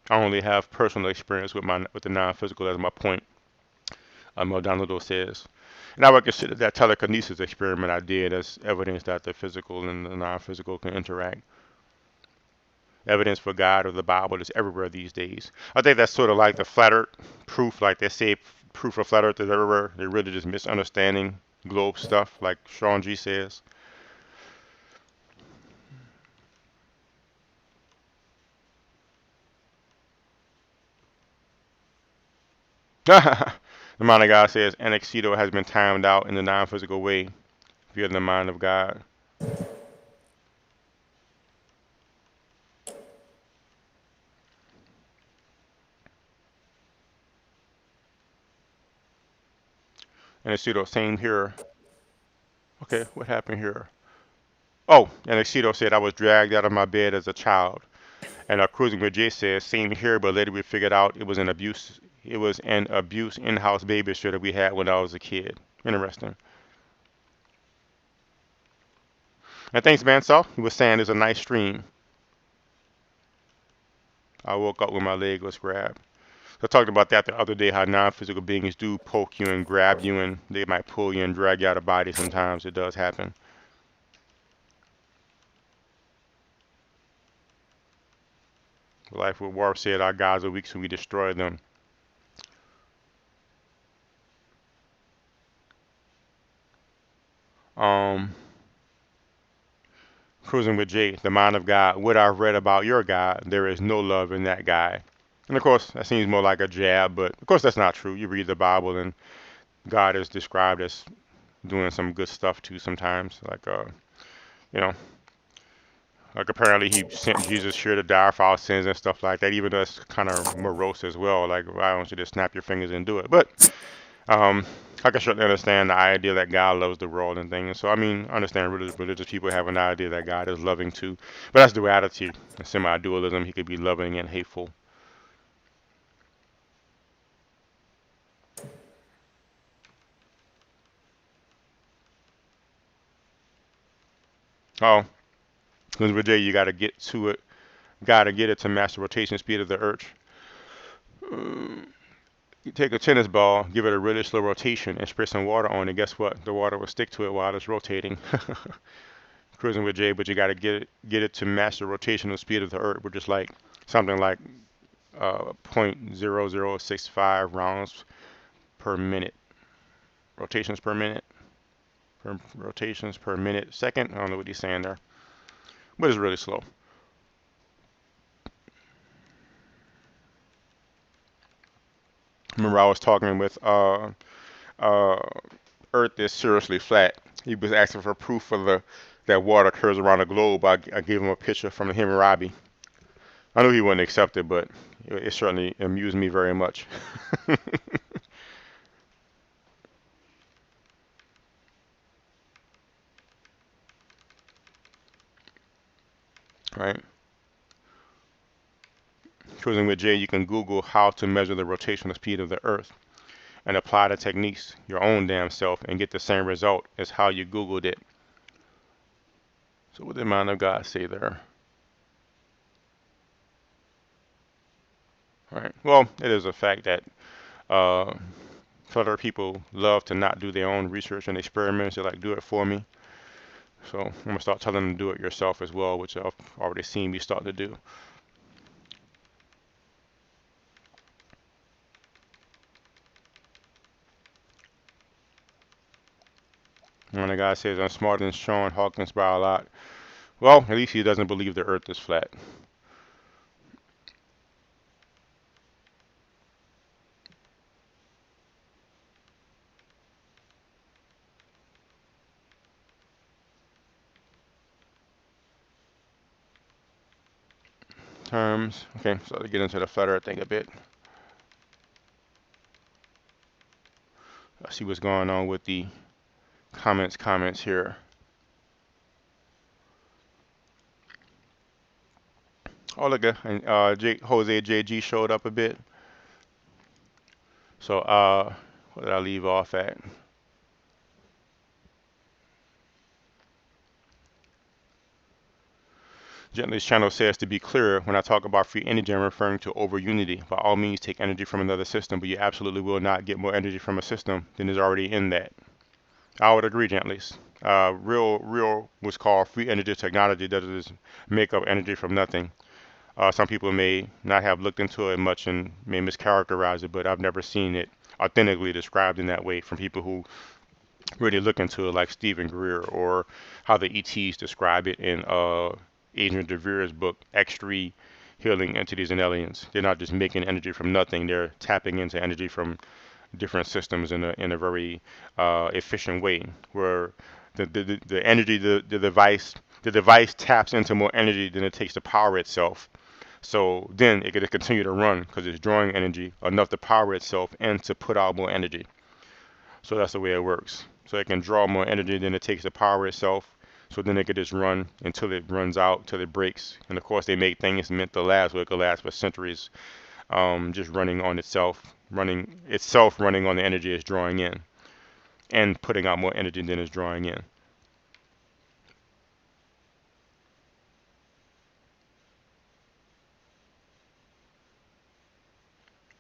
I only have personal experience with the non-physical as my point. Maldonado says. And I would consider that telekinesis experiment I did as evidence that the physical and the non-physical can interact. Evidence for God or the Bible is everywhere these days. I think that's sort of like the flat earth proof, like they say proof of flat earth is everywhere. They're really just misunderstanding globe stuff, like Sean G says. The mind of God says Anexito has been timed out in the non-physical way via the mind of God. Anexito, same here. Okay, what happened here? Oh, and Exito said I was dragged out of my bed as a child. And Cruising with Jay says same here, but later we figured out it was an abuse. It was an abuse in-house babysitter we had when I was a kid. Interesting. And thanks, Mansell. He was saying it's a nice stream. I woke up when my leg was grabbed. I talked about that the other day, how non-physical beings do poke you and grab you, and they might pull you and drag you out of body sometimes. It does happen. Life with War said our gods are weak, so we destroy them. Um, Cruising with Jay, the mind of God. What I've read about your God, there is no love in that guy. And of course, that seems more like a jab, but of course that's not true. You read the Bible, and God is described as doing some good stuff too sometimes. You know, like apparently he sent Jesus here to die for our sins and stuff like that. Even though it's kind of morose as well. Like, why don't you just snap your fingers and do it? But um, I can certainly understand the idea that God loves the world and things. So I mean, I understand religious people have an idea that God is loving too. But that's duality, semi-dualism. He could be loving and hateful. Oh, Elizabeth J, you got to get to it. Got to get it to match the rotation speed of the Earth. You take a tennis ball, give it a really slow rotation, and spray some water on it. Guess what? The water will stick to it while it's rotating. Cruising with Jay, but you got to get it to match the rotational speed of the Earth, which is like something like 0.0065 rounds per minute. Rotations per minute. Rotations per minute second. I don't know what he's saying there, but it's really slow. Remember, I was talking with uh, Earth is seriously flat. He was asking for proof for the that water curves around the globe. I gave him a picture from the Hammurabi. I knew he wouldn't accept it, but it certainly amused me very much. Right? Cruising with Jay, you can Google how to measure the rotational speed of the Earth and apply the techniques your own damn self and get the same result as how you Googled it. So what did mind of God say there? All right. Well, it is a fact that uh, other people love to not do their own research and experiments. They like do it for me. So I'm gonna start telling them to do it yourself as well, which I've already seen me start to do. One of the guys says I'm smarter than Sean Hawkins by a lot. Well, at least he doesn't believe the Earth is flat. Terms. Okay, so to get into the flat Earth thing a bit. Let's see what's going on with the comments here. Oh, look, Jose JG showed up a bit. So, what did I leave off at? Gently's channel says, to be clear, when I talk about free energy, I'm referring to over unity. By all means, take energy from another system, but you absolutely will not get more energy from a system than is already in that. I would agree, Gently's. Real was called free energy technology that is make up energy from nothing. Some people may not have looked into it much and may mischaracterize it, but I've never seen it authentically described in that way from people who really look into it, like Stephen Greer, or how the ETs describe it in Adrian DeVere's book, X3 Healing Entities and Aliens. They're not just making energy from nothing, they're tapping into energy from different systems in a very efficient way, where the energy, the device taps into more energy than it takes to power itself. So then it could continue to run because it's drawing energy enough to power itself and to put out more energy. So that's the way it works. So it can draw more energy than it takes to power itself. So then it could just run until it runs out, till it breaks. And of course, they make things meant to last, where it could last for centuries, just running on itself, running on the energy it's drawing in, and putting out more energy than it's drawing in.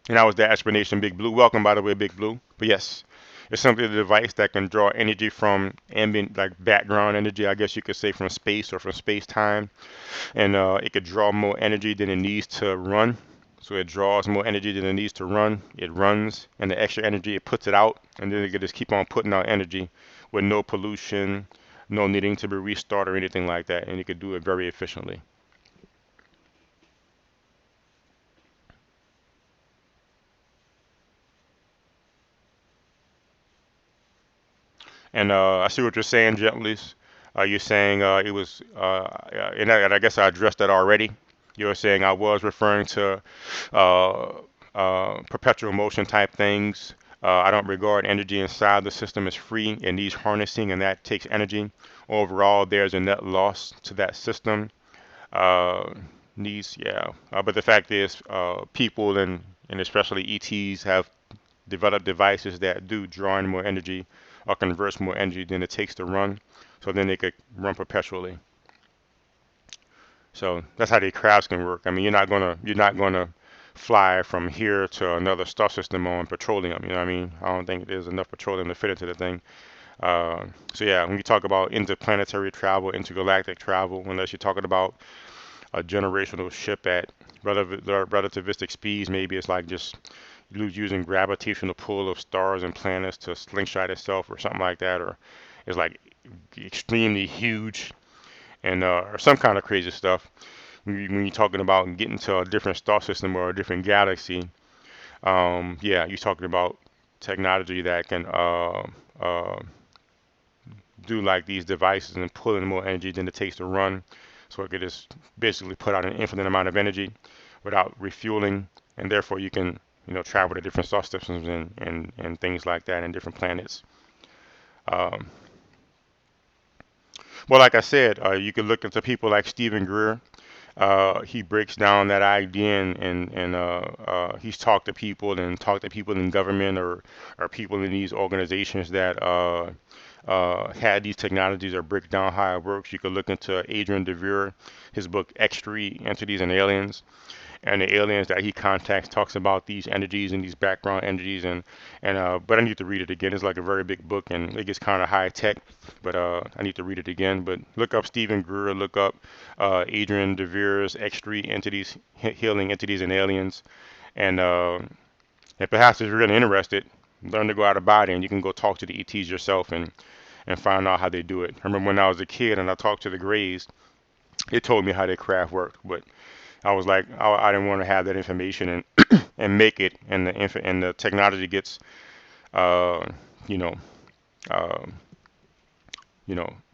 And that was the explanation, Big Blue. Welcome, by the way, Big Blue. But yes, it's simply a device that can draw energy from ambient, like background energy, I guess you could say, from space or from space time. And it could draw more energy than it needs to run. So it draws more energy than it needs to run. It runs, and the extra energy it puts it out, and then it could just keep on putting out energy with no pollution, no needing to be restarted or anything like that. And it could do it very efficiently. And I see what you're saying, Gentleys. You're saying it was, and I guess I addressed that already. You're saying I was referring to uh, perpetual motion type things. I don't regard energy inside the system as free. It needs harnessing, and that takes energy. Overall, there's a net loss to that system. Uh, needs, yeah. But the fact is, people and especially ETs have develop devices that do draw in more energy or converts more energy than it takes to run. So then they could run perpetually. So that's how the crafts can work. I mean, you're not gonna fly from here to another star system on petroleum. You know what I mean? I don't think there's enough petroleum to fit into the thing. So yeah, when you talk about interplanetary travel, intergalactic travel, unless you're talking about a generational ship at relativistic speeds, maybe it's like just using gravitational pull of stars and planets to slingshot itself or something like that, or it's like extremely huge and or some kind of crazy stuff. When you're talking about getting to a different star system or a different galaxy, yeah, you're talking about technology that can do like these devices and pull in more energy than it takes to run. So it could just basically put out an infinite amount of energy without refueling, and therefore you can travel to different star systems and things like that and different planets. Um, well, like I said, you could look into people like Stephen Greer. He breaks down that idea and he's talked to people in government or people in these organizations that had these technologies or break down how it works. You could look into Adrian DeVere, his book X3 Entities and Aliens, and the aliens that he contacts talks about these energies and these background energies and but I need to read it again. It's like a very big book and it gets kind of high tech, but I need to read it again. But look up Stephen Greer, look up Adrian DeVere's X3 Entities, Healing Entities and Aliens, and perhaps if you're really interested, learn to go out of body and you can go talk to the ETs yourself and find out how they do it. I remember when I was a kid and I talked to the Greys, they told me how their craft worked, but I was like, I didn't want to have that information and make it, and the technology gets, uh, you know, uh,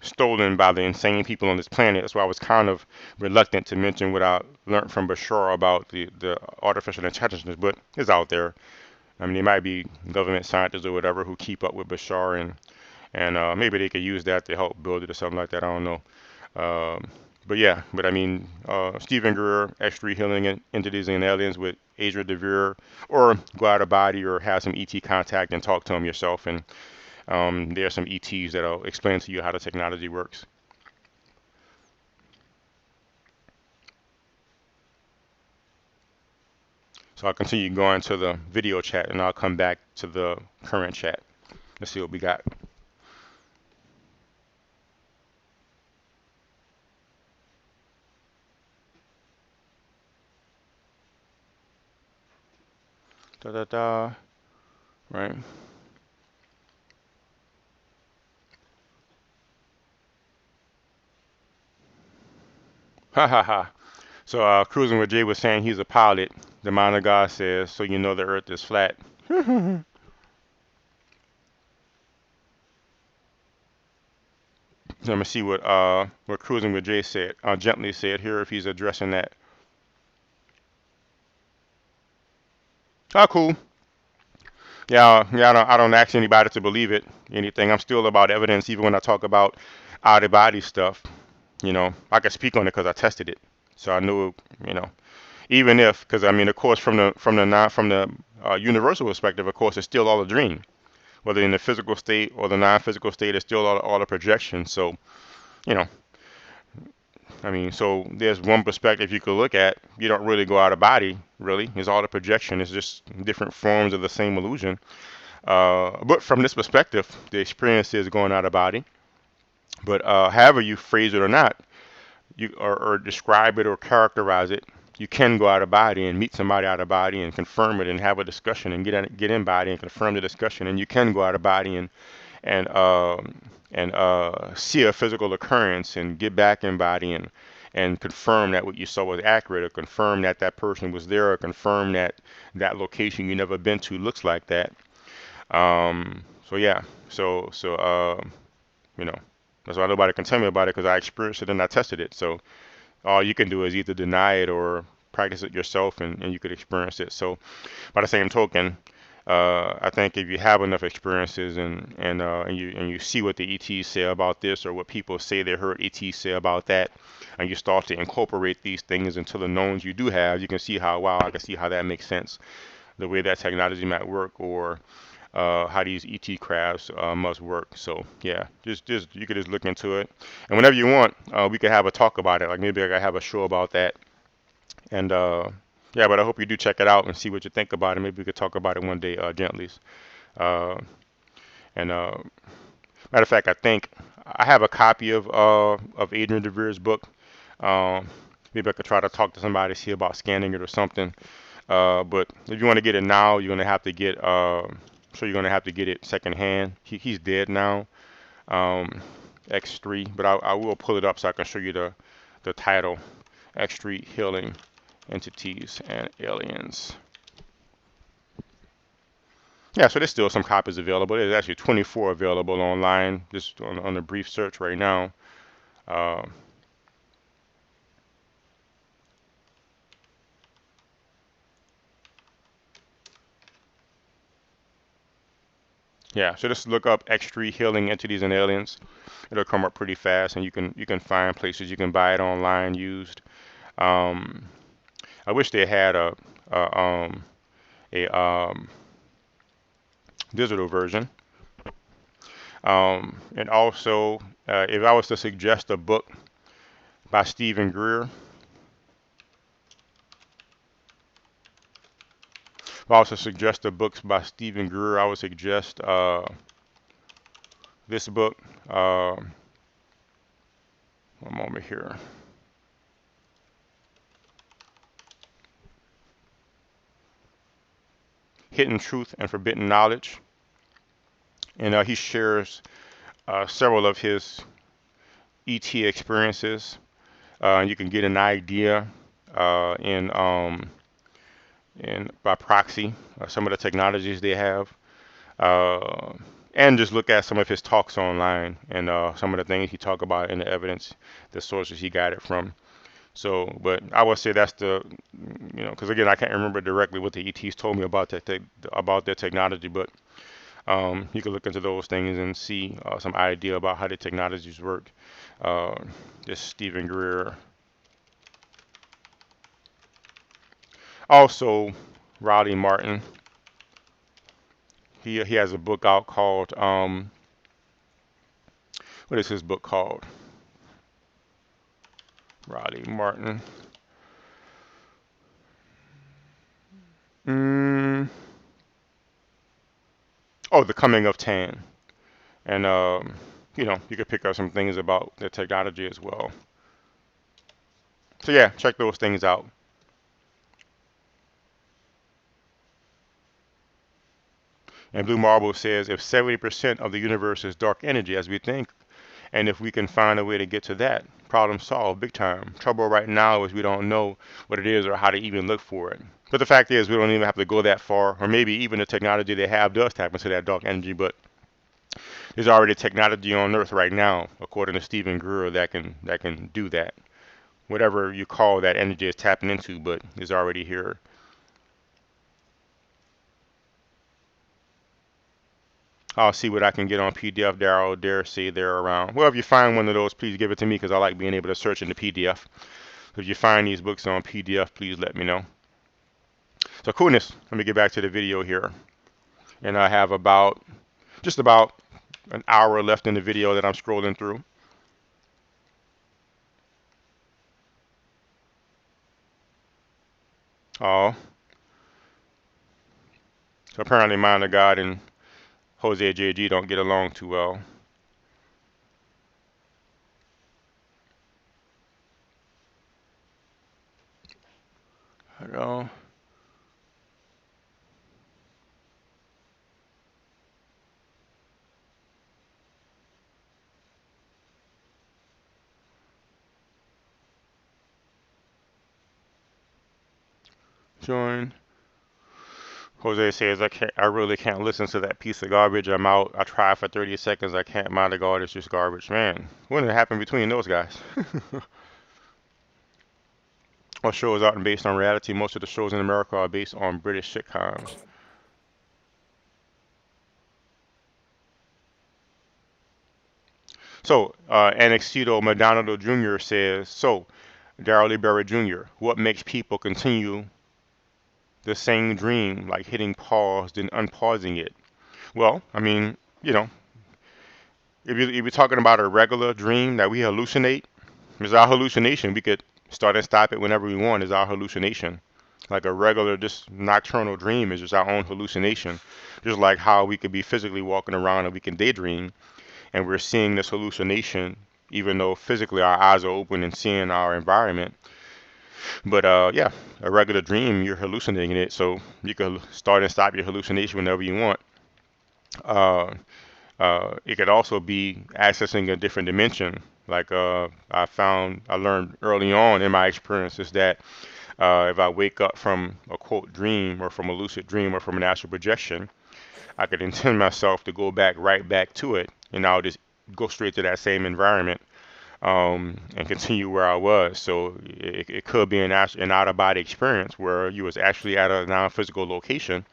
stolen by the insane people on this planet. That's why I was kind of reluctant to mention what I learned from Bashar about the artificial intelligence, but it's out there. I mean, there might be government scientists or whatever who keep up with Bashar and maybe they could use that to help build it or something like that. I don't know. Um, But yeah, but I mean, Stephen Greer, X3 Healing Entities and Aliens with Adrian DeVere, or go out of body or have some ET contact and talk to them yourself. And there are some ETs that'll explain to you how the technology works. So I'll continue going to the video chat and I'll come back to the current chat. Let's see what we got. Da da da. Right. Ha ha ha. So Cruising with Jay was saying he's a pilot. The mind of God says, so you know the earth is flat. Let me see what Cruising with Jay said. Gently said here if he's addressing that. Oh, cool. Yeah, yeah. I don't ask anybody to believe it. Anything. I'm still about evidence, even when I talk about out of body stuff. I can speak on it because I tested it, so I knew. Even if, because I mean, of course, from the universal perspective, of course, it's still all a dream. Whether in the physical state or the non-physical state, it's still all a projection. So, you know, I mean, so there's one perspective you could look at. You don't really go out of body, really. It's all a projection. It's just different forms of the same illusion. But from this perspective, the experience is going out of body. But however you phrase it or not, or describe it or characterize it, you can go out of body and meet somebody out of body and confirm it and have a discussion and get in body and confirm the discussion. And you can go out of body and see a physical occurrence and get back in body and confirm that what you saw was accurate, or confirm that that person was there, or confirm that that location you never been to looks like that. So yeah, so you know, that's why nobody can tell me about it, because I experienced it and I tested it. So all you can do is either deny it or practice it yourself, and you could experience it. So by the same token, I think if you have enough experiences and you see what the ETs say about this, or what people say they heard ETs say about that, and you start to incorporate these things into the knowns you do have, you can see how, wow, I can see how that makes sense, the way that technology might work, or how these ET crafts must work. So yeah, just you could just look into it, and whenever you want, we could have a talk about it. Like maybe I could have a show about that, and yeah. But I hope you do check it out and see what you think about it. Maybe we could talk about it one day, gently. Uh, and Matter of fact, I think I have a copy of Adrian DeVere's book. Um, Maybe I could try to talk to somebody, see about scanning it or something. But if you want to get it now, you're gonna have to get. So you're gonna have to get it secondhand. He's dead now. Um, X3, but I will pull it up so I can show you the title. X3 Healing Entities and Aliens. Yeah, so there's still some copies available. There's actually 24 available online, just on a brief search right now. Uh, yeah, so just look up X3 Healing Entities and Aliens. It'll come up pretty fast, and you can find places you can buy it online used. Um, I wish they had a a digital version. And also, if I was to suggest a book by Stephen Greer, if I was to suggest the books by Stephen Greer, I would suggest this book. One moment here. Hidden Truth and Forbidden Knowledge. And he shares several of his ET experiences. And you can get an idea in by proxy some of the technologies they have. Uh, and just look at some of his talks online, and some of the things he talked about in the evidence, the sources he got it from. So, but I would say that's because again, I can't remember directly what the ETs told me about about their technology, but You can look into those things and see some idea about how the technologies work. Uh, this Stephen Greer. Also, Riley Martin. He has a book out called what is his book called? Riley Martin. Mm, oh, The Coming of Tan. And you could pick up some things about the technology as well. So yeah, check those things out. And Blue Marble says if 70% of the universe is dark energy as we think, and if we can find a way to get to that, problem solved big time. Trouble right now is we don't know what it is or how to even look for it. But the fact is we don't even have to go that far, or maybe even the technology they have does tap into that dark energy, but there's already technology on Earth right now, according to Stephen Greer, that can do that. Whatever you call that energy is tapping into, but is already here. I'll see what I can get on PDF. Darryl, dare say they're around. Well, if you find one of those, please give it to me because I like being able to search in the PDF. If you find these books on PDF, please let me know. So coolness. Let me get back to the video here. And I have just about an hour left in the video that I'm scrolling through. Oh. So apparently Mind of God and Jose JG don't get along too well. Hello. Join. Jose says I really can't listen to that piece of garbage. I'm out. I try for 30 seconds. I can't. Mind the God, it's just garbage. Man, what did happen between those guys? What shows aren't based on reality? Most of the shows in America are based on British sitcoms. So, Anexito Madonado Jr. says, so, Darryl Lee Berry Jr., what makes people continue the same dream, like hitting pause, then unpausing it? Well, I mean, if you're talking about a regular dream that we hallucinate, it's our hallucination. We could start and stop it whenever we want. It's our hallucination. Like a regular, just nocturnal dream is just our own hallucination. Just like how we could be physically walking around and we can daydream, and we're seeing this hallucination, even though physically our eyes are open and seeing our environment. But yeah, a regular dream, you're hallucinating it, so you can start and stop your hallucination whenever you want. Uh, it could also be accessing a different dimension. Like I learned early on in my experiences that if I wake up from a quote dream or from a lucid dream or from an astral projection, I could intend myself to go back right back to it, and I'll just go straight to that same environment and continue where I was. So it could be an out of body experience where you was actually at a non-physical location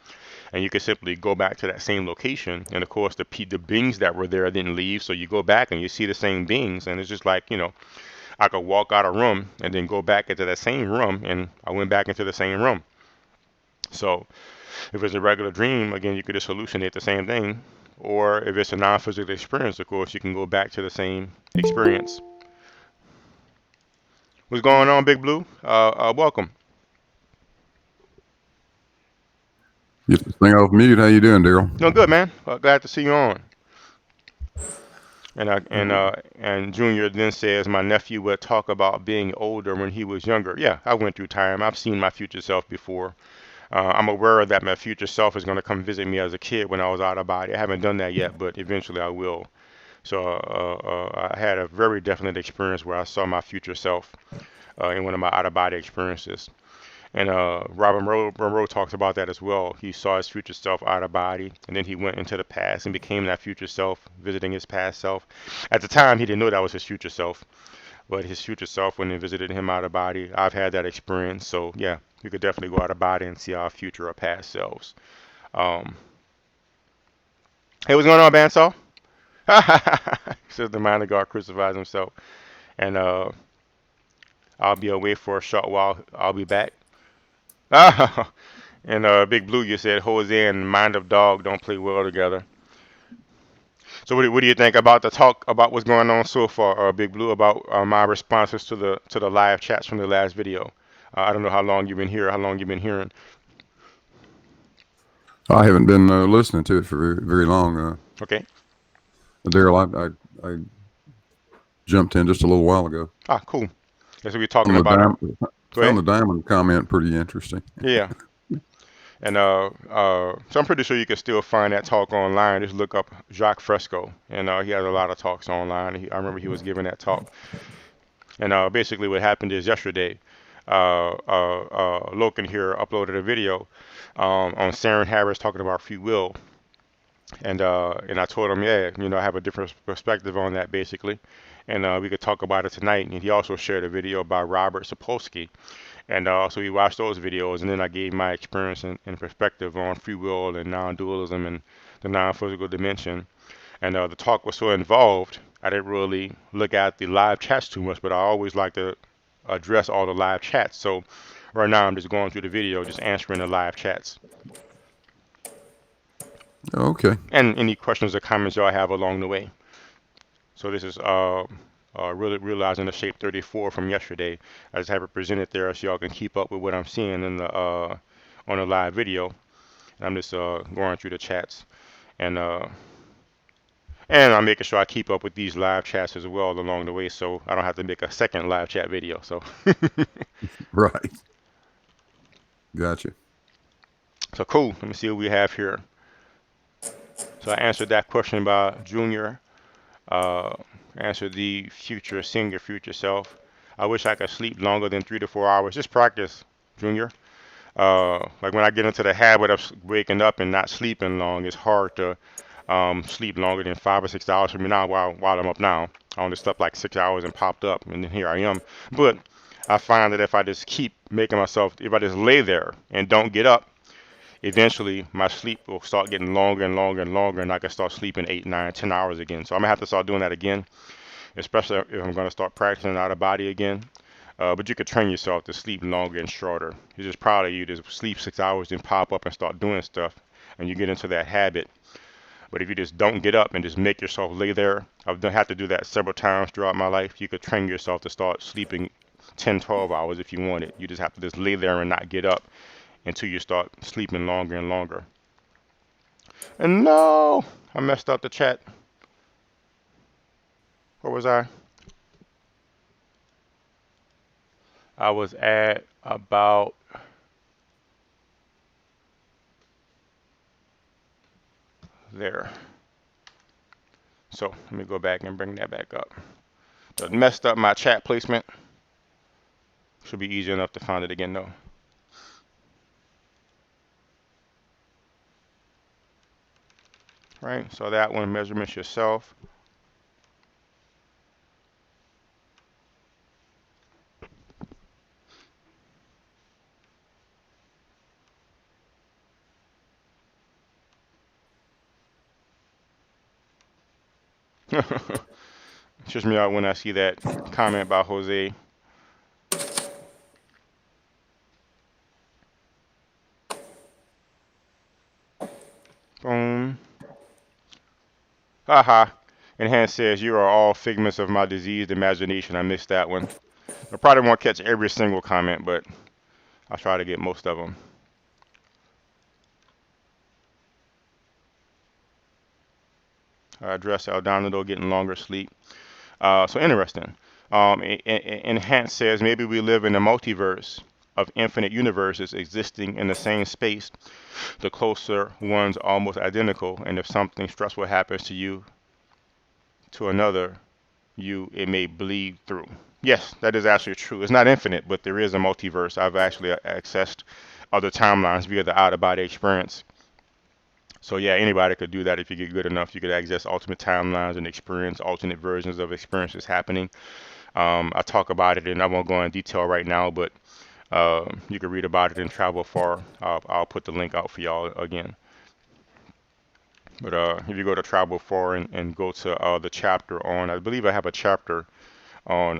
and you can simply go back to that same location. And of course, the beings that were there didn't leave, so you go back and you see the same beings, and it's just like I could walk out a room and then go back into that same room, and I went back into the same room. So if it's a regular dream, again, you could just hallucinate the same thing. Or if it's a non-physical experience, of course, you can go back to the same experience. What's going on, Big Blue? Welcome. Get this thing off mute. How you doing, Darryl? No, good, man. Glad to see you on. And Junior then says my nephew would talk about being older when he was younger. Yeah, I went through time. I've seen my future self before. I'm aware that my future self is going to come visit me as a kid when I was out of body. I haven't done that yet, but eventually I will. So I had a very definite experience where I saw my future self in one of my out of body experiences. And Robin Monroe talks about that as well. He saw his future self out of body, and then he went into the past and became that future self, visiting his past self. At the time, he didn't know that was his future self, but his future self, when he visited him out of body, I've had that experience. So yeah, we could definitely go out of body and see our future or past selves. Um, Hey, what's going on, Bandsaw? Says the minor God crucifies himself. And I'll be away for a short while. I'll be back. And Big Blue, you said Jose and Mind of Dog don't play well together. So what do you think about the talk about what's going on so far, Big Blue, about my responses to the live chats from the last video? I don't know how long you've been here, how long you've been hearing. I haven't been listening to it for very long. Okay. Darryl, I jumped in just a little while ago. Ah, cool. That's what we're talking Found the about. diamond, Go found ahead. the diamond comment pretty interesting. Yeah. And so I'm pretty sure you can still find that talk online. Just look up Jacques Fresco, and he has a lot of talks online. I remember he was giving that talk. And basically, what happened is yesterday, Loken here uploaded a video on Sam Harris talking about free will, and I told him, yeah, I have a different perspective on that basically, and we could talk about it tonight. And he also shared a video by Robert Sapolsky, and so we watched those videos, and then I gave my experience and perspective on free will and non-dualism and the non-physical dimension. And the talk was so involved, I didn't really look at the live chats too much, but I always like to address all the live chats. So right now I'm just going through the video, just answering the live chats. Okay. And any questions or comments y'all have along the way. So this is really realizing the shape 34 from yesterday. I just have it presented there so y'all can keep up with what I'm seeing in the on the live video. And I'm just going through the chats, and I'm making sure I keep up with these live chats as well along the way, so I don't have to make a second live chat video. So Right. Gotcha. so cool. Let me see what we have here. So I answered that question by Junior. Uh, Answered the future singer, future self. I wish I could sleep longer than 3 to 4 hours. Just practice, Junior. Like when I get into the habit of waking up and not sleeping long, it's hard to sleep longer than 5 or 6 hours for me now. While I'm up now, I only slept like 6 hours and popped up, and then here I am. But I find that if I just keep making myself, if I just lay there and don't get up, eventually my sleep will start getting longer and longer and longer, and I can start sleeping 8, 9, 10 hours again. So I'm gonna have to start doing that again, especially if I'm gonna start practicing out of body again. But you could train yourself to sleep longer and shorter. It's just probably you just sleep 6 hours, then pop up and start doing stuff, and you get into that habit. But if you just don't get up and just make yourself lay there, had to do that several times throughout my life. You could train yourself to start sleeping 10, 12 hours if you want it. You just have to just lay there and not get up until you start sleeping longer and longer. And no, I messed up the chat. Where was I? I was at about there. So let me go back and bring that back up. So messed up my chat placement. Should be easy enough to find it again though. Right, so that one, measurements yourself. Trips me out when I see that comment by Jose. Boom. Haha. And Hans says, you are all figments of my diseased imagination. I missed that one. I probably won't catch every single comment, but I'll try to get most of them. Address Aldonado getting longer sleep. So interesting. And Hans says, maybe we live in a multiverse of infinite universes existing in the same space. The closer one's almost identical, and if something stressful happens to you, to another, it may bleed through. Yes, that is actually true. It's not infinite, but there is a multiverse. I've actually accessed other timelines via the out-of-body experience. So yeah, anybody could do that if you get good enough. You could access ultimate timelines and experience alternate versions of experiences happening. I talk about it, and I won't go in detail right now, but you can read about it in Travel Far. I'll put the link out for y'all again. But if you go to Travel Far and go to the chapter on, I believe I have a chapter on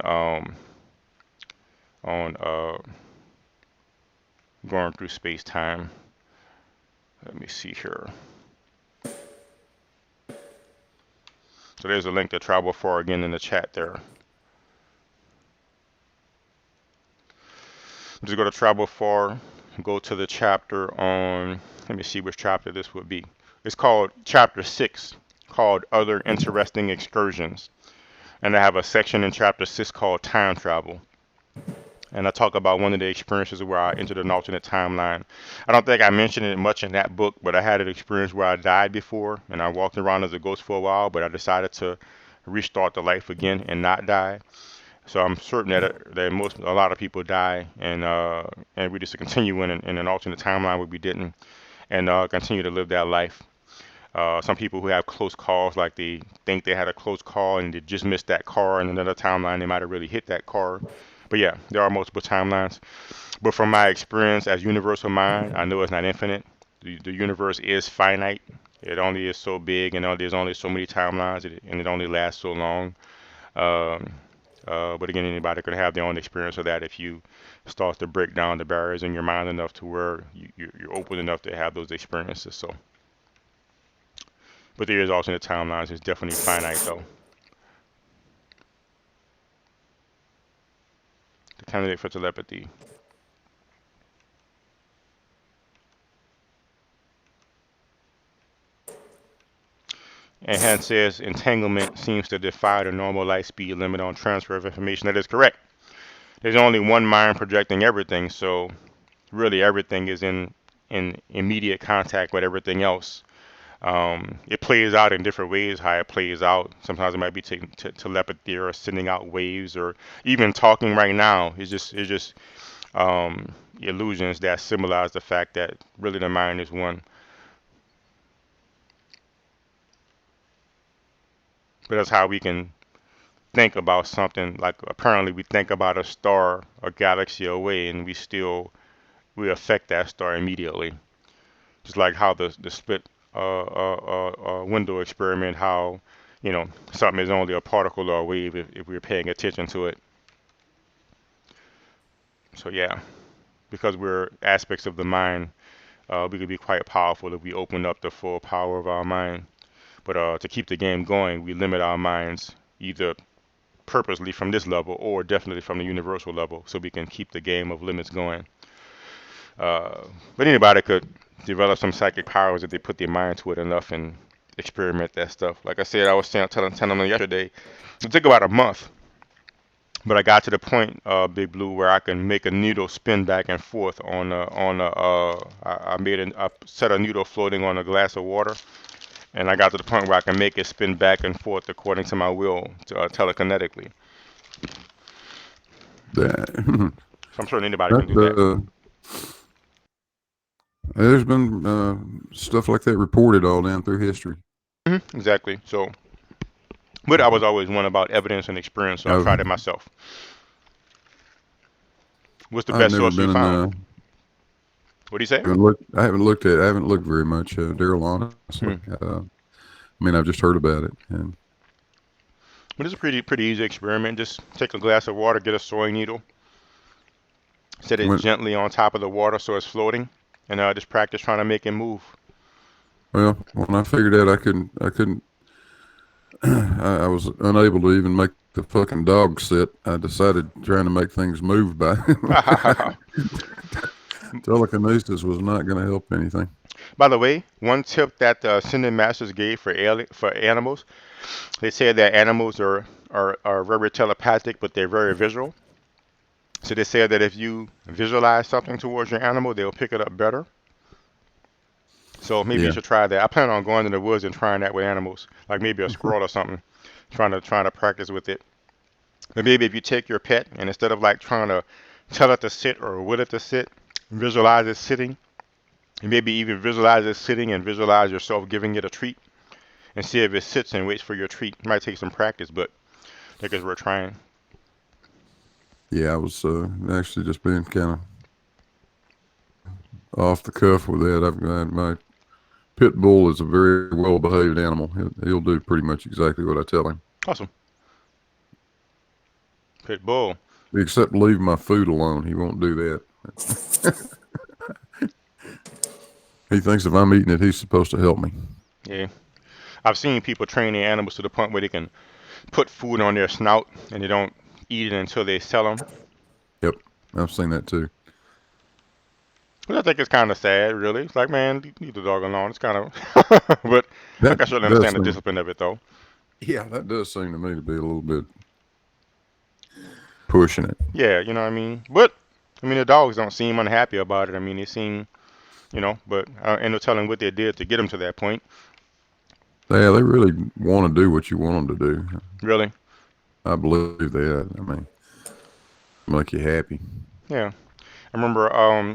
going through space time. Let me see here. So there's a link to Travel Far again in the chat there. Just go to Travel Far, go to the chapter on, let me see which chapter this would be. It's called chapter 6, called Other Interesting Excursions. And I have a section in chapter 6 called Time Travel. And I talk about one of the experiences where I entered an alternate timeline. I don't think I mentioned it much in that book, but I had an experience where I died before, and I walked around as a ghost for a while, but I decided to restart the life again and not die. So I'm certain that a lot of people die, and we just continue in an alternate timeline where we didn't, and continue to live that life. Some people who have close calls, like they think they had a close call and they just missed that car, and another timeline they might have really hit that car. But yeah, there are multiple timelines. But from my experience as universal mind, I know it's not infinite. The universe is finite. It only is so big, and there's only so many timelines, and it only lasts so long. Um, but again, anybody could have their own experience of that if you start to break down the barriers in your mind enough to where you're open enough to have those experiences. So, but there is alternate timelines. It's definitely finite though. The candidate for telepathy. And Hans says entanglement seems to defy the normal light speed limit on transfer of information. That is correct. There's only one mind projecting everything, so really everything is in immediate contact with everything else. It plays out in different ways how it plays out. Sometimes it might be telepathy or sending out waves, or even talking right now. It's just illusions that symbolize the fact that really the mind is one. But that's how we can think about something. Like apparently we think about a star, a galaxy away, and we affect that star immediately. Just like how the split window experiment, how something is only a particle or a wave if we're paying attention to it. So yeah, because we're aspects of the mind, we could be quite powerful if we open up the full power of our mind. But to keep the game going, we limit our minds either purposely from this level or definitely from the universal level, so we can keep the game of limits going. But anybody could develop some psychic powers if they put their mind to it enough and experiment that stuff. Like I said, I was telling them yesterday, it took about a month, but I got to the point, Big Blue, where I can make a needle spin back and forth I made a set a needle floating on a glass of water, and I got to the point where I can make it spin back and forth according to my will, telekinetically. That, So I'm sure anybody can do that. There's been stuff like that reported all down through history. Exactly. So, but I was always one about evidence and experience, so I tried it myself. What's the best source you found? What do you say? I haven't looked very much, Darryl, honestly. I mean, I've just heard about it. But it's a pretty easy experiment. Just take a glass of water, get a sewing needle, set it gently on top of the water so it's floating, and just practice trying to make it move. Well, when I figured out I couldn't, I was unable to even make the fucking dog sit. I decided trying to make things move by telekinesis was not going to help anything. By the way, one tip that the Ascended Masters gave for animals, they said that animals are very telepathic, but they're very visual. So they said that if you visualize something towards your animal, they'll pick it up better. So maybe you should try that. I plan on going in the woods and trying that with animals, like maybe a squirrel or something, trying to practice with it. But maybe if you take your pet and instead of like trying to tell it to sit or will it to sit, visualize it sitting, and maybe even visualize it sitting and visualize yourself giving it a treat, and see if it sits and waits for your treat. It might take some practice, but I guess we're trying. Yeah, I was actually just being kind of off the cuff with that. I've got Pit bull is a very well-behaved animal. He'll do pretty much exactly what I tell him. Awesome. Pit bull. Except leave my food alone. He won't do that. He thinks if I'm eating it, he's supposed to help me. Yeah. I've seen people train their animals to the point where they can put food on their snout and they don't eat it until they sell them. Yep, I've seen that too. Which I think it's kind of sad, really. It's like, man, leave the dog alone. It's kind of, but I can certainly understand the discipline of it, though. Yeah, that does seem to me to be a little bit pushing it. Yeah, you know what I mean? But, I mean, the dogs don't seem unhappy about it. I mean, they seem, you know, but ain't no telling what they did to get them to that point. Yeah, they really want to do what you want them to do. Really? I believe that. I mean, make you happy. Yeah. I remember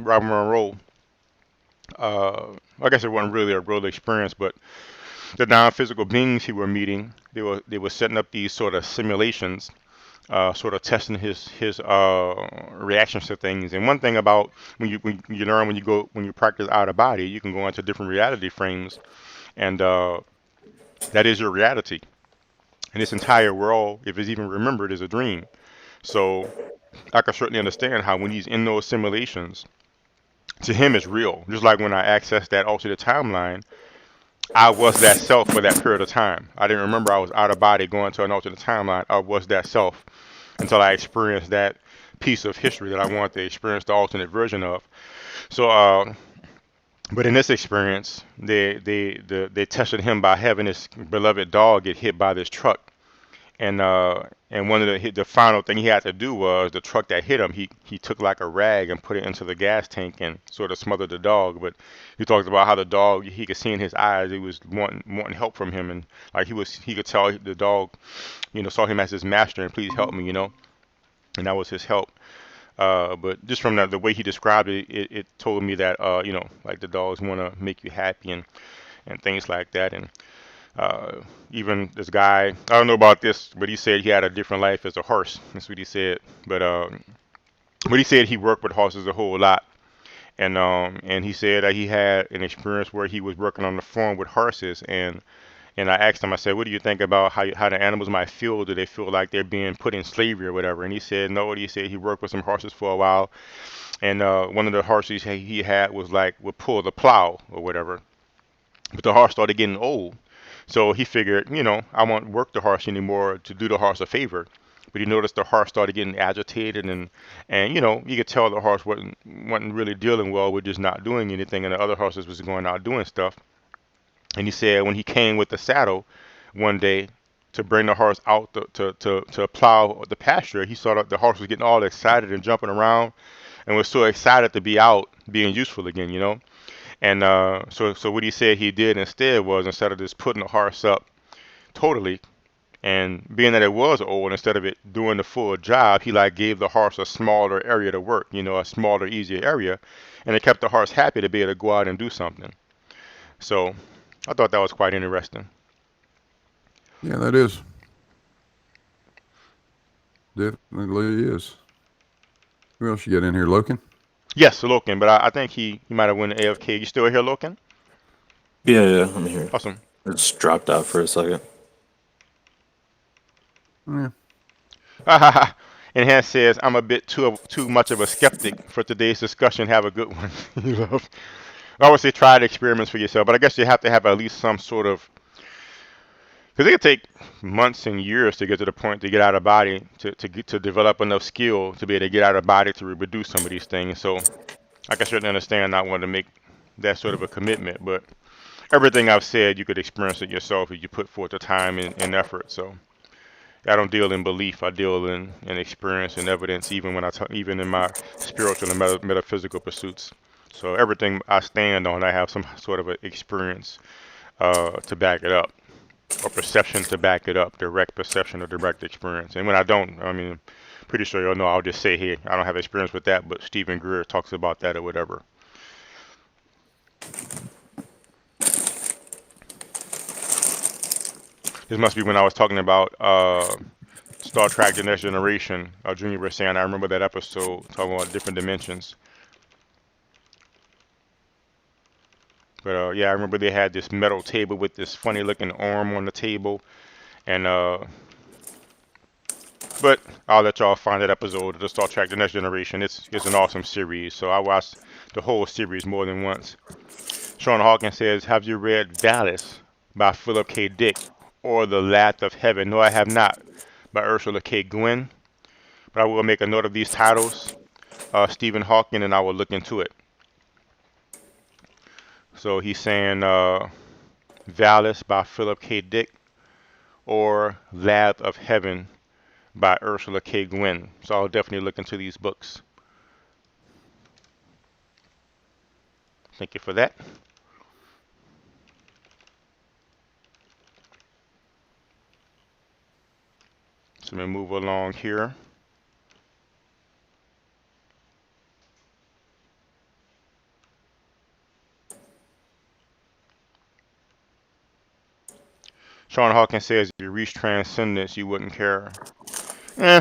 Robert Monroe, I guess it wasn't really a real experience, but the non-physical beings he were meeting, they were setting up these sort of simulations, sort of testing his reactions to things. And one thing about when you learn when you practice out of body, you can go into different reality frames, and that is your reality. And this entire world, if it's even remembered, is a dream. So I can certainly understand how when he's in those simulations, to him it's real. Just like when I accessed that alternate timeline, I was that self for that period of time. I didn't remember I was out of body going to an alternate timeline. I was that self until I experienced that piece of history that I wanted to experience the alternate version of. So, but in this experience, they tested him by having his beloved dog get hit by this truck. And one of the final thing he had to do was the truck that hit him. He took like a rag and put it into the gas tank and sort of smothered the dog. But he talked about how the dog, he could see in his eyes he was wanting help from him, and like he could tell the dog, you know, saw him as his master and please help me, you know, and that was his help. But just from the way he described it, it told me that you know, like the dogs want to make you happy and things like that. And even this guy, I don't know about this, but he said he had a different life as a horse. That's what he said. But he said he worked with horses a whole lot, and he said that he had an experience where he was working on the farm with horses, and I asked him, I said, what do you think about how the animals might feel? Do they feel like they're being put in slavery or whatever? And he said no. He said he worked with some horses for a while, and one of the horses he had was like would pull the plow or whatever, but the horse started getting old. So he figured, you know, I won't work the horse anymore to do the horse a favor. But he noticed the horse started getting agitated, and you know, you could tell the horse wasn't really dealing well with just not doing anything, and the other horses was going out doing stuff. And he said when he came with the saddle one day to bring the horse out to plow the pasture, he saw that the horse was getting all excited and jumping around and was so excited to be out being useful again, you know. And so what he said he did instead was, instead of just putting the horse up totally, and being that it was old, instead of it doing the full job, he like gave the horse a smaller area to work, you know, a smaller, easier area, and it kept the horse happy to be able to go out and do something. So I thought that was quite interesting. Yeah, that is. Definitely is. Who else you got in here, Loken? Yes, Loken, but I think he might have went to AFK. You still here, Loken? Yeah, I'm here. Awesome. I just dropped out for a second. Yeah. And Hans says, I'm a bit too much of a skeptic for today's discussion. Have a good one. You love. I would say try the experiments for yourself, but I guess you have to have at least some sort of, because it could take months and years to get to the point to get out of body, to develop enough skill to be able to get out of body to reproduce some of these things. So I can certainly understand not wanting to make that sort of a commitment, but everything I've said, you could experience it yourself if you put forth the time and effort. So I don't deal in belief. I deal in experience and evidence, even when even in my spiritual and metaphysical pursuits. So everything I stand on, I have some sort of an experience to back it up, or perception to back it up, direct perception or direct experience. And when I don't, I mean, pretty sure you'll know, I'll just say, hey, I don't have experience with that, but Stephen Greer talks about that or whatever. This must be when I was talking about Star Trek The Next Generation. Junior was saying, I remember that episode talking about different dimensions. But yeah, I remember they had this metal table with this funny looking arm on the table, and but I'll let y'all find that episode of the Star Trek: The Next Generation. It's an awesome series, so I watched the whole series more than once. Sean Hawkins says, "Have you read Valis by Philip K. Dick or The Last of Heaven?" No, I have not, by Ursula K. Guin. But I will make a note of these titles, Stephen Hawking, and I will look into it. So he's saying Valis by Philip K. Dick or Last of Heaven by Ursula K. Guin. So I'll definitely look into these books. Thank you for that. So let me move along here. Sean Hawkins says, if you reach transcendence, you wouldn't care. Eh,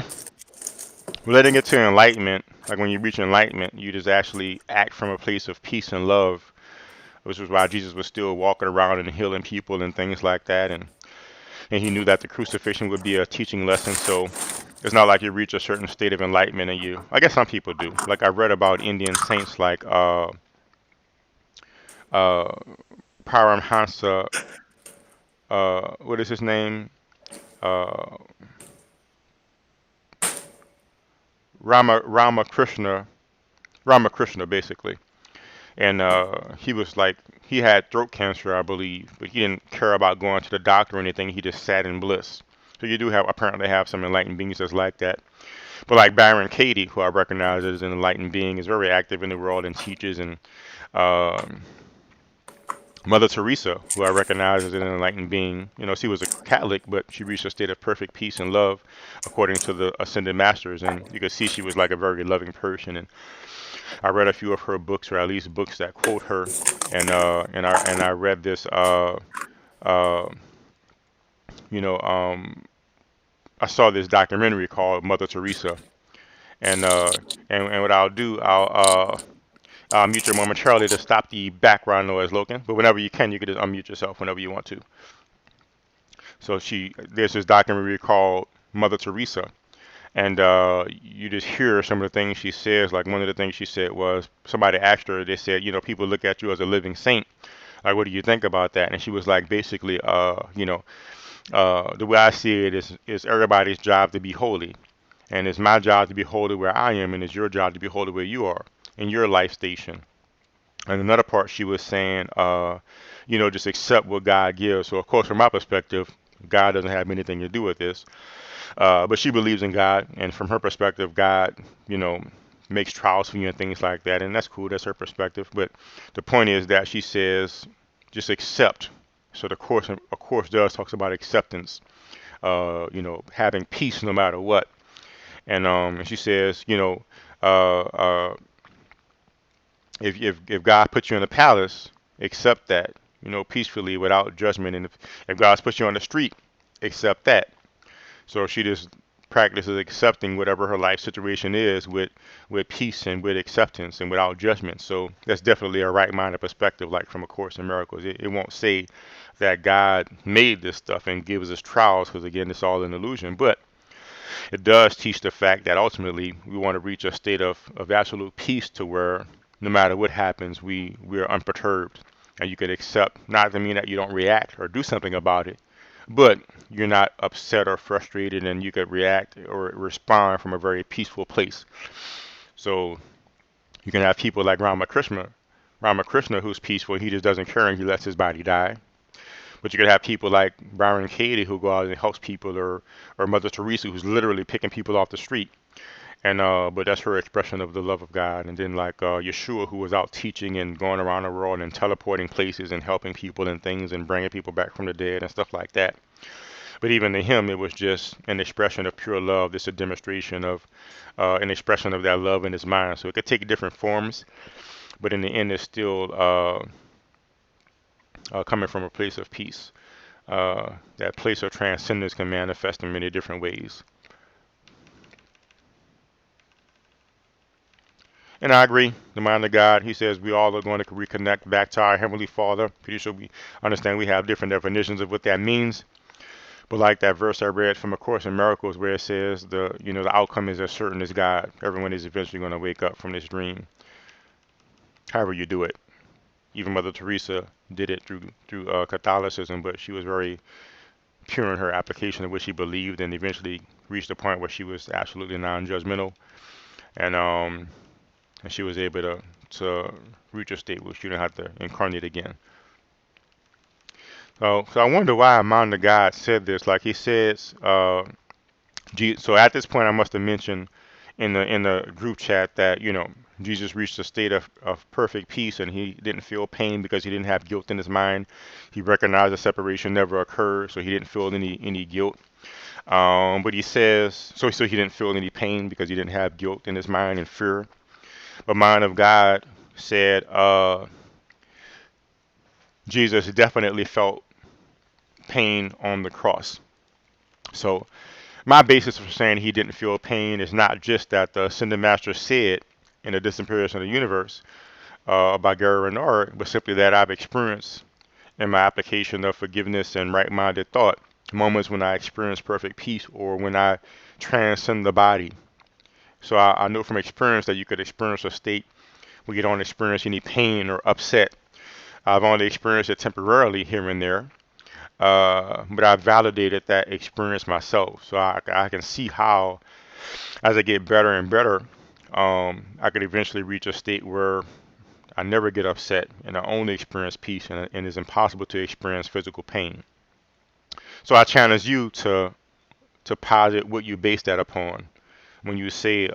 letting it to enlightenment, like when you reach enlightenment, you just actually act from a place of peace and love, which was why Jesus was still walking around and healing people and things like that. And he knew that the crucifixion would be a teaching lesson. So it's not like you reach a certain state of enlightenment and I guess some people do. Like I read about Indian saints like uh, Paramhansa, what is his name? Uh, Ramakrishna basically. And he was like, he had throat cancer, I believe, but he didn't care about going to the doctor or anything. He just sat in bliss. So you do have apparently have some enlightened beings that's like that. But like Byron Katie, who I recognize as an enlightened being, is very active in the world and teaches. And um Mother Teresa, who I recognize as an enlightened being, she was a Catholic, but she reached a state of perfect peace and love, according to the ascended masters. And you could see she was like a very loving person. And I read a few of her books, or at least books that quote her. And I read this uh, you know I saw this documentary called Mother Teresa. And what I'll do, I'll mute you momentarily to stop the background noise, Logan. But whenever you can, you can just unmute yourself whenever you want to. So there's this documentary called Mother Teresa, and you just hear some of the things she says. Like one of the things she said was, somebody asked her, they said, people look at you as a living saint. Like, what do you think about that? And she was like, basically, the way I see it is everybody's job to be holy, and it's my job to be holy where I am, and it's your job to be holy where you are in your life station. And another part, she was saying, just accept what God gives. So, of course, from my perspective, God doesn't have anything to do with this. But she believes in God, and from her perspective, God, you know, makes trials for you and things like that, and that's cool. That's her perspective. But the point is that she says, just accept. So the course, of course, does talks about acceptance. Having peace no matter what. And she says, uh, uh, if God puts you in the palace, accept that, peacefully without judgment. And if God's put you on the street, accept that. So she just practices accepting whatever her life situation is with peace and with acceptance and without judgment. So that's definitely a right-minded perspective, like from A Course in Miracles. It won't say that God made this stuff and gives us trials, because again, it's all an illusion. But it does teach the fact that ultimately we want to reach a state of absolute peace, to where no matter what happens, we're unperturbed. And you can accept, not to mean that you don't react or do something about it, but you're not upset or frustrated, and you can react or respond from a very peaceful place. So you can have people like Ramakrishna, who's peaceful. He just doesn't care and he lets his body die. But you could have people like Byron Katie, who go out and helps people, or Mother Teresa, who's literally picking people off the street. And but that's her expression of the love of God. And then like Yeshua, who was out teaching and going around the world and teleporting places and helping people and things and bringing people back from the dead and stuff like that. But even to him, it was just an expression of pure love. This is a demonstration of an expression of that love in his mind. So it could take different forms, but in the end, it's still coming from a place of peace. That place of transcendence can manifest in many different ways. And I agree. The mind of God, he says we all are going to reconnect back to our Heavenly Father. Pretty sure we understand we have different definitions of what that means. But like that verse I read from A Course in Miracles where it says the outcome is as certain as God. Everyone is eventually going to wake up from this dream. However you do it. Even Mother Teresa did it through Catholicism, but she was very pure in her application of what she believed, and eventually reached a point where she was absolutely non-judgmental, and she was able to reach a state where she didn't have to incarnate again. So I wonder why Amon the God said this. Like he says, so at this point I must have mentioned in the group chat that Jesus reached a state of perfect peace and he didn't feel pain because he didn't have guilt in his mind. He recognized the separation never occurred, so he didn't feel any guilt. But he says so he didn't feel any pain because he didn't have guilt in his mind and fear. But mind of God said Jesus definitely felt pain on the cross. So my basis for saying he didn't feel pain is not just that the Ascended Master said in the Disappearance of the Universe by Gary Renard, but simply that I've experienced in my application of forgiveness and right-minded thought moments when I experience perfect peace or when I transcend the body. So I know from experience that you could experience a state where you don't experience any pain or upset. I've only experienced it temporarily here and there, but I validated that experience myself. So I can see how, as I get better and better, I could eventually reach a state where I never get upset and I only experience peace, and it's impossible to experience physical pain. So I challenge you to posit what you base that upon when you say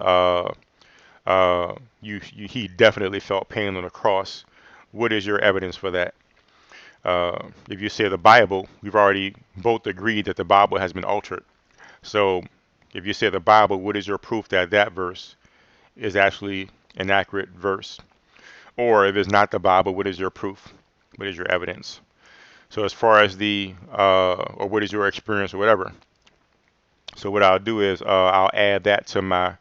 he definitely felt pain on the cross. What is your evidence for that? If you say the Bible, we've already both agreed that the Bible has been altered. So if you say the Bible, what is your proof that that verse is actually an accurate verse? Or if it's not the Bible, what is your proof? What is your evidence? So as far as or what is your experience or whatever. So what I'll do is I'll add that to I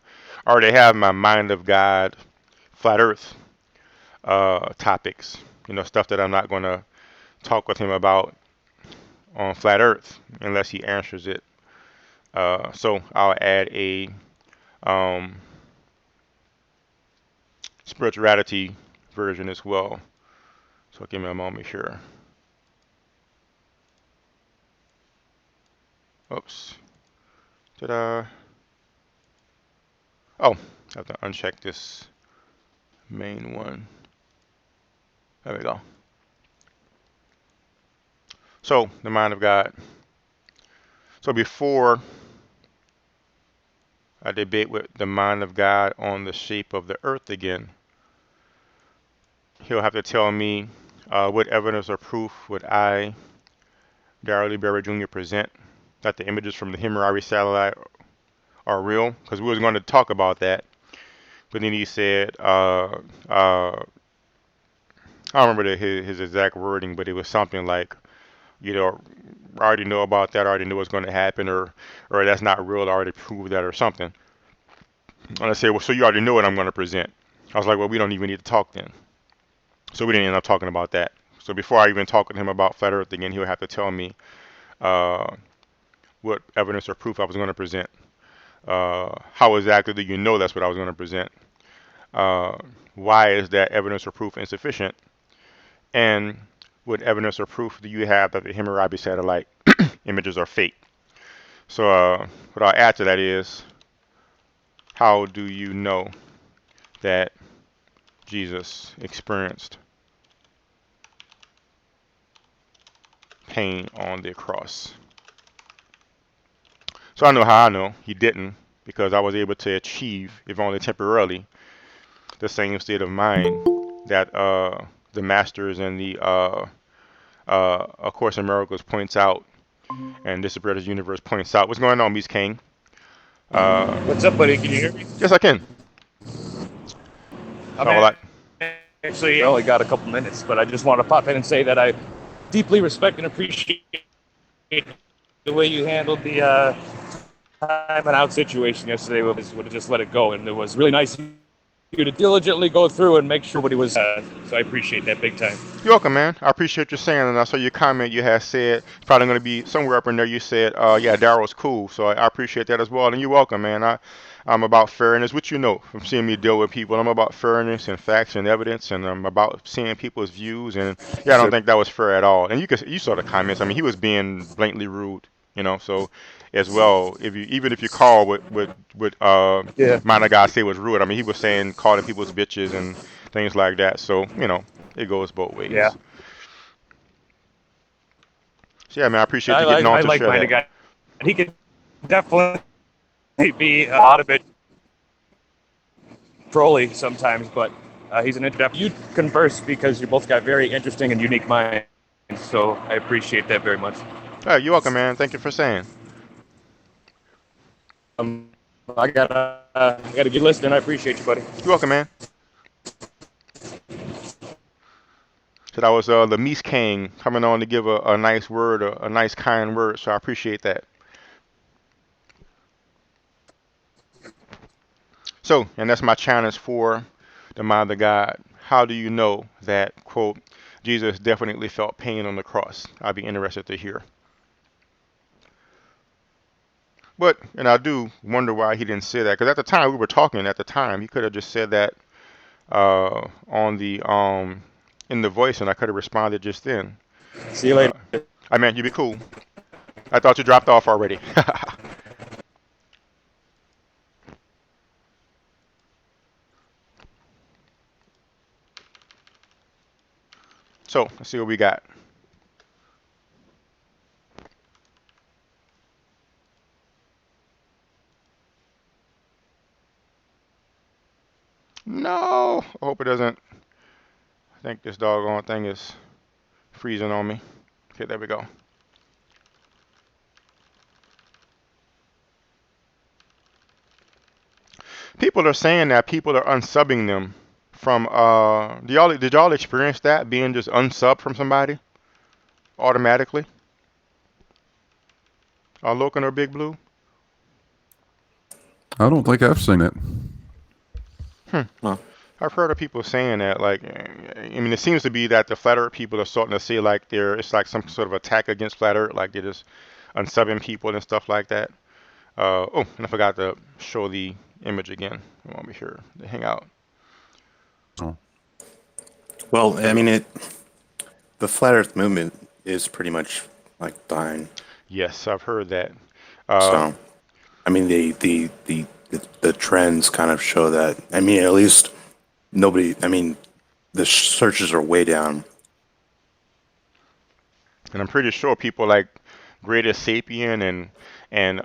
already have my Mind of God, Flat Earth topics. Stuff that I'm not going to talk with him about on Flat Earth unless he answers it. So I'll add a spirituality version as well. So give me a moment here. Oops. Did I? Oh, I have to uncheck this main one. There we go. So the Mind of God. So before I debate with the Mind of God on the shape of the earth again, he'll have to tell me what evidence or proof would I, Darryl Berry Jr., present that the images from the Himari satellite are real? Because we was going to talk about that, but then he said, I don't remember his exact wording, but it was something like, I already know about that, I already know what's going to happen, or that's not real, I already proved that, or something. And I said, well, so you already know what I'm going to present. I was like, well, we don't even need to talk then. So we didn't end up talking about that. So before I even talk with him about Flat Earth again, he'll have to tell me what evidence or proof I was going to present. How exactly do you know that's what I was going to present? Why is that evidence or proof insufficient? And what evidence or proof do you have that the Himari satellite images are fake? So what I'll add to that is, how do you know that Jesus experienced pain on the cross? So I know how I know he didn't, because I was able to achieve, if only temporarily, the same state of mind that the Masters and the A Course in Miracles points out, and Disappearance Universe points out. What's going on, Mies King? What's up, buddy? Can you hear me? Yes, I can. I'm Oh, well, actually I only got a couple minutes, but I just want to pop in and say that I deeply respect and appreciate the way you handled the time and out situation yesterday. Would have just let it go, and it was really nice of you to diligently go through and make sure what he was. So I appreciate that big time. You're welcome, man. I appreciate you saying it. And I saw your comment you had said, probably going to be somewhere up in there. You said, yeah, Darryl's cool. So I appreciate that as well. And you're welcome, man. I'm about fairness, which you know from seeing me deal with people. I'm about fairness and facts and evidence, and I'm about seeing people's views. And yeah, I don't think that was fair at all. And you saw the comments. I mean, he was being blatantly rude, you know. So as well, even if you call what Yeah. minor guy say was rude, I mean, he was saying calling people's bitches and things like that. So you know, it goes both ways. Yeah. So yeah, man, I appreciate you getting on I to like share Minor that. Guy. He could definitely be a lot of it trolly sometimes, but he's an interesting. You converse because you both got very interesting and unique minds, so I appreciate that very much. You're welcome, man. Thank you for saying. I gotta get listening. I appreciate you, buddy. You're welcome, man. So that was the Mies King coming on to give a nice word, a nice kind word. So I appreciate that. So, and that's my challenge for the mind of God. How do you know that, quote, Jesus definitely felt pain on the cross? I'd be interested to hear. But, and I do wonder why he didn't say that. Because at the time we were talking, at the time, he could have just said that on the in the voice, and I could have responded just then. See you later. I meant you'd be cool. I thought you dropped off already. So let's see what we got. No, I hope it doesn't. I think this doggone thing is freezing on me. Okay, there we go. People are saying that people are unsubbing them from did y'all experience that, being just unsubbed from somebody automatically? Loken or Big Blue? I don't think I've seen it. Well, I've heard of people saying that, like, I mean, it seems to be that the flat earth people are starting to say like it's like some sort of attack against flat earth, like they're just unsubbing people and stuff like that. Oh, and I forgot to show the image again. You want me here to hang out? Oh. well, I mean, the flat Earth movement is pretty much like dying. Yes, I've heard that. So, I mean, the trends kind of show that. I mean, at least nobody. I mean, the searches are way down. And I'm pretty sure people like Greatest Sapien and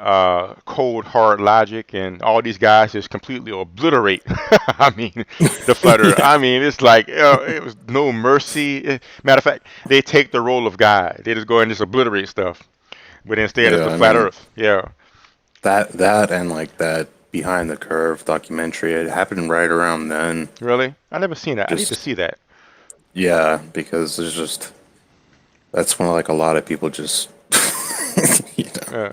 Cold Hard Logic and all these guys just completely obliterate. I mean, the flat earth. Yeah. I mean, it's like it was no mercy. Matter of fact, they take the role of God. They just go and just obliterate stuff. But instead, it's Yeah, the I flat mean, earth. Yeah. that and like that Behind the Curve documentary. It happened right around then. Really? I never seen that. I need to Just see that. yeah, because there's just that's when like a lot of people just you know,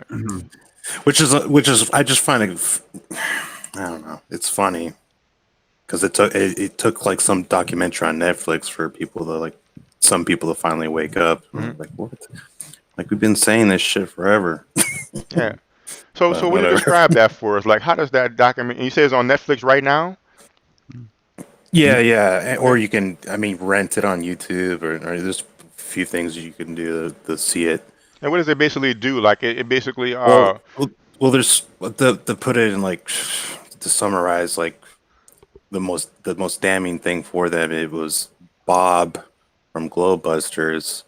which is I just find it I don't know, it's funny because it took like some documentary on Netflix for people to like some people to finally wake up. Like what? Like we've been saying this shit forever. Yeah. So But when you whatever. describe that for us, like how does that document? You say it's on Netflix right now? Yeah, or you can, I mean, rent it on YouTube, or there's a few things you can do to see it. And what does it basically do? Like it basically Well, there's to put it in like to summarize like the most damning thing for them. It was Bob from Globebusters,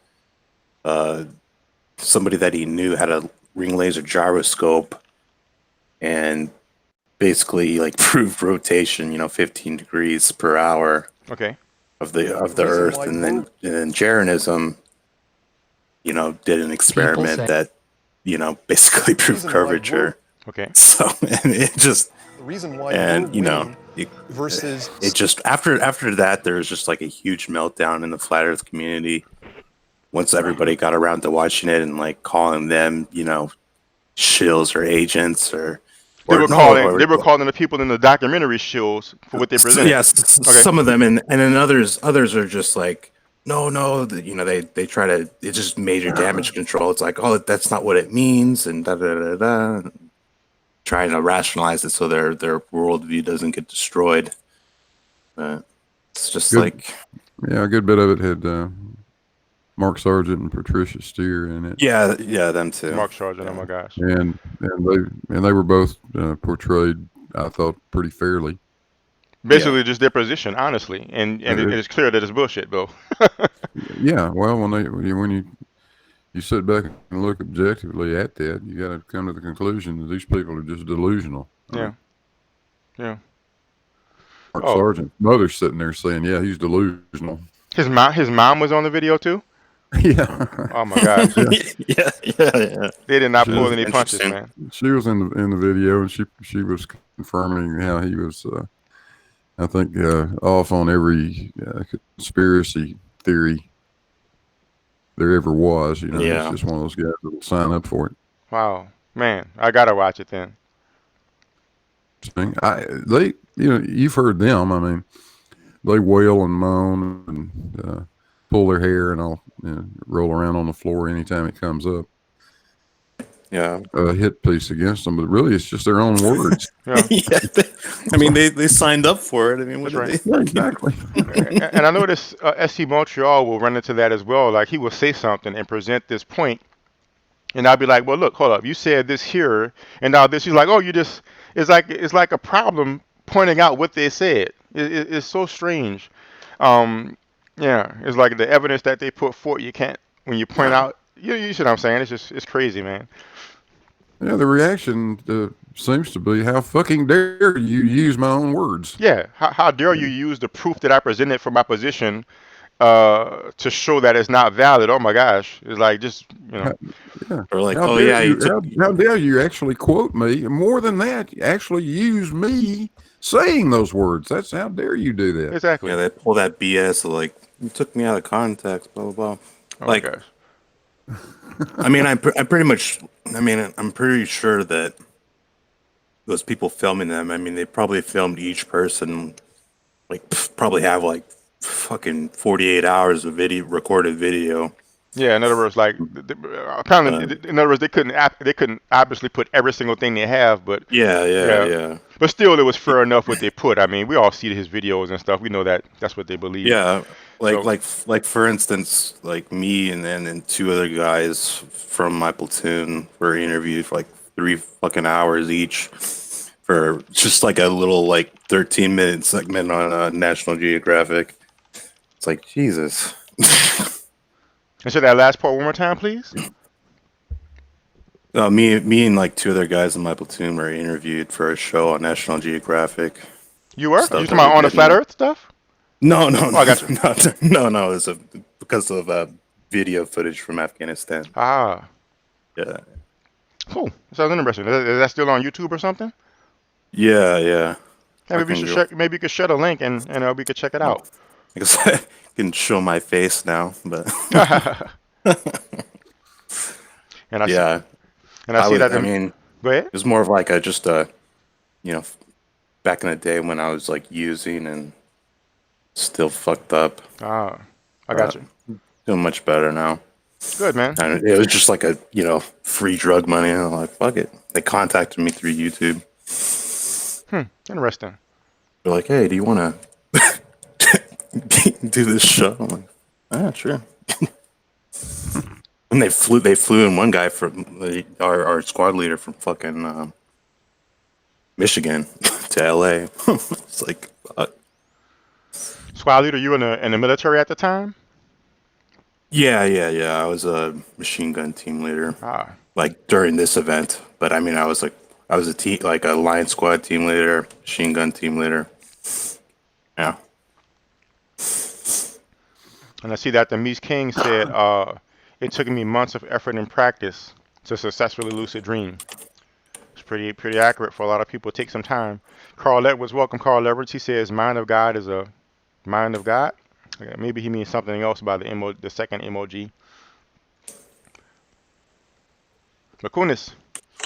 somebody that he knew had a ring laser gyroscope, and basically like proved rotation, 15 degrees per hour okay. of the Earth, and then Jeranism, did an experiment that, basically proved curvature. Okay. So and it just The reason why and it versus it just after that there was just like a huge meltdown in the flat Earth community once everybody got around to watching it and like calling them, shills or agents or They Or were no, calling they were calling the people in the documentary shows for what they presented. yes, Okay. some of them, and then others are just like, no, they try to, it's just major damage control. It's like, oh, that's not what it means, and da da da da, trying to rationalize it so their worldview doesn't get destroyed. It's just Good. like, Yeah, a good bit of it had Mark Sargent and Patricia Steer in it. yeah, them too. Mark Sargent, oh my gosh. And they were both portrayed, I thought, pretty fairly. Basically, just their position, honestly, and it's clear that it's bullshit, Bill. Yeah, well, when you sit back and look objectively at that, you got to come to the conclusion that these people are just delusional. Yeah. Yeah. Mark Oh. Sargent's mother's sitting there saying, "Yeah, he's delusional." His mom was on the video too. Yeah. Oh my gosh. yeah. They did not She pull was any punches, man. She was in the video, and she was confirming how he was, I think, off on every conspiracy theory there ever was. You know, Yeah. he's just one of those guys that will sign up for it. Wow, man, I gotta watch it then. You've heard them. I mean, they wail and moan and pull their hair and all, roll around on the floor anytime it comes up. Yeah. A hit piece against them, but really it's just their own words. Yeah. Yeah, I mean, they signed up for it. I mean, what That's did Yeah, exactly. And I know this SC Montreal will run into that as well. Like he will say something and present this point, and I'll be like, "Well, look, hold up. You said this here, and now this." He's like, "Oh, you just." It's like a problem pointing out what they said. It's so strange. Yeah, it's like the evidence that they put forth. You can't when you point out. You see what I'm saying? It's crazy, man. Yeah, the reaction seems to be, how fucking dare you use my own words? Yeah, how dare you use the proof that I presented for my position to show that it's not valid? Oh my gosh, it's like just Yeah. Or like, How oh dare yeah, you, how dare you actually quote me? More than that, actually use me saying those words. That's how dare you do that? exactly. yeah, they pull that BS of like, you took me out of context, blah blah blah. Oh Like, my gosh. I mean, I pretty much, I mean, I'm pretty sure that those people filming them, I mean, they probably filmed each person, like, probably have like fucking 48 hours of recorded video. Yeah, in other words, like apparently, in other words, they couldn't obviously put every single thing they have, but Yeah. but still, it was fair enough what they put. I mean, we all see his videos and stuff. We know that that's what they believe. Yeah, So- like for instance, like me and two other guys from my platoon were interviewed for like 3 fucking hours each for just like a little like 13-minute segment on National Geographic. It's like, Jesus. And say that last part one more time, please. Me and like two other guys in my platoon were interviewed for a show on National Geographic. You were? Stuff You talking that about we on the didn't- flat Earth stuff? No, I got you. no. It's because of video footage from Afghanistan. Ah, Yeah. cool. Sounds interesting. Is that still on YouTube or something? Yeah. Maybe we Fucking should go- check. Maybe you could share the link and we could check it out. I guess I can show my face now, but And I yeah. see, and I see that. I mean, Go ahead. it was more of like back in the day when I was like using and still fucked up. Ah, I got you. Doing much better now. Good, man. And it was just like a, free drug money. And I'm like, fuck it. They contacted me through YouTube. Interesting. They're like, hey, do you want to do this show? I'm like, sure. And they flew in one guy from our squad leader from fucking Michigan to LA. It's like, Squad leader, you in the military at the time? yeah. I was a machine gun team leader, Ah, like during this event. But I mean, I was a team, like a line squad team leader, machine gun team leader. Yeah. and I see that the Mies King said, it took me months of effort and practice to successfully lucid dream. It's pretty accurate for a lot of people. It takes some time. Carl Edwards, welcome, Carl Edwards. He says, mind of God is a mind of God. Okay, maybe he means something else by the second emoji. Makunis,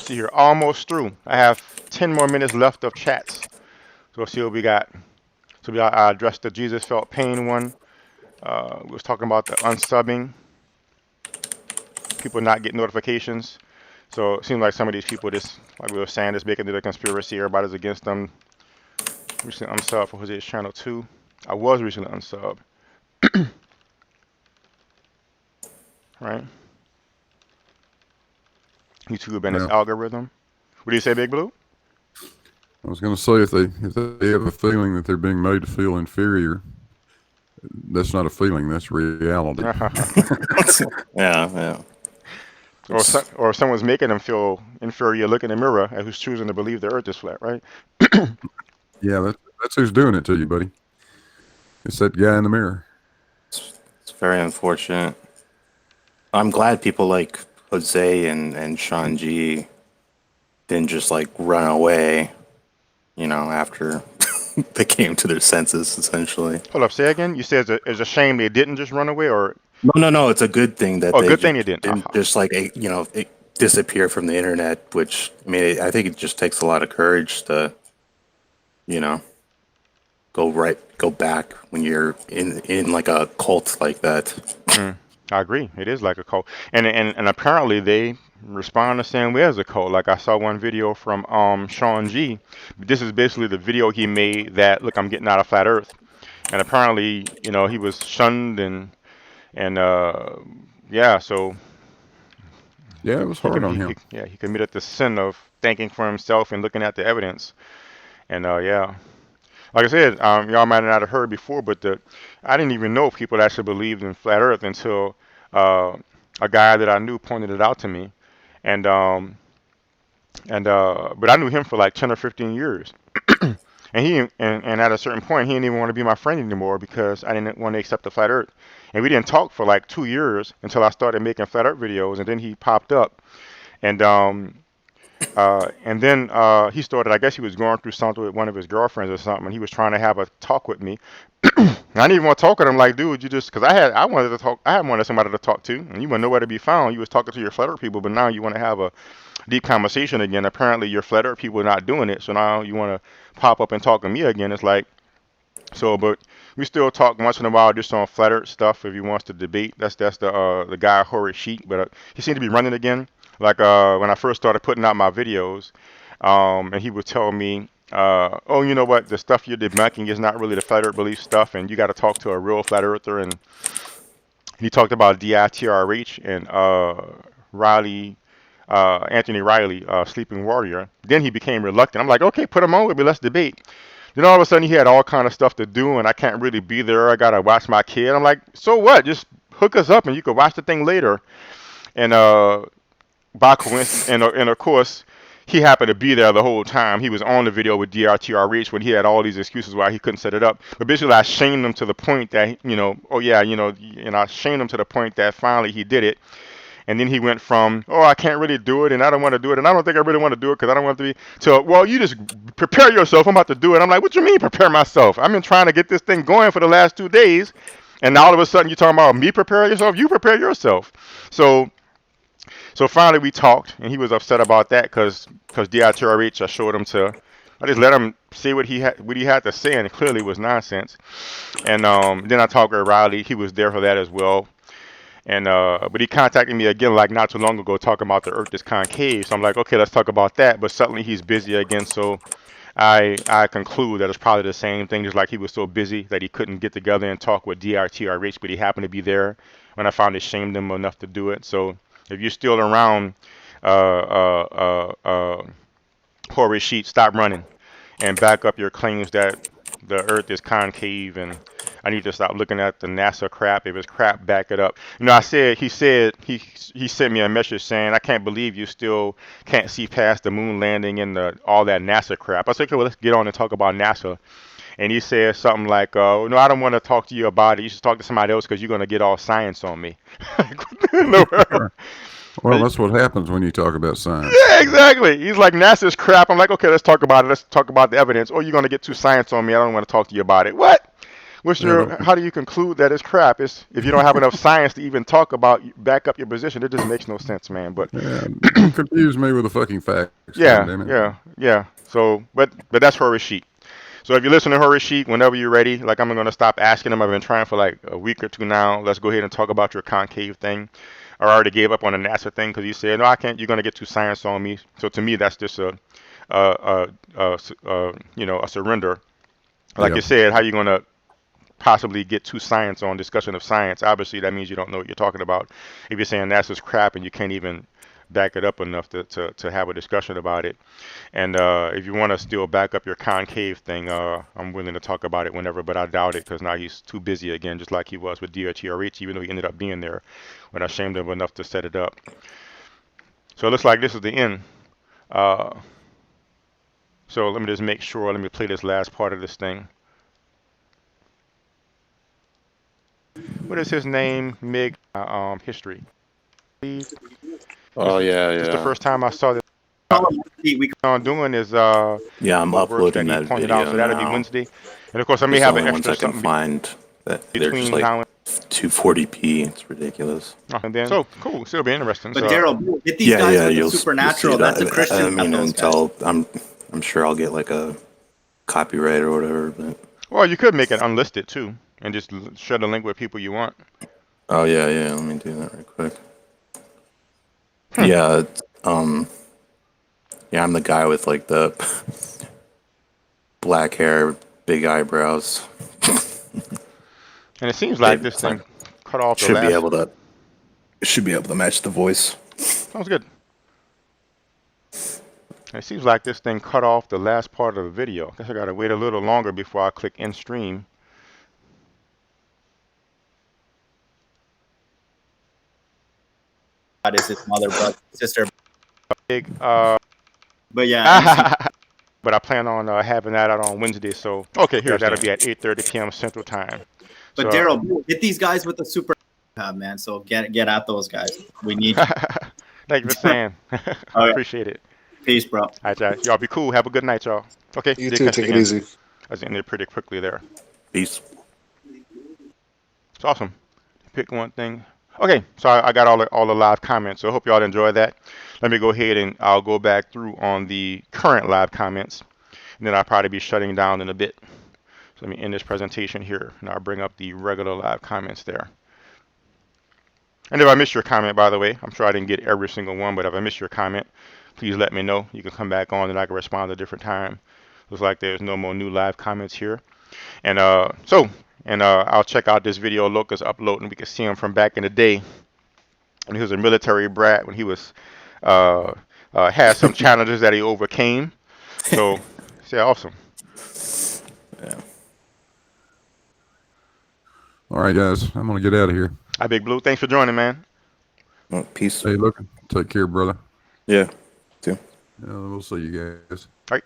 see here, almost through. I have got 10 more minutes left of chats. So let's see what we got. So I addressed the Jesus felt pain one. We was talking about the unsubbing, people not get notifications. So it seems like some of these people, just like we were saying, just making it a conspiracy. Everybody's against them. Recently unsubbed for Jose's channel too. I was recently unsubbed. Right? YouTube and its Yeah. algorithm. What do you say, Big Blue? I was going to say if they have a feeling that they're being made to feel inferior, that's not a feeling. That's reality. Yeah. Or someone's making them feel inferior. Look in the mirror at who's choosing to believe the Earth is flat, right? Yeah, that's who's doing it to you, buddy. It's that guy in the mirror. It's very unfortunate. I'm glad people like Jose and Sean G didn't just like run away, after they came to their senses, essentially. Hold up, say again. You said it's a shame they didn't just run away, or No. It's a good thing that good thing they didn't. just like it disappear from the internet. Which I think it just takes a lot of courage to, go back when you're in like a cult like that. I agree. It is like a cult, and apparently they respond the same way as a cult. Like I saw one video from Sean G. This is basically the video he made that look, I'm getting out of flat Earth, and apparently he was shunned and yeah, so Yeah, it was hard on him. He committed the sin of thinking for himself and looking at the evidence, and yeah. Like I said, y'all might not have heard before, but I didn't even know people actually believed in flat Earth until a guy that I knew pointed it out to me, but I knew him for like 10 or 15 years, and at a certain point he didn't even want to be my friend anymore because I didn't want to accept the flat Earth, and we didn't talk for like 2 years until I started making flat Earth videos, and then he popped up, and then he started, I guess he was going through something with one of his girlfriends or something, and he was trying to have a talk with me. I didn't even want to talk with him. Like, dude, you just, because I wanted to talk, I had wanted somebody to talk to, and you wouldn't know where to be found. You was talking to your flat Earth people, but now you want to have a deep conversation again. Apparently your flat Earth people are not doing it, so now you want to pop up and talk to me again. It's like, so, but we still talk once in a while just on flat Earth stuff if he wants to debate. That's the guy Horace Sheet, but he seemed to be running again. Like when I first started putting out my videos, and he would tell me, oh, you know what, the stuff you're debunking is not really the flat Earth belief stuff, and you got to talk to a real flat earther. And he talked about DITRH and Riley, Anthony Riley, Sleeping Warrior. Then he became reluctant. I'm like, okay, put him on with me, let's debate. Then all of a sudden he had all kind of stuff to do, and I can't really be there. I gotta watch my kid. I'm like, so what? Just hook us up, and you could watch the thing later. And by coincidence, and of course, he happened to be there the whole time. He was on the video with DRTRH when he had all these excuses why he couldn't set it up. But basically, I shamed him to the point that, and I shamed him to the point that finally he did it. And then he went from, oh, I can't really do it, and I don't want to do it, and I don't think I really want to do it because I don't want to be, to, well, you just prepare yourself. I'm about to do it. I'm like, what you mean prepare myself? I've been trying to get this thing going for the last 2 days, and now all of a sudden you're talking about me prepare yourself? You prepare yourself. So finally we talked, and he was upset about that because DITRH, I showed him I just let him say what he had to say, and it clearly was nonsense. And then I talked with Riley. He was there for that as well. And but he contacted me again like not too long ago talking about the Earth is concave. So I'm like, okay, let's talk about that. But suddenly he's busy again, so I conclude that it's probably the same thing, just like he was so busy that he couldn't get together and talk with DRTRH, but he happened to be there when I finally shamed him enough to do it. So if you're still around, Horace Sheet, stop running and back up your claims that the Earth is concave, and I need to stop looking at the NASA crap. If it's crap, back it up. He sent me a message saying, I can't believe you still can't see past the moon landing and all that NASA crap. I said, okay, well, let's get on and talk about NASA. And he said something like, no, I don't want to talk to you about it. You should talk to somebody else because you're going to get all science on me. Well, that's what happens when you talk about science. Yeah, exactly. He's like, NASA's crap. I'm like, okay, let's talk about it. Let's talk about the evidence. Oh, you're going to get too science on me. I don't want to talk to you about it. What? What's Yeah, your? How do you conclude that it's crap? It's if you don't have enough science to even talk about back up your position, it just makes no sense, man. But yeah, don't confuse me with the fucking facts. God yeah, damn it. yeah. So, but that's Horror Sheet. So if you listen to Horror Sheet, whenever you're ready, like I'm gonna stop asking them. I've been trying for like a week or two now. Let's go ahead and talk about your concave thing. I already gave up on the NASA thing because you said no, I can't. You're gonna get too science on me. So to me, that's just a surrender. Like Yeah. you said, how you gonna possibly get too science on discussion of science? Obviously, that means you don't know what you're talking about. If you're saying NASA's crap and you can't even back it up enough to have a discussion about it. And if you want to still back up your concave thing, I'm willing to talk about it whenever, but I doubt it because now he's too busy again, just like he was with DRTRH, even though he ended up being there when I shamed him enough to set it up. So it looks like this is the end. Uh, so let me just make sure. Let me play this last part of this thing. What is his name? Mig history. Oh yeah, This is the yeah. first time I saw this. We On doing is Yeah, I'm the works that uploading he that pointed out. video So that'll be now. Wednesday. And of course, I may It's the have an only ones extra I can something find that they're just between like now 240p. It's ridiculous. and then. So cool. Still be interesting. But So Daryl, hit these Yeah, guys yeah, with the you'll see supernatural. that. That's a Christian. I mean, Those guys. until I'm sure I'll get like a copyright or whatever. But well, you could make it unlisted too, and just share the link with people you want. oh yeah, yeah. Let me do that real quick. Yeah, yeah. I'm the guy with like the black hair, big eyebrows. And it seems like this It's like thing cut off the should be last. able to match the voice. Sounds good. It seems like this thing cut off the last part of the video. Guess I gotta wait a little longer before I click in stream. God is his mother, brother, sister. Big, But yeah, but I plan on having that out on Wednesday. So okay, here that'll Here's be at 8:30 p.m. Central Time. but So, Daryl, hit these guys with the super man. So get at those guys. We need you. thank you for saying. I Okay. appreciate it. Peace, bro. All right, y'all be cool. Have a good night, y'all. Okay, You did too. catch Take it again. easy. I was in there pretty quickly there. Peace. It's awesome. Pick one thing. Okay, so I got all the live comments. So I hope y'all enjoy that. Let me go ahead and I'll go back through on the current live comments, and then I'll probably be shutting down in a bit. So let me end this presentation here, and I'll bring up the regular live comments there. And if I missed your comment, by the way, I'm sure I didn't get every single one, but if I missed your comment, please let me know. You can come back on, and I can respond at a different time. Looks like there's no more new live comments here. And I'll check out this video Locust upload, and we can see him from back in the day. And he was a military brat when he was had some challenges that he overcame. So, yeah, awesome. Yeah. All right, guys. I'm going to get out of here. Hi, Big Blue. Thanks for joining, man. Well, peace. Hey, look. Take care, brother. Yeah. Too. We'll see you guys. All right.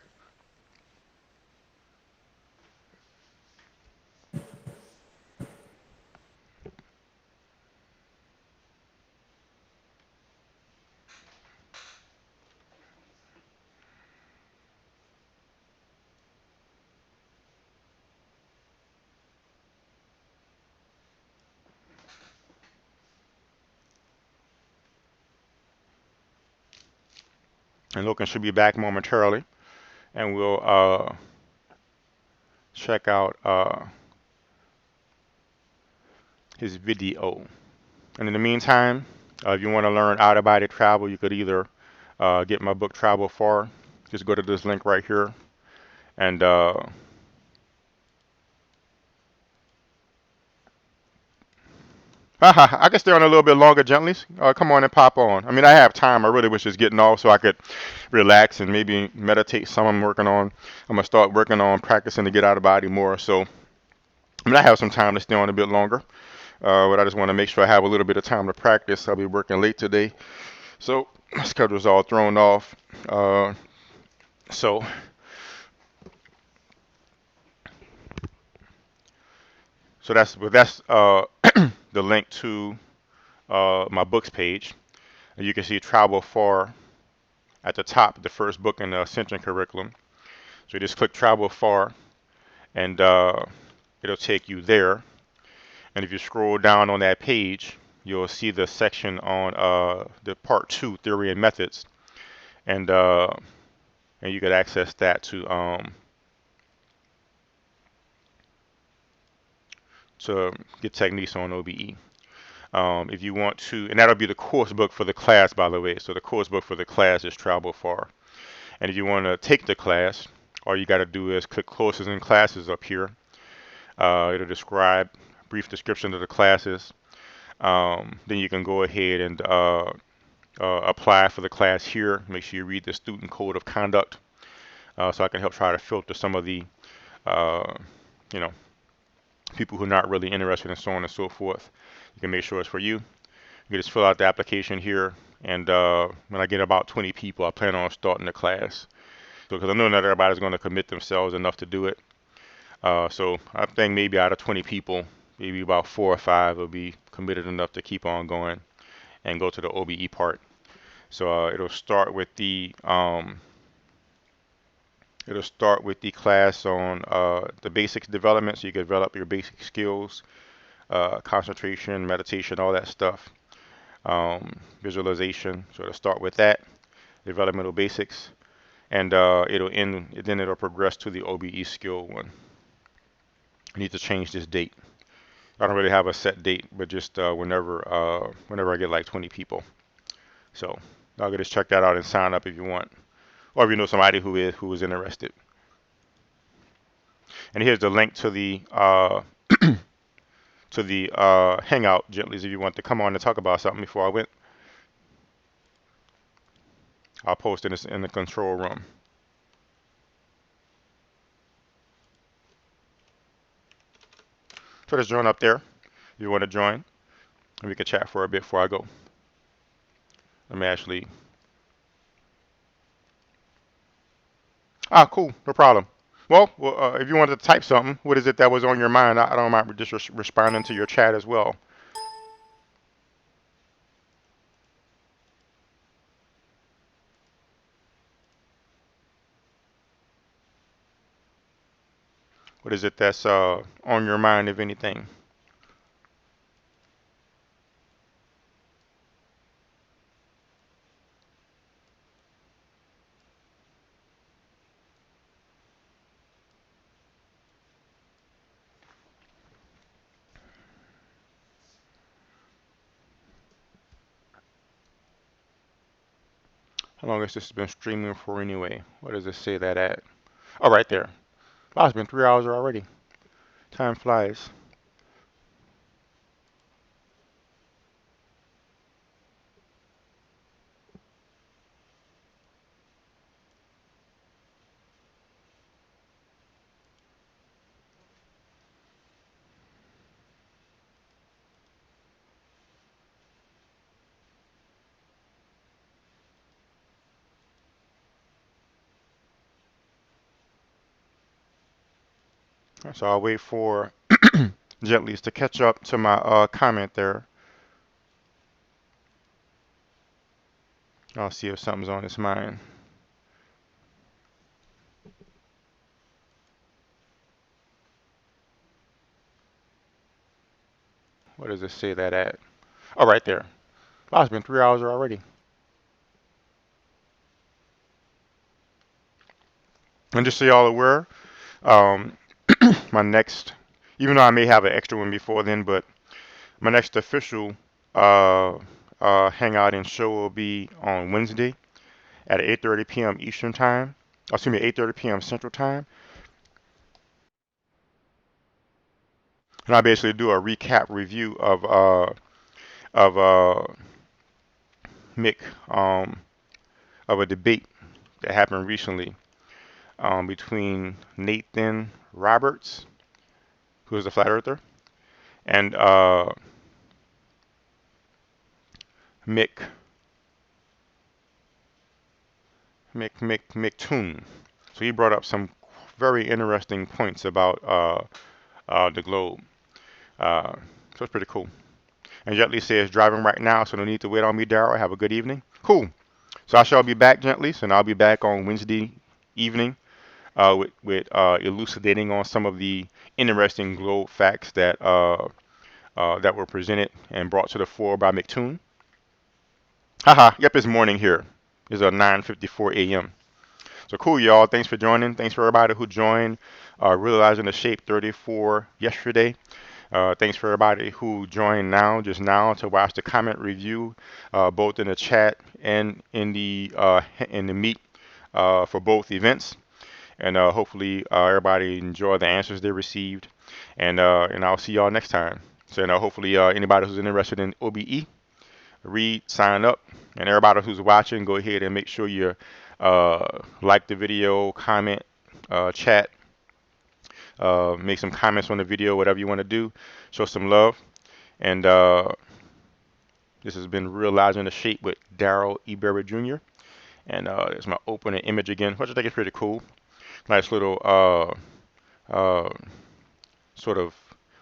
And Logan should be back momentarily, and we'll check out his video. And in the meantime, if you want to learn out-of-body travel, you could either get my book Travel Far. Just go to this link right here, and I can stay on a little bit longer, gently. Come on and pop on. I mean, I have time. I really was just getting off so I could relax and maybe meditate. Some I'm working on. I'm gonna start working on practicing to get out of body more. So, I mean, I have some time to stay on a bit longer, but I just want to make sure I have a little bit of time to practice. I'll be working late today, so my schedule's all thrown off. So that's the link to my books page. And you can see Travel Far at the top, the first book in the Ascension curriculum. So you just click Travel Far, and it'll take you there. And if you scroll down on that page, you'll see the section on the part 2, theory and methods, and you could access that to get techniques on OBE. If you want to, and that'll be the course book for the class, by the way. So the course book for the class is Travel Far. And if you want to take the class, all you got to do is click courses and classes up here. It'll describe brief description of the classes. Then you can go ahead and apply for the class here. Make sure you read the student code of conduct, so I can help try to filter some of the you know, people who are not really interested and so on and so forth. You can make sure it's for you. You can just fill out the application here, and when I get about 20 people, I plan on starting the class. So, because I know not everybody's going to commit themselves enough to do it. So I think maybe out of 20 people, maybe about 4 or 5 will be committed enough to keep on going and go to the OBE part. So it'll start with the class on the basics development, so you can develop your basic skills, concentration, meditation, all that stuff. Visualization, so it'll start with that, developmental basics, and then it'll progress to the OBE skill one. I need to change this date. I don't really have a set date, but just whenever I get like 20 people. So y'all can just check that out and sign up if you want, or if you know somebody who is interested. And here's the link to the Hangout, Gentleys, if you want to come on and talk about something before I went. I'll post it in the control room. So just join up there if you want to join, and we can chat for a bit before I go. Let me actually. Cool, no problem. Well, if you wanted to type something, what is it that was on your mind? I don't mind just responding to your chat as well. What is it that's on your mind, if anything? How long has this been streaming for anyway? What does it say that at? Oh, right there. Wow, it's been 3 hours already. Time flies. So I'll wait for Gentleys to catch up to my comment there. I'll see if something's on his mind. What does it say that at? Oh, right there. Wow, it's been 3 hours already. And just so y'all aware, my next, even though I may have an extra one before then, but my next official hangout and show will be on Wednesday at 8:30 p.m. Eastern Time. Excuse me, 8:30 p.m. Central Time. And I basically do a recap review of Mick, of a debate that happened recently between Nathan Roberts, who is a flat earther, and Mick Toon. So he brought up some very interesting points about the globe. So it's pretty cool. And Gently says driving right now, so no need to wait on me, Darryl. Have a good evening. Cool. So I shall be back, Gently, and I'll be back on Wednesday evening with elucidating on some of the interesting globe facts that were presented and brought to the fore by McToon. Haha, yep, it's morning here. It's 9:54 a.m. So cool, y'all. Thanks for joining. Thanks for everybody who joined. Realizing the Shape 34 yesterday. Thanks for everybody who joined just now to watch the comment review, both in the chat and in the meet for both events. And hopefully everybody enjoyed the answers they received. And I'll see y'all next time. So hopefully anybody who's interested in OBE, read, sign up, and everybody who's watching, go ahead and make sure you like the video, comment, chat, make some comments on the video, whatever you want to do. Show some love. And this has been Realizing the Shape with Darryl E. Berry Jr. And there's my opening image again, which I think is pretty cool. Nice little sort of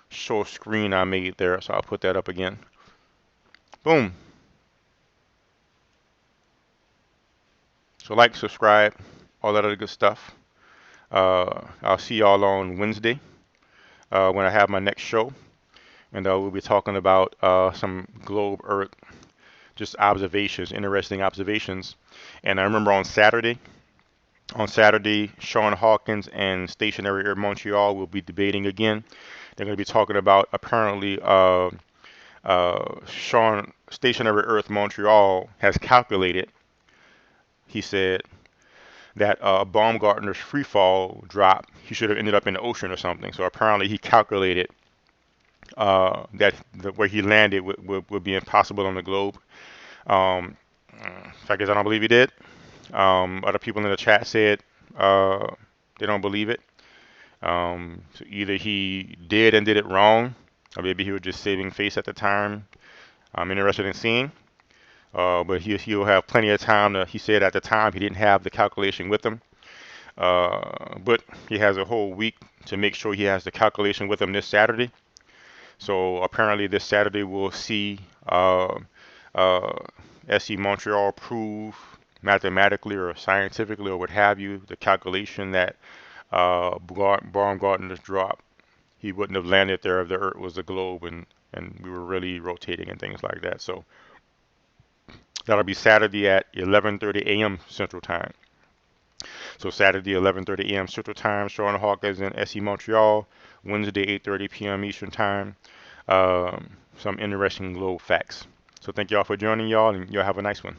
show screen I made there. So I'll put that up again. Boom. So like, subscribe, all that other good stuff. I'll see y'all on Wednesday when I have my next show. And we'll be talking about some globe Earth, just observations, interesting observations. And I remember on Saturday, Sean Hawkins and Stationary Earth Montreal will be debating again. They're going to be talking about apparently Stationary Earth Montreal has calculated, he said, that Baumgartner's free fall drop, he should have ended up in the ocean or something. So apparently he calculated that where he landed would be impossible on the globe. I guess I don't believe he did. Other people in the chat said they don't believe it. So either he did and did it wrong, or maybe he was just saving face at the time. I'm interested in seeing. But he'll have plenty of time. He said at the time he didn't have the calculation with him. But he has a whole week to make sure he has the calculation with him this Saturday. So apparently this Saturday we'll see SC Montreal prove mathematically or scientifically or what have you the calculation that Baumgartner's drop. He wouldn't have landed there if the Earth was a globe and we were really rotating and things like that. So that'll be Saturday at 11:30 a.m. Central Time. So Saturday 11:30 a.m. Central Time, Sean Hawkins in SC Montreal. Wednesday 8:30 p.m. Eastern Time. Some interesting globe facts. So thank y'all for joining y'all, and y'all have a nice one.